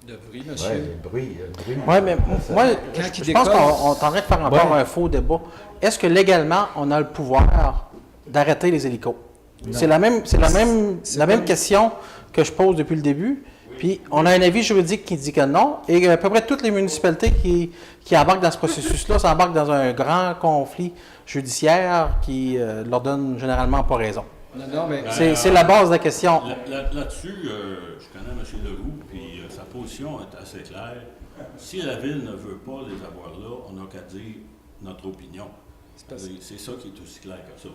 [SPEAKER 11] Le bruit, monsieur.
[SPEAKER 2] Oui, le bruit.
[SPEAKER 4] Oui, mais moi, je pense qu'on est en train de faire encore un faux débat. Est-ce que légalement, on a le pouvoir d'arrêter les hélicos? C'est la même question que je pose depuis le début. Puis, on a un avis juridique qui dit que non. Et à peu près toutes les municipalités qui embarquent dans ce processus-là s'embarquent dans un grand conflit judiciaire qui leur donne généralement pas raison.
[SPEAKER 11] Non, mais
[SPEAKER 4] c'est la base de la question.
[SPEAKER 1] Là-dessus, je connais M. Leroux, puis sa position est assez claire. Si la Ville ne veut pas les avoir là, on n'a qu'à dire notre opinion. C'est ça qui est aussi clair que ça.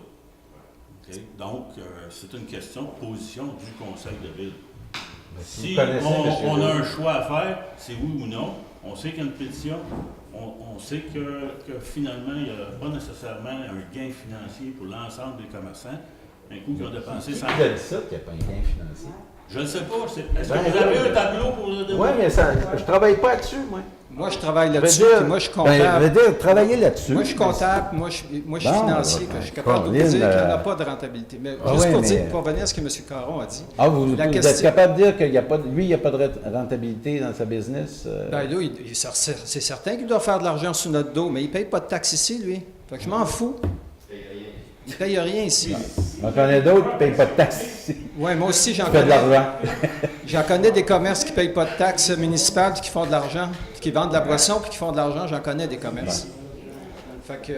[SPEAKER 1] Okay? Donc, c'est une question de position du Conseil de Ville. Si on a un choix à faire, c'est oui ou non. On sait qu'il y a une pétition. On sait que finalement, il n'y a pas nécessairement un gain financier pour l'ensemble des commerçants. Un coup qui ont dépensé 100 000.
[SPEAKER 2] Qui a dit ça, qu'il n'y a pas un gain financier?
[SPEAKER 1] Je ne sais pas. Est-ce que vous avez un tableau pour le démontrer?
[SPEAKER 2] Oui, mais je ne travaille pas là-dessus, moi.
[SPEAKER 11] Moi, je travaille là-dessus, puis moi, je suis comptable.
[SPEAKER 2] Je veux dire, travailler là-dessus.
[SPEAKER 11] Moi, je suis comptable, moi, je suis financier, je suis capable de vous dire qu'il n'y en a pas de rentabilité. Mais juste pour revenir à ce que M. Caron a dit.
[SPEAKER 2] Ah, vous êtes capable de dire qu'il n'y a pas lui, il n'y a pas de rentabilité dans sa business?
[SPEAKER 11] Ben là, c'est certain qu'il doit faire de l'argent sur notre dos, mais il ne paye pas de taxes ici, lui. Fait que je m'en fous. Il ne paye rien ici.
[SPEAKER 2] J'en connais d'autres qui ne payent pas de taxes ici.
[SPEAKER 11] Oui, moi aussi, j'en
[SPEAKER 2] connais. De l'argent.
[SPEAKER 11] J'en connais des commerces qui ne payent pas de taxes municipales puis qui font de l'argent, qui vendent de la boisson puis qui font de l'argent. J'en connais des commerces. Fait que,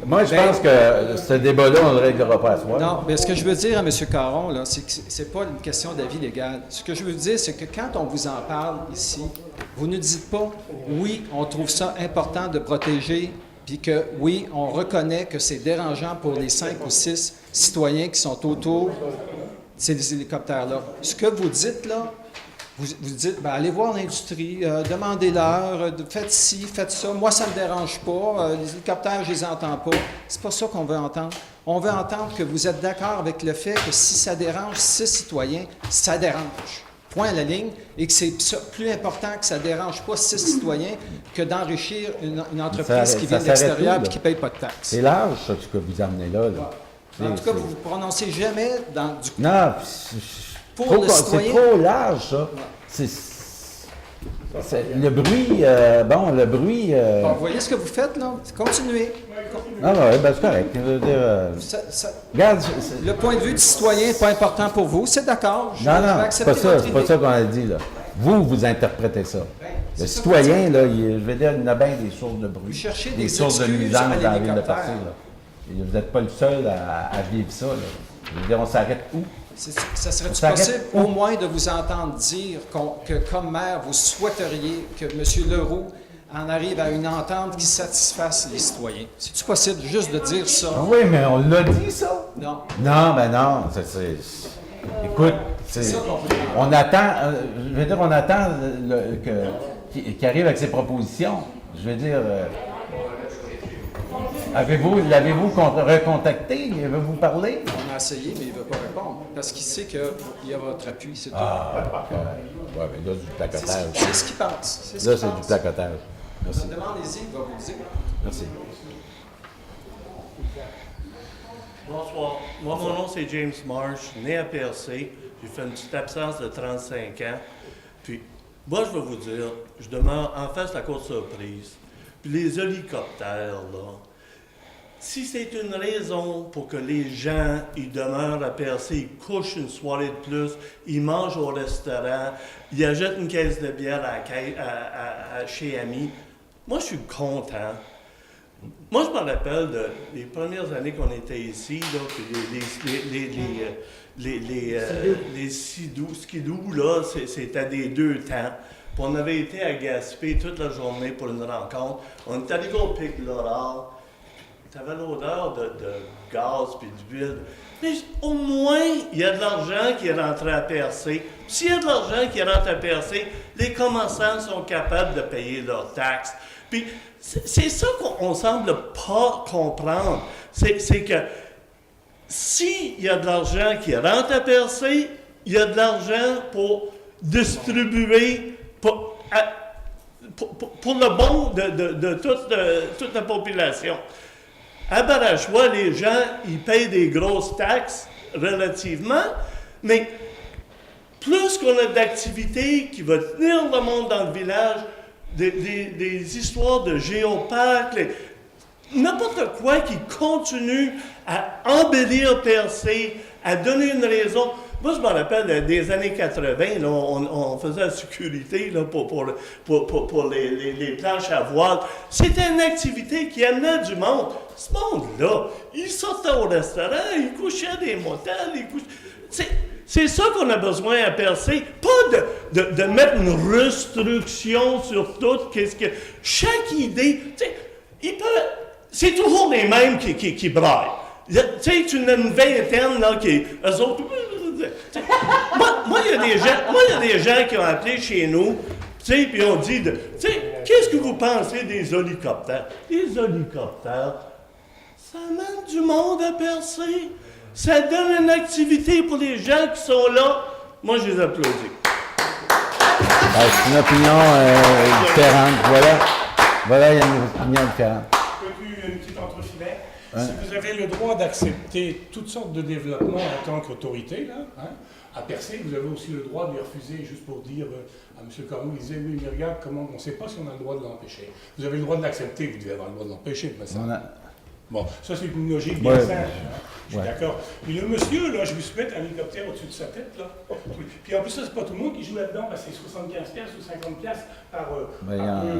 [SPEAKER 2] moi, je pense que ce débat-là, on ne le réglera pas à soi.
[SPEAKER 11] Non, mais ce que je veux dire à M. Caron, là, c'est que ce n'est pas une question d'avis légal. Ce que je veux dire, c'est que quand on vous en parle ici, vous ne dites pas « oui, on trouve ça important de protéger », puis que oui, on reconnaît que c'est dérangeant pour les 5 ou 6 citoyens qui sont autour de ces hélicoptères-là. Ce que vous dites là, vous dites, ben, allez voir l'industrie, demandez-leur, faites ci, faites ça. Moi, ça ne me dérange pas. Les hélicoptères, je ne les entends pas. C'est pas ça qu'on veut entendre. On veut entendre que vous êtes d'accord avec le fait que si ça dérange 6 citoyens, ça dérange. Point à la ligne, et que c'est plus important que ça ne dérange pas 6 citoyens que d'enrichir une entreprise qui vient de l'extérieur et qui ne paye pas de taxes. C'est large, ça, ce que vous amenez là. En tout cas, vous ne vous prononcez jamais dans du...
[SPEAKER 2] Non,
[SPEAKER 11] pour le citoyen.
[SPEAKER 2] C'est trop large, ça. Le bruit, le bruit...
[SPEAKER 11] Bon, vous voyez ce que vous faites, là? Continuez.
[SPEAKER 2] Ah oui, ben c'est correct. Je veux dire, regarde,
[SPEAKER 11] le point de vue du citoyen n'est pas important pour vous, c'est d'accord.
[SPEAKER 2] Non, c'est pas ça, c'est pas ça qu'on a dit, là. Vous interprétez ça. Le citoyen, là, je veux dire, il y a bien des sources de bruit.
[SPEAKER 11] Vous cherchez
[SPEAKER 2] des sources de nuisance dans la ville de partir, là. Et vous n'êtes pas le seul à vivre ça, là. Je veux dire, on s'arrête où?
[SPEAKER 11] Ça serait-tu possible au moins de vous entendre dire que comme maire, vous souhaiteriez que M. Leroux en arrive à une entente qui satisfasse les citoyens? C'est-tu possible juste de dire ça?
[SPEAKER 2] Ah oui, mais on l'a dit, ça?
[SPEAKER 11] Non.
[SPEAKER 2] Non, ben non. Écoute, on attend, je veux dire, on attend qu'il arrive avec ses propositions. Je veux dire, l'avez-vous recontacté? Avez-vous parlé?
[SPEAKER 11] On a essayé, mais il ne veut pas répondre. Parce qu'il sait qu'il y a votre appui, c'est tout.
[SPEAKER 2] Ouais, mais là, du placotage.
[SPEAKER 11] C'est ce qu'il pense.
[SPEAKER 2] Là, c'est du placotage. Merci.
[SPEAKER 11] Demandez-y, il va vous dire.
[SPEAKER 2] Merci.
[SPEAKER 12] Bonsoir. Moi, mon nom, c'est James Marsh, né à PRC. J'ai fait une petite absence de 35 ans. Puis, moi, je vais vous dire, je demeure en face de la cour de surprise. Puis les hélicoptères, là, si c'est une raison pour que les gens, ils demeurent à PRC, ils couchent une soirée de plus, ils mangent au restaurant, ils achètent une caisse de bière chez Ami, moi, je suis content. Moi, je me rappelle des premières années qu'on était ici, là, les skidoo, là, c'était des 2 temps. Puis on avait été à Gaspé toute la journée pour une rencontre. On est allé au Pic Laurel. T'avais l'odeur de gaz puis d'huile. Mais au moins, il y a de l'argent qui est rentré à PRC. S'il y a de l'argent qui rentre à PRC, les commerçants sont capables de payer leurs taxes. Puis c'est ça qu'on semble pas comprendre. C'est que s'il y a de l'argent qui rentre à PRC, il y a de l'argent pour distribuer pour le bon de toute la population. À Barachois, les gens, ils payent des grosses taxes relativement, mais plus qu'on a d'activités qui vont tenir le monde dans le village, des histoires de géoparcs, n'importe quoi qui continue à embellir PRC, à donner une raison. Moi, je me rappelle des années 80, là, on faisait la sécurité là, pour les planches à voile. C'était une activité qui amenait du monde. Ce monde-là, il sortait au restaurant, il couchait à des motels, c'est ça qu'on a besoin à percer. Pas de mettre une restriction sur tout. Chaque idée, c'est toujours les mêmes qui braillent. Tu sais, tu as une vingtaine là, eux autres. Moi, il y a des gens qui ont appelé chez nous, tu sais, puis ont dit, tu sais, qu'est-ce que vous pensez des hélicoptères? Les hélicoptères, ça amène du monde à percer. Ça donne une activité pour les gens qui sont là. Moi, je les applaudis.
[SPEAKER 2] C'est une opinion différente. Voilà, il y a une opinion différente.
[SPEAKER 10] Une petite entrefilet. Si vous avez le droit d'accepter toutes sortes de développements en tant qu'autorité, là, à Percé, vous avez aussi le droit de les refuser, juste pour dire à M. Corneau, il disait, oui, mais regarde, comment, on ne sait pas si on a le droit de l'empêcher. Vous avez le droit de l'accepter, vous devez avoir le droit de l'empêcher, mais ça. Bon, ça c'est une logique bien simple, je suis d'accord. Puis le monsieur, là, je lui suis mettre un hélicoptère au-dessus de sa tête, là. Puis en plus, ça, c'est pas tout le monde qui joue là-dedans, parce que c'est 75$ ou 50$ par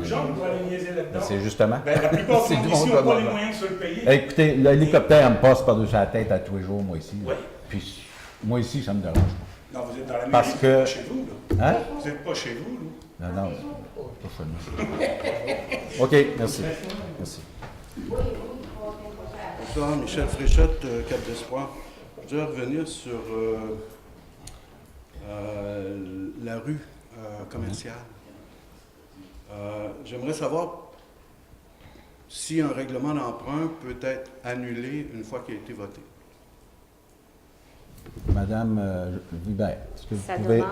[SPEAKER 10] gens qui doivent aller niaiser là-dedans.
[SPEAKER 2] C'est justement.
[SPEAKER 10] La plupart du monde ici n'ont pas les moyens de se le payer.
[SPEAKER 2] Écoutez, l'hélicoptère me passe par-dessus la tête à tous les jours, moi ici.
[SPEAKER 10] Oui.
[SPEAKER 2] Puis moi ici, ça me dérange pas.
[SPEAKER 10] Non, vous êtes dans la mairie,
[SPEAKER 2] Parce
[SPEAKER 10] vous
[SPEAKER 2] que...
[SPEAKER 10] n'êtes pas chez vous, là.
[SPEAKER 2] Hein?
[SPEAKER 10] Vous n'êtes pas chez vous, là.
[SPEAKER 2] Non, pas seulement. OK, merci. Merci.
[SPEAKER 13] Bonsoir, Michel Fréchotte, Cap d'Espoir. Je voudrais revenir sur la rue commerciale. J'aimerais savoir si un règlement d'emprunt peut être annulé une fois qu'il a été voté.
[SPEAKER 2] Madame Vibert, est-ce que vous pouvez...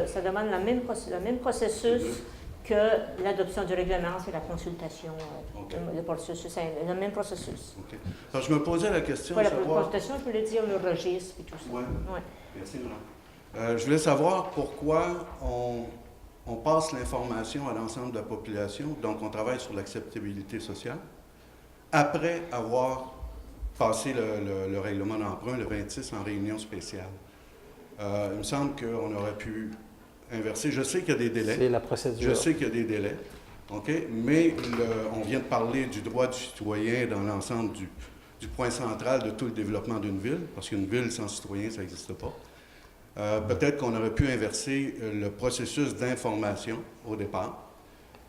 [SPEAKER 3] Ça demande le même processus que l'adoption du règlement, c'est la consultation. Le processus, c'est le même processus.
[SPEAKER 13] Okay. Alors, je me posais la question
[SPEAKER 3] de
[SPEAKER 13] savoir...
[SPEAKER 3] La consultation, je voulais dire le registre et tout ça.
[SPEAKER 13] Oui.
[SPEAKER 3] Ouais.
[SPEAKER 13] Merci, madame. Je voulais savoir pourquoi on passe l'information à l'ensemble de la population, donc on travaille sur l'acceptabilité sociale, après avoir passé le règlement d'emprunt, le 26, en réunion spéciale. Il me semble qu'on aurait pu inverser. Je sais qu'il y a des délais.
[SPEAKER 4] C'est la procédure.
[SPEAKER 13] Je sais qu'il y a des délais, OK? Mais on vient de parler du droit du citoyen dans l'ensemble du point central de tout le développement d'une ville, parce qu'une ville sans citoyen, ça n'existe pas. Peut-être qu'on aurait pu inverser le processus d'information au départ.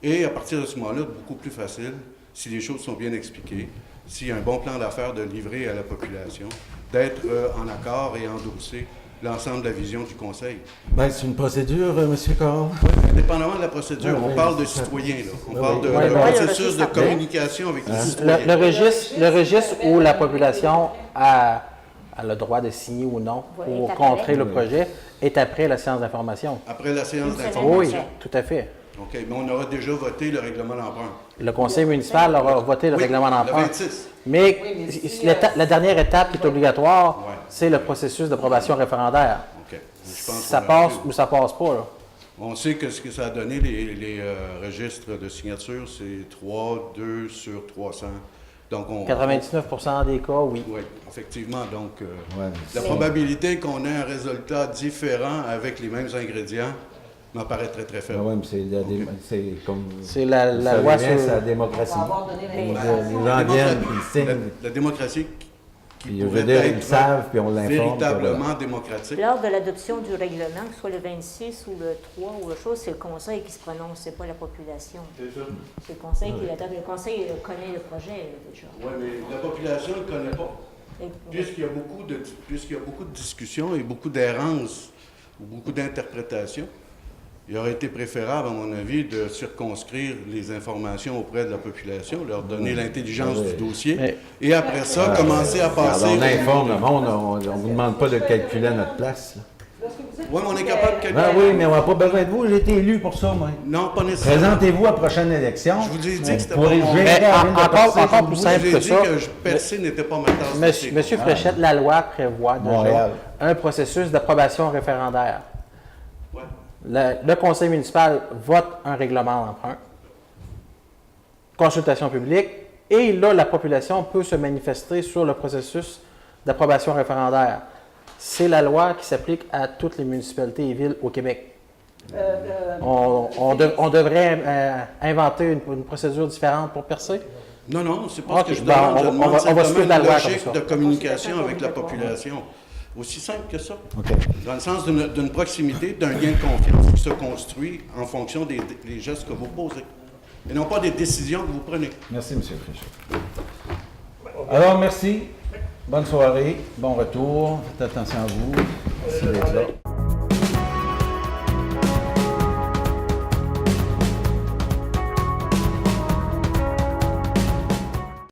[SPEAKER 13] Et à partir de ce moment-là, beaucoup plus facile, si les choses sont bien expliquées, s'il y a un bon plan d'affaires de livrer à la population, d'être en accord et endosser l'ensemble de la vision du Conseil.
[SPEAKER 2] Bien, c'est une procédure, M. Corr.
[SPEAKER 13] Oui, indépendamment de la procédure, on parle de citoyens, là. On parle de processus de communication avec les citoyens.
[SPEAKER 4] Le registre où la population a a le droit de signer ou non
[SPEAKER 3] Ouais,
[SPEAKER 4] pour
[SPEAKER 3] est après.
[SPEAKER 4] contrer le projet est après la séance d'information.
[SPEAKER 13] Après la séance
[SPEAKER 3] Une semaine
[SPEAKER 13] d'information?
[SPEAKER 4] Oui,
[SPEAKER 3] après.
[SPEAKER 4] tout à fait.
[SPEAKER 13] OK, mais on aura déjà voté le règlement d'emprunt.
[SPEAKER 4] Le conseil municipal aura voté le
[SPEAKER 13] Oui,
[SPEAKER 4] règlement d'emprunt.
[SPEAKER 13] Le 26.
[SPEAKER 4] Mais,
[SPEAKER 5] Oui, mais si,
[SPEAKER 4] la dernière étape qui est obligatoire,
[SPEAKER 13] Ouais.
[SPEAKER 4] c'est le processus d'approbation référendaire.
[SPEAKER 13] OK. Je pense
[SPEAKER 4] Ça
[SPEAKER 13] qu'on
[SPEAKER 4] passe
[SPEAKER 13] aurait pu.
[SPEAKER 4] ou ça passe pas, là.
[SPEAKER 13] On sait que ce que ça a donné, les registres de signature, c'est 3, 2 sur 300. Donc,
[SPEAKER 4] 99% des cas, oui.
[SPEAKER 13] Oui, effectivement. Donc,
[SPEAKER 2] Ouais,
[SPEAKER 13] la probabilité qu'on ait un résultat différent avec les mêmes ingrédients m'apparaît très, très faible.
[SPEAKER 2] Ah ouais, mais c'est comme.
[SPEAKER 4] C'est la
[SPEAKER 2] vous savez
[SPEAKER 4] loi
[SPEAKER 2] bien,
[SPEAKER 4] sur...
[SPEAKER 2] c'est la démocratie.
[SPEAKER 5] On va avoir donné
[SPEAKER 2] Les
[SPEAKER 5] la
[SPEAKER 2] gens viennent, puis ils signent,
[SPEAKER 13] La démocratie qui
[SPEAKER 2] puis je veux
[SPEAKER 13] pourrait
[SPEAKER 2] dire, ils
[SPEAKER 13] être
[SPEAKER 2] savent, puis on l'informe.
[SPEAKER 13] véritablement démocratique.
[SPEAKER 3] Lors de l'adoption du règlement, que ce soit le 26 ou le 3 ou autre chose, c'est le conseil qui se prononce, c'est pas la population.
[SPEAKER 13] C'est ça.
[SPEAKER 3] C'est le conseil qui l'adopte. Le conseil connaît le projet déjà.
[SPEAKER 13] Oui, mais la population ne le connaît pas.
[SPEAKER 3] Et-
[SPEAKER 13] Puisqu'il y a beaucoup de discussions et beaucoup d'errances ou beaucoup d'interprétations, il aurait été préférable, à mon avis, de circonscrire les informations auprès de la population, leur donner l'intelligence du dossier,
[SPEAKER 4] Mais-
[SPEAKER 13] et après ça, commencer à passer...
[SPEAKER 2] On informe le monde, on ne vous demande pas de calculer à notre place. là.
[SPEAKER 13] Oui, mais on est capable de calculer.
[SPEAKER 2] Ben oui, mais on n'a pas besoin de vous, j'ai été élu pour ça, moi.
[SPEAKER 13] Non, pas nécessairement.
[SPEAKER 2] Présentez-vous à la prochaine élection.
[SPEAKER 13] Je vous ai dit que c'était
[SPEAKER 2] Vous
[SPEAKER 13] pas
[SPEAKER 2] pourrez
[SPEAKER 13] mon...
[SPEAKER 2] gérer
[SPEAKER 4] Mais
[SPEAKER 2] la ville de
[SPEAKER 4] encore
[SPEAKER 2] Percé
[SPEAKER 4] plus
[SPEAKER 2] chez
[SPEAKER 4] simple
[SPEAKER 13] J'ai
[SPEAKER 4] que
[SPEAKER 13] dit
[SPEAKER 4] ça.
[SPEAKER 13] que percer n'était pas ma tasse.
[SPEAKER 4] Monsieur Fréchette, la loi prévoit déjà
[SPEAKER 2] Montréal.
[SPEAKER 4] un processus d'approbation référendaire.
[SPEAKER 13] Ouais.
[SPEAKER 4] Le conseil municipal vote un règlement d'emprunt, consultation publique, et là, la population peut se manifester sur le processus d'approbation référendaire. C'est la loi qui s'applique à toutes les municipalités et villes au Québec. On devrait inventer une procédure différente pour percer?
[SPEAKER 13] Non, c'est pas
[SPEAKER 4] Ok,
[SPEAKER 13] ce que je
[SPEAKER 4] ben,
[SPEAKER 13] demande. Je
[SPEAKER 4] on
[SPEAKER 13] demande
[SPEAKER 4] va
[SPEAKER 13] simplement
[SPEAKER 4] suivre la
[SPEAKER 13] une
[SPEAKER 4] loi
[SPEAKER 13] logique
[SPEAKER 4] comme ça.
[SPEAKER 13] de communication avec la population. Aussi simple que ça.
[SPEAKER 2] OK.
[SPEAKER 13] Dans le sens d'une proximité, d'un lien de confiance qui se construit en fonction des gestes que vous posez. Et non pas des décisions que vous prenez.
[SPEAKER 2] Merci, M. Fréchette. Alors, merci. Bonne soirée. Bon retour. Faites attention à vous. Merci d'être là.